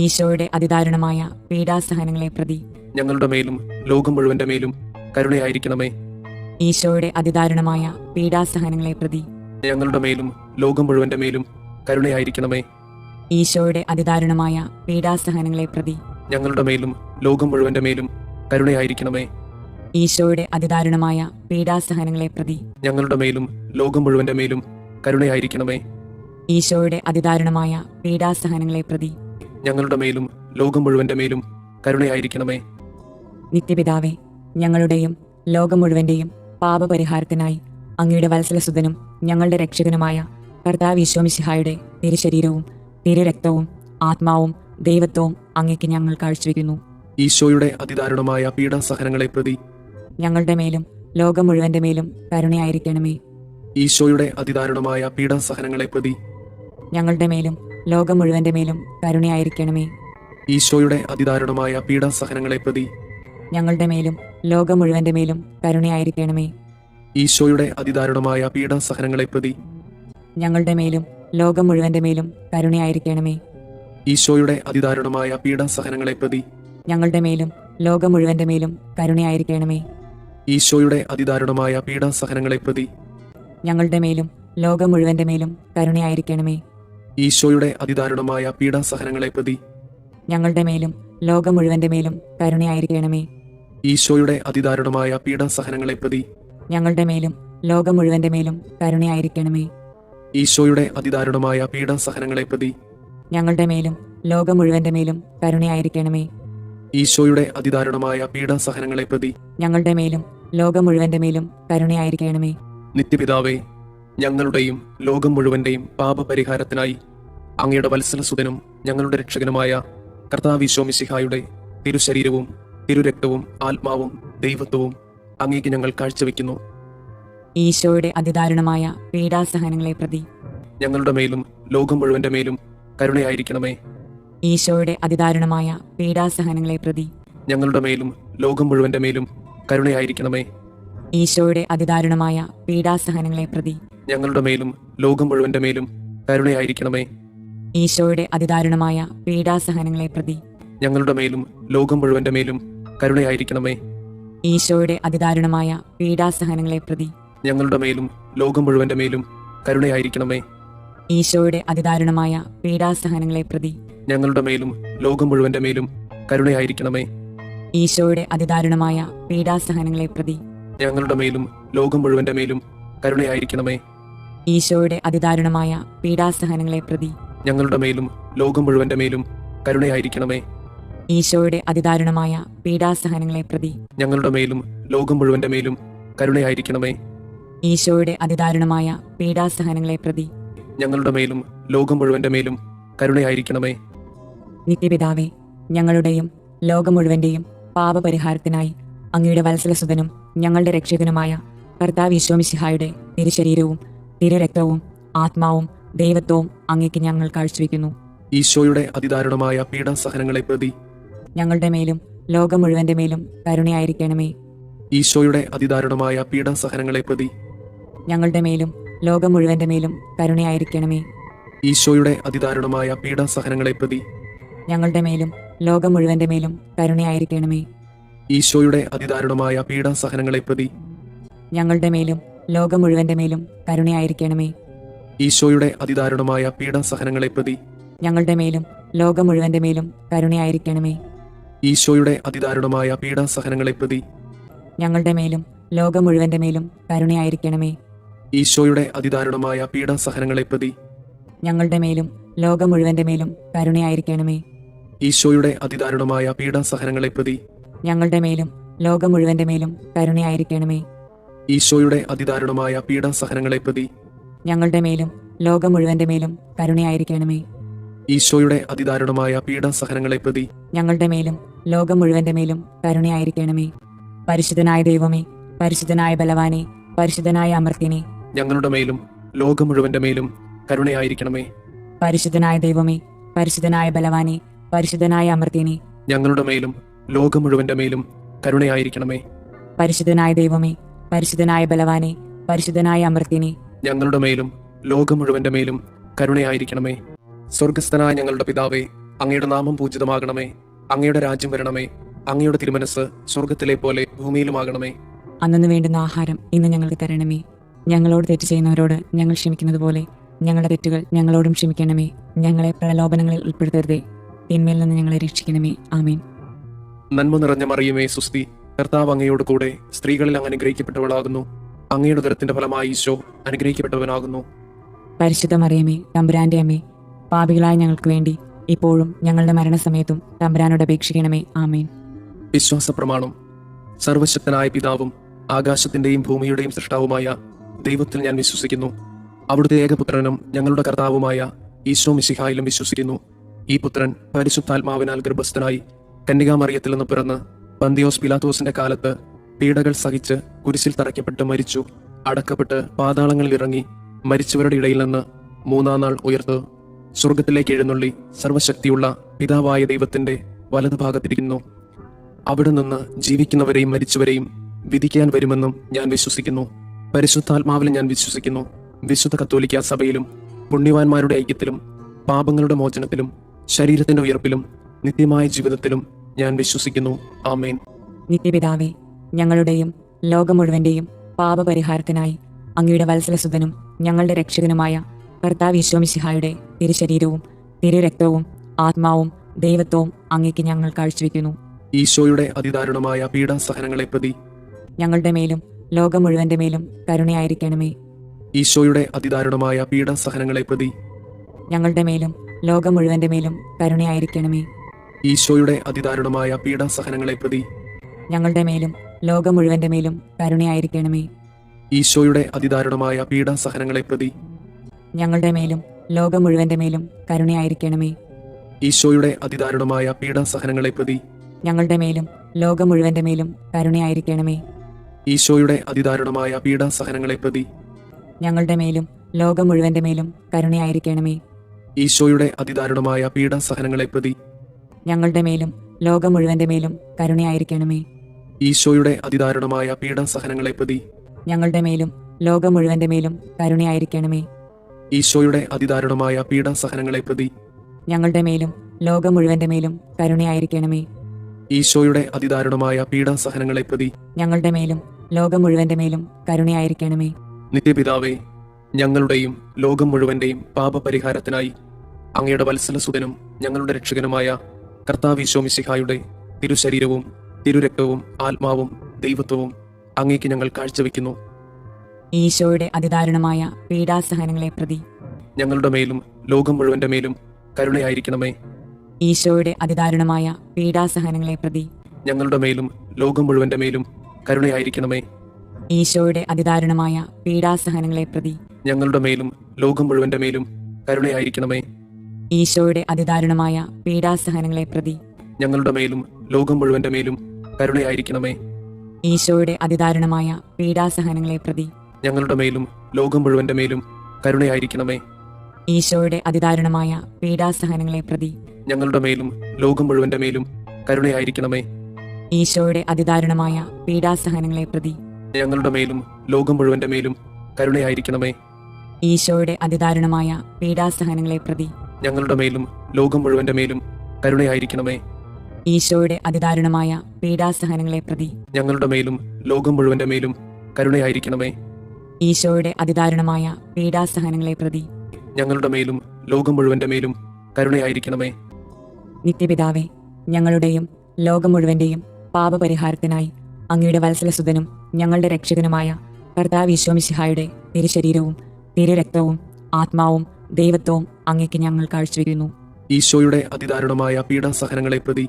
ഈശോയുടെ അതിദാരുണമായ പീഡാസഹനങ്ങളെ പ്രതി ഞങ്ങളുടെ മേലും ലോകം മുഴുവന്റെ മേലും കരുണയായിരിക്കണമേ. ഈശോയുടെ അതിദാരുണമായ പീഡാസഹനങ്ങളെ പ്രതി ഞങ്ങളുടെ മേലും ലോകം മുഴുവന്റെ മേലും കരുണയായിരിക്കണമേ. ഈശോയുടെ അതിദാരുണമായ പീഡാസഹനങ്ങളെ പ്രതി ഞങ്ങളുടെ മേലും ലോകം മുഴുവന്റെ മേലും കരുണയായിരിക്കണമേ. ഈശോയുടെ അതിദാരുണമായ പീഡാസഹനങ്ങളെ പ്രതി ഞങ്ങളുടെ മേലും ലോകം മുഴുവന്റെ മേലും കരുണയായിരിക്കണമേ. ഈശോയുടെ അതിദാരുണമായ പീഡാസഹനങ്ങളെ പ്രതി ഞങ്ങളുടെ മേലും ലോകം മുഴുവന്റെ മേലും കരുണയായിരിക്കണമേ. നിത്യപിതാവേ, ഞങ്ങളുടെയും ലോകം മുഴുവന്റെയും പാപപരിഹാരത്തിനായി അങ്ങയുടെ വത്സലസുതനും ഞങ്ങളുടെ രക്ഷകനുമായ കർത്താവ് ഈശോ മിശിഹായുടെ തിരുശരീരവും തിരുരക്തവും ആത്മാവും ദൈവത്വവും അങ്ങേക്ക് ഞങ്ങൾ കാഴ്ചവെക്കുന്നു. ഈശോയുടെ അതിദാരുണമായ പീഡാസഹനങ്ങളെ പ്രതി ഞങ്ങളുടെ മേലും ലോകം മുഴുവന്റെ മേലും കരുണയായിരിക്കണമേ. ഈശോയുടെ അതിദാരുണമായ പീഡാസഹനങ്ങളെ പ്രതി ഞങ്ങളുടെ മേലും ലോകം മുഴുവന്റെ മേലും കരുണയായിരിക്കണമേ. ഈശോയുടെ അതിദാരുണമായ പീഡാസഹനങ്ങളെ പ്രതി ഞങ്ങളുടെ മേലും ലോകം മുഴുവന്റെ മേലും കരുണയായിരിക്കണമേ. ഈശോയുടെ അതിദാരുണമായ പീഡാസഹനങ്ങളെ പ്രതി ഞങ്ങളുടെ മേലും ലോകം മുഴുവന്റെ മേലും കരുണയായിരിക്കണമേ. ഈശോയുടെ അതിദാരുണമായ പീഡാസഹനങ്ങളെ പ്രതി ഞങ്ങളുടെ മേലും ലോകം മുഴുവന്റെ മേലും കരുണയായിരിക്കണമേ. ഈശോയുടെ അതിദാരുണമായ പീഡാസഹനങ്ങളെ പ്രതി ഞങ്ങളുടെ മേലും ലോകം മുഴുവന്റെ മേലും കരുണയായിരിക്കണമേ. ഈശോയുടെ അതിദാരുണമായ പീഡാസഹനങ്ങളെ പ്രതി ഞങ്ങളുടെ മേലും ലോകം മുഴുവന്റെ മേലും കരുണയായിരിക്കണമേ. ഈശോയുടെ അതിദാരുണമായ പീഡാസഹനങ്ങളെ പ്രതി ഞങ്ങളുടെ മേലും ലോകം മുഴുവന്റെ മേലും കരുണയായിരിക്കണമേ. ഈശോയുടെ അതിദാരുണമായ പീഡാസഹനങ്ങളെ പ്രതി ഞങ്ങളുടെ മേലും ലോകം മുഴുവന്റെ മേലും കരുണയായിരിക്കണമേ. ഈശോയുടെ അതിദാരുണമായ പീഡാസഹനങ്ങളെ പ്രതി ഞങ്ങളുടെ മേലും ലോകം മുഴുവന്റെ മേലും കരുണയായിരിക്കണമേ. നിത്യപിതാവേ, ഞങ്ങളുടെയും ലോകം മുഴുവന്റെയും പാപപരിഹാരത്തിനായി അങ്ങയുടെ വത്സലസുതനും ഞങ്ങളുടെ രക്ഷകനുമായ കർത്താവ് ഈശോ മിശിഹായുടെ തിരുശരീരവും തിരുരക്തവും ആത്മാവും ദൈവത്വവും അങ്ങേക്ക് ഞങ്ങൾ കാഴ്ചവെക്കുന്നു. ഈശോയുടെ അതിദാരുണമായ പീഡാസഹനങ്ങളെ പ്രതി ഞങ്ങളുടെ മേലും ലോകം മുഴുവന്റെ മേലും കരുണയായിരിക്കണമേ. ഈശോയുടെ അതിദാരുണമായ പീഡാസഹനങ്ങളെ പ്രതി ഞങ്ങളുടെ മേലും ലോകം മുഴുവന്റെ മേലും കരുണയായിരിക്കണമേ. ഈശോയുടെ അതിദാരുണമായ പീഡാസഹനങ്ങളെ പ്രതി ഞങ്ങളുടെ മേലും ലോകം മുഴുവന്റെ മേലും കരുണയായിരിക്കണമേ. ഈശോയുടെ അതിദാരുണമായ പീഡാസഹനങ്ങളെ പ്രതി ഞങ്ങളുടെ മേലും ലോകം മുഴുവന്റെ മേലും കരുണയായിരിക്കണമേ. ഈശോയുടെ അതിദാരുണമായ പീഡാസഹനങ്ങളെ പ്രതി ഞങ്ങളുടെ മേലും ലോകം മുഴുവന്റെ മേലും കരുണയായിരിക്കണമേ. ഈശോയുടെ അതിദാരുണമായ പീഡാസഹനങ്ങളെ പ്രതി ഞങ്ങളുടെ മേലും ലോകം മുഴുവന്റെ മേലും കരുണയായിരിക്കണമേ. ഈശോയുടെ അതിദാരുണമായ പീഡാസഹനങ്ങളെ പ്രതി ഞങ്ങളുടെ മേലും ലോകം മുഴുവന്റെ മേലും കരുണയായിരിക്കണമേ. ഈശോയുടെ അതിദാരുണമായ പീഡാസഹനങ്ങളെ പ്രതി ഞങ്ങളുടെ മേലും ലോകം മുഴുവന്റെ മേലും കരുണയായിരിക്കണമേ. ഈശോയുടെ അതിദാരുണമായ പീഡാസഹനങ്ങളെ പ്രതി ഞങ്ങളുടെ മേലും ലോകം മുഴുവന്റെ മേലും കരുണയായിരിക്കണമേ. ഈശോയുടെ അതിദാരുണമായ പീഡാസഹനങ്ങളെ പ്രതി ഞങ്ങളുടെ മേലും ലോകം മുഴുവന്റെ മേലും കരുണയായിരിക്കണമേ. നിത്യപിതാവേ, ഞങ്ങളുടെയും ലോകം മുഴുവന്റെയും പാപപരിഹാരത്തിനായി അങ്ങയുടെ വത്സലസുതനും ഞങ്ങളുടെ രക്ഷകനുമായ കർത്താവ് ഈശോ മിശിഹായുടെ തിരുശരീരവും തിരുരക്തവും ആത്മാവും ദൈവത്വവും അങ്ങേക്ക് ഞങ്ങൾ കാഴ്ചവെക്കുന്നു. ഈശോയുടെ അതിദാരുണമായ പീഡാസഹനങ്ങളെ പ്രതി ഞങ്ങളുടെ മേലും ലോകം മുഴുവന്റെ മേലും കരുണയായിരിക്കണമേ. ഈശോയുടെ അതിദാരുണമായ പീഡാസഹനങ്ങളെ പ്രതി ഞങ്ങളുടെ മേലും ലോകം മുഴുവന്റെ മേലും കരുണയായിരിക്കണമേ. ഈശോയുടെ അതിദാരുണമായ പീഡാസഹനങ്ങളെ പ്രതി ഞങ്ങളുടെ മേലും ലോകം മുഴുവന്റെ മേലും കരുണയായിരിക്കണമേ. ഈശോയുടെ അതിദാരുണമായ പീഡാസഹനങ്ങളെ പ്രതി ഞങ്ങളുടെ മേലും ലോകം മുഴുവന്റെ മേലും കരുണയായിരിക്കണമേ. ഈശോയുടെ അതിദാരുണമായ പീഡാസഹനങ്ങളെ പ്രതി ഞങ്ങളുടെ മേലും ലോകം മുഴുവന്റെ മേലും കരുണയായിരിക്കണമേ. ഈശോയുടെ അതിദാരുണമായ പീഡാസഹനങ്ങളെ പ്രതി ഞങ്ങളുടെ മേലും ലോകം മുഴുവന്റെ മേലും കരുണയായിരിക്കണമേ. ഈശോയുടെ അതിദാരുണമായ പീഡാസഹനങ്ങളെ പ്രതി ഞങ്ങളുടെ മേലും ലോകം മുഴുവന്റെ മേലും കരുണയായിരിക്കണമേ. ഈശോയുടെ അതിദാരുണമായ പീഡാസഹനങ്ങളെ പ്രതി ഞങ്ങളുടെ മേലും ലോകം മുഴുവന്റെ മേലും കരുണയായിരിക്കണമേ. ഈശോയുടെ അതിദാരുണമായ പീഡാസഹനങ്ങളെ പ്രതി ഞങ്ങളുടെ മേലും ലോകം മുഴുവന്റെ മേലും കരുണയായിരിക്കണമേ. ഈശോയുടെ അതിദാരുണമായ പീഡാസഹനങ്ങളെ പ്രതി ഞങ്ങളുടെ മേലും ലോകം മുഴുവന്റെ മേലും കരുണയായിരിക്കണമേ. പരിശുദ്ധനായ ദൈവമേ, പരിശുദ്ധനായ ബലവാനെ, പരിശുദ്ധനായ അമർത്തിനെ, ഞങ്ങളുടെ മേലും ലോകം മുഴുവന്റെ മേലും കരുണയായിരിക്കണമേ. പരിശുദ്ധനായ ദൈവമേ, പരിശുദ്ധനായ ബലവാനെ, പരിശുദ്ധനായ അമർത്തിനെ, ഞങ്ങളുടെ മേലും ലോകം മുഴുവന്റെ മേലും കരുണയായിരിക്കണമേ. പരിശുദ്ധനായ ദൈവമേ, പരിശുദ്ധനായ ബലവാനെ, പരിശുദ്ധനായ അമർത്തിനെ, ഞങ്ങളുടെ മേലും ലോകം മുഴുവന്റെ മേലും കരുണയായിരിക്കണമേ. സ്വർഗസ്ഥനായ ഞങ്ങളുടെ പിതാവേ, അങ്ങയുടെ നാമം പൂജിതമാകണമേ. അങ്ങയുടെ രാജ്യം വരണമേ. അങ്ങയുടെ തിരുമനസ് സ്വർഗത്തിലെ പോലെ ഭൂമിയിലുമാകണമേ. അന്നു വേണ്ടുന്ന ആഹാരം ഇന്ന് ഞങ്ങൾക്ക് തരണമേ. ഞങ്ങളോട് തെറ്റ് ചെയ്യുന്നവരോട് ഞങ്ങൾ ക്ഷമിക്കുന്നത് പോലെ ഞങ്ങളുടെ തെറ്റുകൾ ഞങ്ങളോടും ക്ഷമിക്കണമേ. ഞങ്ങളെ പ്രലോഭനങ്ങളിൽ ഉൾപ്പെടുത്തരുതേ, തിന്മയിൽ നിന്ന് ഞങ്ങളെ രക്ഷിക്കണമേ. ആമേൻ. നന്മ നിറഞ്ഞ മറിയമേ, സുസ്തി, കർത്താവ് അങ്ങയോട് കൂടെ സ്ത്രീകളിൽ അങ്ങ് അനുഗ്രഹിക്കപ്പെട്ടവളാകുന്നു. അങ്ങയുടെ ഉദരത്തിന്റെ ഫലമായി ഈശോ അനുഗ്രഹിക്കപ്പെട്ടവനാകുന്നു. പരിശുദ്ധ മറിയമേ, തമ്പുരാന്റെ അമ്മേ, പാപികളായ ഞങ്ങൾക്ക് വേണ്ടി ഇപ്പോഴും ഞങ്ങളുടെ മരണസമയത്തും തമ്പുരാനോട് അപേക്ഷിക്കണമേ. ആമേൻ. വിശ്വാസ പ്രമാണം. സർവശക്തനായ പിതാവും ആകാശത്തിന്റെയും ഭൂമിയുടെയും സൃഷ്ടാവുമായ ദൈവത്തിൽ ഞാൻ വിശ്വസിക്കുന്നു. അവിടുത്തെ ഏകപുത്രനും ഞങ്ങളുടെ കർത്താവുമായ ഈശോ മിശിഹായിലും വിശ്വസിക്കുന്നു. ഈ പുത്രൻ പരിശുദ്ധാത്മാവിനാൽ ഗർഭസ്ഥനായി കന്യകാമറിയത്തിൽ നിന്ന് പിറന്ന് പന്തിയോസ് പിലാത്തോസിന്റെ കാലത്ത് പീഡകൾ സഹിച്ച് കുരിശിൽ തറയ്ക്കപ്പെട്ട് മരിച്ചു, അടക്കപ്പെട്ട് പാതാളങ്ങളിൽ ഇറങ്ങി, മരിച്ചവരുടെ ഇടയിൽ നിന്ന് മൂന്നാം നാൾ ഉയർത്ത് സ്വർഗത്തിലേക്ക് എഴുന്നള്ളി സർവശക്തിയുള്ള പിതാവായ ദൈവത്തിന്റെ വലതുഭാഗത്തിരിക്കുന്നു. അവിടെ നിന്ന് ജീവിക്കുന്നവരെയും മരിച്ചവരെയും വിധിക്കാൻ വരുമെന്നും ഞാൻ വിശ്വസിക്കുന്നു. പരിശുദ്ധാത്മാവിൽ ഞാൻ വിശ്വസിക്കുന്നു. വിശുദ്ധ കത്തോലിക്ക സഭയിലും പുണ്യവാന്മാരുടെ ഐക്യത്തിലും പാപങ്ങളുടെ മോചനത്തിലും ശരീരത്തിന്റെ ഉയർപ്പിലും നിത്യമായ ജീവിതത്തിലും ഞാൻ വിശ്വസിക്കുന്നു. ആമേൻ. നിത്യപിതാവേ, ഞങ്ങളുടെയും ലോകം മുഴുവന്റെയും പാപപരിഹാരത്തിനായി അങ്ങയുടെ വത്സലസുതനും ഞങ്ങളുടെ രക്ഷകനുമായ കർത്താവ് ഈശോ മിശിഹായുടെ തിരുശരീരവും തിരുരക്തവും ആത്മാവും ദൈവത്വവും അങ്ങേക്ക് ഞങ്ങൾ കാഴ്ചവെക്കുന്നു. ഈശോയുടെ അതിദാരുണമായ പീഡാസഹനങ്ങളെ പ്രതി ഞങ്ങളുടെ മേലും ലോകം മുഴുവന്റെ മേലും കരുണയായിരിക്കണമേ. ഈശോയുടെ അതിദാരുണമായ പീഡാസഹനങ്ങളെ പ്രതി ഞങ്ങളുടെ മേലും ലോകം മുഴുവന്റെ മേലും കരുണയായിരിക്കണമേ. ഈശോയുടെ അതിദാരുണമായ പീഡാസഹനങ്ങളെ പ്രതി ഞങ്ങളുടെ മേലും ലോകം മുഴുവന്റെ മേലും കരുണയായിരിക്കണമേ. ഈശോയുടെ അതിദാരുണമായ പീഡാസഹനങ്ങളെ പ്രതി ഞങ്ങളുടെ മേലും ലോകം മുഴുവന്റെ മേലും കരുണയായിരിക്കണമേ. ഈശോയുടെ അതിദാരുണമായ പീഡാസഹനങ്ങളെ പ്രതി ഞങ്ങളുടെ മേലും ലോകം മുഴുവന്റെ മേലും കരുണയായിരിക്കണമേ. ഈശോയുടെ അതിദാരുണമായ പീഡാസഹനങ്ങളെ പ്രതി ഞങ്ങളുടെ മേലും ലോകം മുഴുവന്റെ മേലും കരുണയായിരിക്കണമേ. ഈശോയുടെ അതിദാരുണമായ പീഡാസഹനങ്ങളെ പ്രതി ഞങ്ങളുടെ മേലും ലോകം മുഴുവന്റെ മേലും കരുണയായിരിക്കണമേ. ഈശോയുടെ അതിദാരുണമായ പീഡാസഹനങ്ങളെ പ്രതി ഞങ്ങളുടെ മേലും ലോകം മുഴുവന്റെ മേലും കരുണയായിരിക്കണമേ. ഈശോയുടെ അതിദാരുണമായ പീഡാസഹനങ്ങളെ പ്രതി ഞങ്ങളുടെ മേലും ലോകം മുഴുവന്റെ മേലും കരുണയായിരിക്കണമേ. ഈശോയുടെ അതിദാരുണമായ പീഡാസഹനങ്ങളെ പ്രതി ഞങ്ങളുടെ മേലും ലോകം മുഴുവന്റെ മേലും കരുണയായിരിക്കണമേ. നിത്യപിതാവേ, ഞങ്ങളുടെയും ലോകം മുഴുവന്റെയും പാപപരിഹാരത്തിനായി അങ്ങയുടെ വത്സലസുതനും ഞങ്ങളുടെ രക്ഷകനുമായ കർത്താവ് ഈശോ മിശിഹായുടെ തിരുശരീരവും തിരുരക്തവും ആത്മാവും ദൈവത്വവും അങ്ങേക്ക് ഞങ്ങൾ കാഴ്ചവെക്കുന്നു. ഈശോയുടെ അതിദാരുണമായ പീഡാസഹനങ്ങളെ പ്രതി ഞങ്ങളുടെ മേലും ലോകം മുഴുവന്റെ മേലും കരുണയായിരിക്കണമേ. ഈശോയുടെ അതിദാരുണമായ പീഡാസഹനങ്ങളെ പ്രതി ഞങ്ങളുടെ മേലും ലോകം മുഴുവന്റെ മേലും കരുണയായിരിക്കണമേ. ഈശോയുടെ അതിദാരുണമായ പീഡാസഹനങ്ങളെ പ്രതി ഞങ്ങളുടെ മേലും ലോകം മുഴുവന്റെ മേലും കരുണയായിരിക്കണമേ. ഈശോയുടെ അതിദാരുണമായ പീഡാസഹനങ്ങളെ പ്രതി ഞങ്ങളുടെ മേലും ലോകം മുഴുവന്റെ മേലും കരുണയായിരിക്കണമേ. ഈശോയുടെ അതിദാരുണമായ പീഡാസഹനങ്ങളെ പ്രതി ഞങ്ങളുടെ മേലും ലോകം മുഴുവന്റെ മേലും കരുണയായിരിക്കണമേ. ഈശോയുടെ അതിദാരുണമായ പീഡാസഹനങ്ങളെ പ്രതി ഞങ്ങളുടെ മേലും ലോകം മുഴുവന്റെ മേലും കരുണയായിരിക്കണമേ. ഈശോയുടെ അതിദാരുണമായ പീഡാസഹനങ്ങളെ പ്രതി ഞങ്ങളുടെ മേലും ലോകം മുഴുവന്റെ മേലും കരുണയായിരിക്കണമേ. ഈശോയുടെ അതിദാരുണമായ പീഡാസഹനങ്ങളെ പ്രതി ഞങ്ങളുടെ മേലും ലോകം മുഴുവന്റെ മേലും കരുണയായിരിക്കണമേ. ഈശോയുടെ അതിദാരുണമായ പീഡാസഹനങ്ങളെ പ്രതി ഞങ്ങളുടെ മേലും ലോകം മുഴുവന്റെ മേലും കരുണയായിരിക്കണമേ. ഈശോയുടെ അതിദാരുണമായ പീഡാസഹനങ്ങളെ പ്രതി ഞങ്ങളുടെ മേലും ലോകം മുഴുവന്റെ മേലും കരുണയായിരിക്കണമേ. നിത്യപിതാവേ, ഞങ്ങളുടെയും ലോകം മുഴുവന്റെയും പാപപരിഹാരത്തിനായി അങ്ങയുടെ വത്സലസുതനും ഞങ്ങളുടെ രക്ഷകനുമായ കർത്താവ് ഈശോ മിശിഹായുടെ തിരുശരീരവും തിരുരക്തവും ആത്മാവും ദൈവത്വവും അങ്ങേക്ക് ഞങ്ങൾ കാഴ്ചവെക്കുന്നു. ഈശോയുടെ അതിദാരുണമായ പീഡാസഹനങ്ങളെ പ്രതി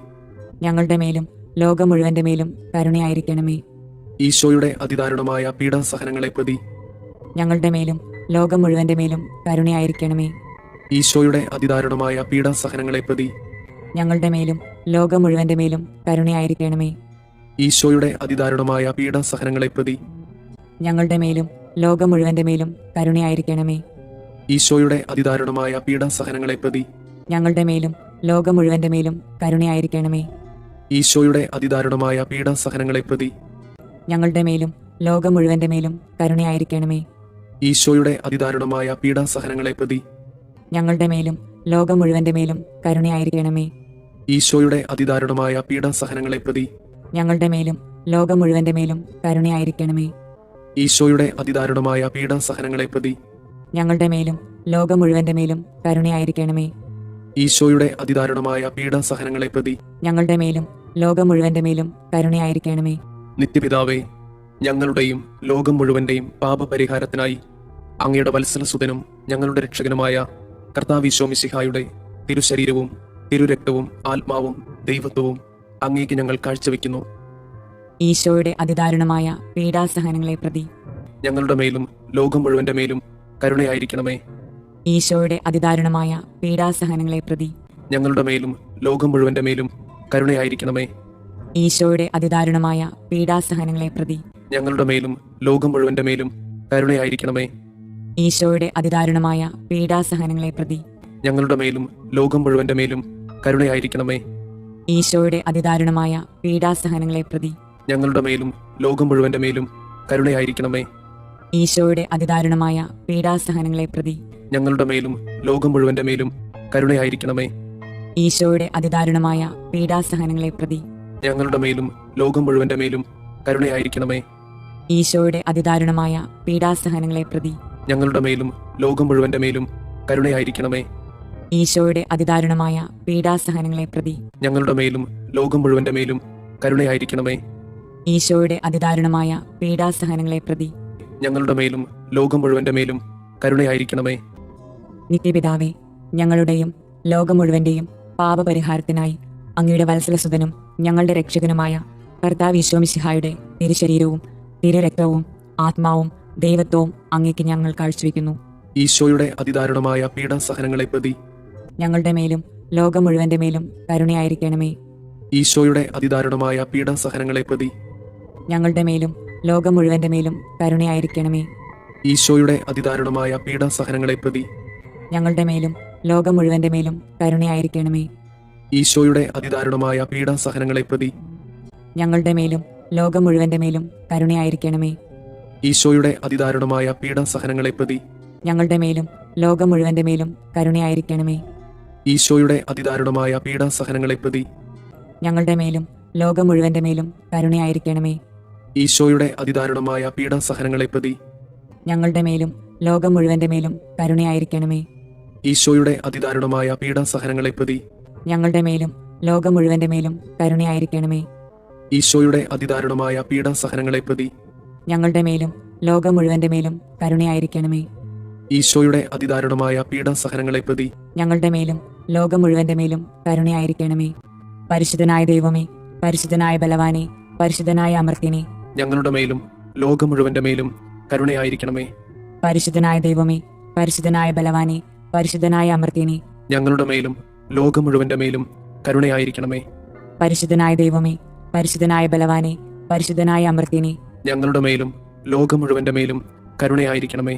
ഞങ്ങളുടെ മേലും ലോകം മുഴുവന്റെ മേലും കരുണയായിരിക്കണമേ. ഈശോയുടെ അതിദാരുണമായ പീഡാസഹനങ്ങളെ പ്രതി ഞങ്ങളുടെ മേലും ലോകം മുഴുവന്റെ മേലും കരുണയായിരിക്കണമേ. ഈശോയുടെ അതിദാരുണമായ പീഡാസഹനങ്ങളെ പ്രതി ഞങ്ങളുടെ മേലും ലോകം മുഴുവന്റെ മേലും കരുണയായിരിക്കണമേ. ഈശോയുടെ അതിദാരുണമായ പീഡാസഹനങ്ങളെ പ്രതി ഞങ്ങളുടെ മേലും ലോകം മുഴുവന്റെ മേലും കരുണയായിരിക്കണമേ. ഈശോയുടെ അതിദാരുണമായ പീഡാസഹനങ്ങളെ പ്രതി ഞങ്ങളുടെ മേലും ലോകം മുഴുവന്റെ മേലും കരുണയായിരിക്കണമേ. ഈശോയുടെ അതിദാരുണമായ പീഡാസഹനങ്ങളെ പ്രതി ഞങ്ങളുടെ മേലും ലോകം മുഴുവന്റെ മേലും കരുണയായിരിക്കണമേ. ഈശോയുടെ അതിദാരുണമായ പീഡാസഹനങ്ങളെ പ്രതി ഞങ്ങളുടെ മേലും ലോകം മുഴുവന്റെ മേലും കരുണയായിരിക്കണമേ. ഈശോയുടെ അതിദാരുണമായ പീഡാസഹനങ്ങളെ പ്രതി ഞങ്ങളുടെ മേലും ലോകം മുഴുവന്റെ മേലും കരുണയായിരിക്കണമേ. ഈശോയുടെ അതിദാരുണമായ പീഡാസഹനങ്ങളെ പ്രതി ഞങ്ങളുടെ മേലും ലോകം മുഴുവന്റെ മേലും കരുണയായിരിക്കണമേ. ഈശോയുടെ അതിദാരുണമായ പീഡാസഹനങ്ങളെ പ്രതി ഞങ്ങളുടെ മേലും ലോകം മുഴുവന്റെ മേലും കരുണയായിരിക്കണമേ. നിത്യപിതാവേ, ഞങ്ങളുടെയും ലോകം മുഴുവന്റെയും പാപപരിഹാരത്തിനായി അങ്ങയുടെ വത്സലസുതനും ഞങ്ങളുടെ രക്ഷകനുമായ കർത്താവ് ഈശോ മിശിഹായുടെ തിരുശരീരവും തിരുരക്തവും ആത്മാവും ദൈവത്വവും അങ്ങേക്ക് ഞങ്ങൾ കാഴ്ചവെക്കുന്നു. ഈശോയുടെ അതിദാരുണമായ പീഡാസഹനങ്ങളെ പ്രതി ഞങ്ങളുടെ മേലും ലോകം മുഴുവന്റെ മേലും കരുണയായിരിക്കണമേ. ഈശോയുടെ അതിദാരുണമായ പീഡാസഹനങ്ങളെ പ്രതി ഞങ്ങളുടെ മേലും ലോകം മുഴുവന്റെ മേലും കരുണയായിരിക്കണമേ. ഈശോയുടെ അതിദാരുണമായ പീഡാസഹനങ്ങളെ പ്രതി ഞങ്ങളുടെ മേലും ലോകം മുഴുവന്റെ മേലും കരുണയായിരിക്കണമേ. ഈശോയുടെ അതിദാരുണമായ പീഡാസഹനങ്ങളെ പ്രതി ഞങ്ങളുടെ മേലും ലോകം മുഴുവന്റെ മേലും കരുണയായിരിക്കണമേ. ഈശോയുടെ അതിദാരുണമായ പീഡാസഹനങ്ങളെ പ്രതി ഞങ്ങളുടെ മേലും ലോകം മുഴുവന്റെ മേലും കരുണയായിരിക്കണമേ. ഈശോയുടെ അതിദാരുണമായ പീഡാസഹനങ്ങളെ പ്രതി ഞങ്ങളുടെ മേലും ലോകം മുഴുവന്റെ മേലും കരുണയായിരിക്കണമേ. ഈശോയുടെ അതിദാരുണമായ പീഡാസഹനങ്ങളെ പ്രതി ഞങ്ങളുടെ മേലും ലോകം മുഴുവന്റെ മേലും കരുണയായിരിക്കണമേ. ഈശോയുടെ അതിദാരുണമായ പീഡാസഹനങ്ങളെ പ്രതി ഞങ്ങളുടെ മേലും ലോകം മുഴുവന്റെ മേലും കരുണയായിരിക്കണമേ. ഈശോയുടെ അതിദാരുണമായ പീഡാസഹനങ്ങളെ പ്രതി ഞങ്ങളുടെ മേലും ലോകം മുഴുവന്റെ മേലും കരുണയായിരിക്കണമേ. ഈശോയുടെ അതിദാരുണമായ പീഡാസഹനങ്ങളെ പ്രതി ഞങ്ങളുടെ മേലും ലോകം മുഴുവന്റെ മേലും കരുണയായിരിക്കണമേ. നിത്യപിതാവേ, ഞങ്ങളുടെയും ലോകം മുഴുവന്റെയും പാപപരിഹാരത്തിനായി അങ്ങയുടെ വത്സലസുതനും ഞങ്ങളുടെ രക്ഷകനുമായ കർത്താവ് ഈശോ മിശിഹായുടെ തിരുശരീരവും തിരുരക്തവും ആത്മാവും ദൈവത്വവും അങ്ങേക്ക് ഞങ്ങൾ കാഴ്ചവെക്കുന്നു. ഈശോയുടെ അതിദാരുണമായ പീഡാസഹനങ്ങളെ പ്രതി ഞങ്ങളുടെ മേലും ലോകം മുഴുവന്റെ മേലും കരുണയായിരിക്കണമേ. ഈശോയുടെ അതിദാരുണമായ പീഡാസഹനങ്ങളെ പ്രതി ഞങ്ങളുടെ മേലും ലോകം മുഴുവന്റെ മേലും കരുണയായിരിക്കണമേ. ഈശോയുടെ അതിദാരുണമായ പീഡാസഹനങ്ങളെ പ്രതി ഞങ്ങളുടെ മേലും ലോകം മുഴുവന്റെ മേലും കരുണയായിരിക്കണമേ. ഈശോയുടെ അതിദാരുണമായ പീഡാസഹനങ്ങളെ പ്രതി ഞങ്ങളുടെ മേലും ലോകം മുഴുവന്റെ മേലും കരുണയായിരിക്കണമേ. ഈശോയുടെ അതിദാരുണമായ പീഡാസഹനങ്ങളെ പ്രതി ഞങ്ങളുടെ മേലും ലോകം മുഴുവന്റെ മേലും കരുണയായിരിക്കണമേ. ഈശോയുടെ അതിദാരുണമായ പീഡാസഹനങ്ങളെ പ്രതി ഞങ്ങളുടെ മേലും ലോകം മുഴുവന്റെ മേലും കരുണയായിരിക്കണമേ. ഈശോയുടെ അതിദാരുണമായ പീഡാസഹനങ്ങളെ പ്രതി ഞങ്ങളുടെ മേലും ലോകം മുഴുവന്റെ മേലും കരുണയായിരിക്കണമേ. ഈശോയുടെ അതിദാരുണമായ പീഡാസഹനങ്ങളെ പ്രതി ഞങ്ങളുടെ മേലും ലോകം മുഴുവന്റെ മേലും കരുണയായിരിക്കണമേ. ഈശോയുടെ അതിദാരുണമായ പീഡാസഹനങ്ങളെ പ്രതി ഞങ്ങളുടെ മേലും ലോകം മുഴുവന്റെ മേലും കരുണയായിരിക്കണമേ. ഈശോയുടെ അതിദാരുണമായ പീഡാസഹനങ്ങളെ പ്രതി ഞങ്ങളുടെ മേലും ലോകം മുഴുവന്റെ മേലും കരുണയായിരിക്കണമേ. പരിശുദ്ധനായ ദൈവമേ, പരിശുദ്ധനായ ബലവാനെ, പരിശുദ്ധനായ അമർത്യനെ, ഞങ്ങളുടെ മേലും ലോകം മുഴുവന്റെ മേലും കരുണയായിരിക്കണമേ. പരിശുദ്ധനായ ദൈവമേ, പരിശുദ്ധനായ ബലവാനെ, പരിശുദ്ധനായ അമർത്യനെ, ഞങ്ങളുടെ മേലും ലോകം മുഴുവന്റെ മേലും കരുണയായിരിക്കണമേ. പരിശുദ്ധനായ ദൈവമേ, പരിശുദ്ധനായ ബലവാനെ, പരിശുദ്ധനായ അമർത്യനെ, ഞങ്ങളുടെ മേലും ലോകം മുഴുവന്റെ മേലും കരുണയായിരിക്കണമേ.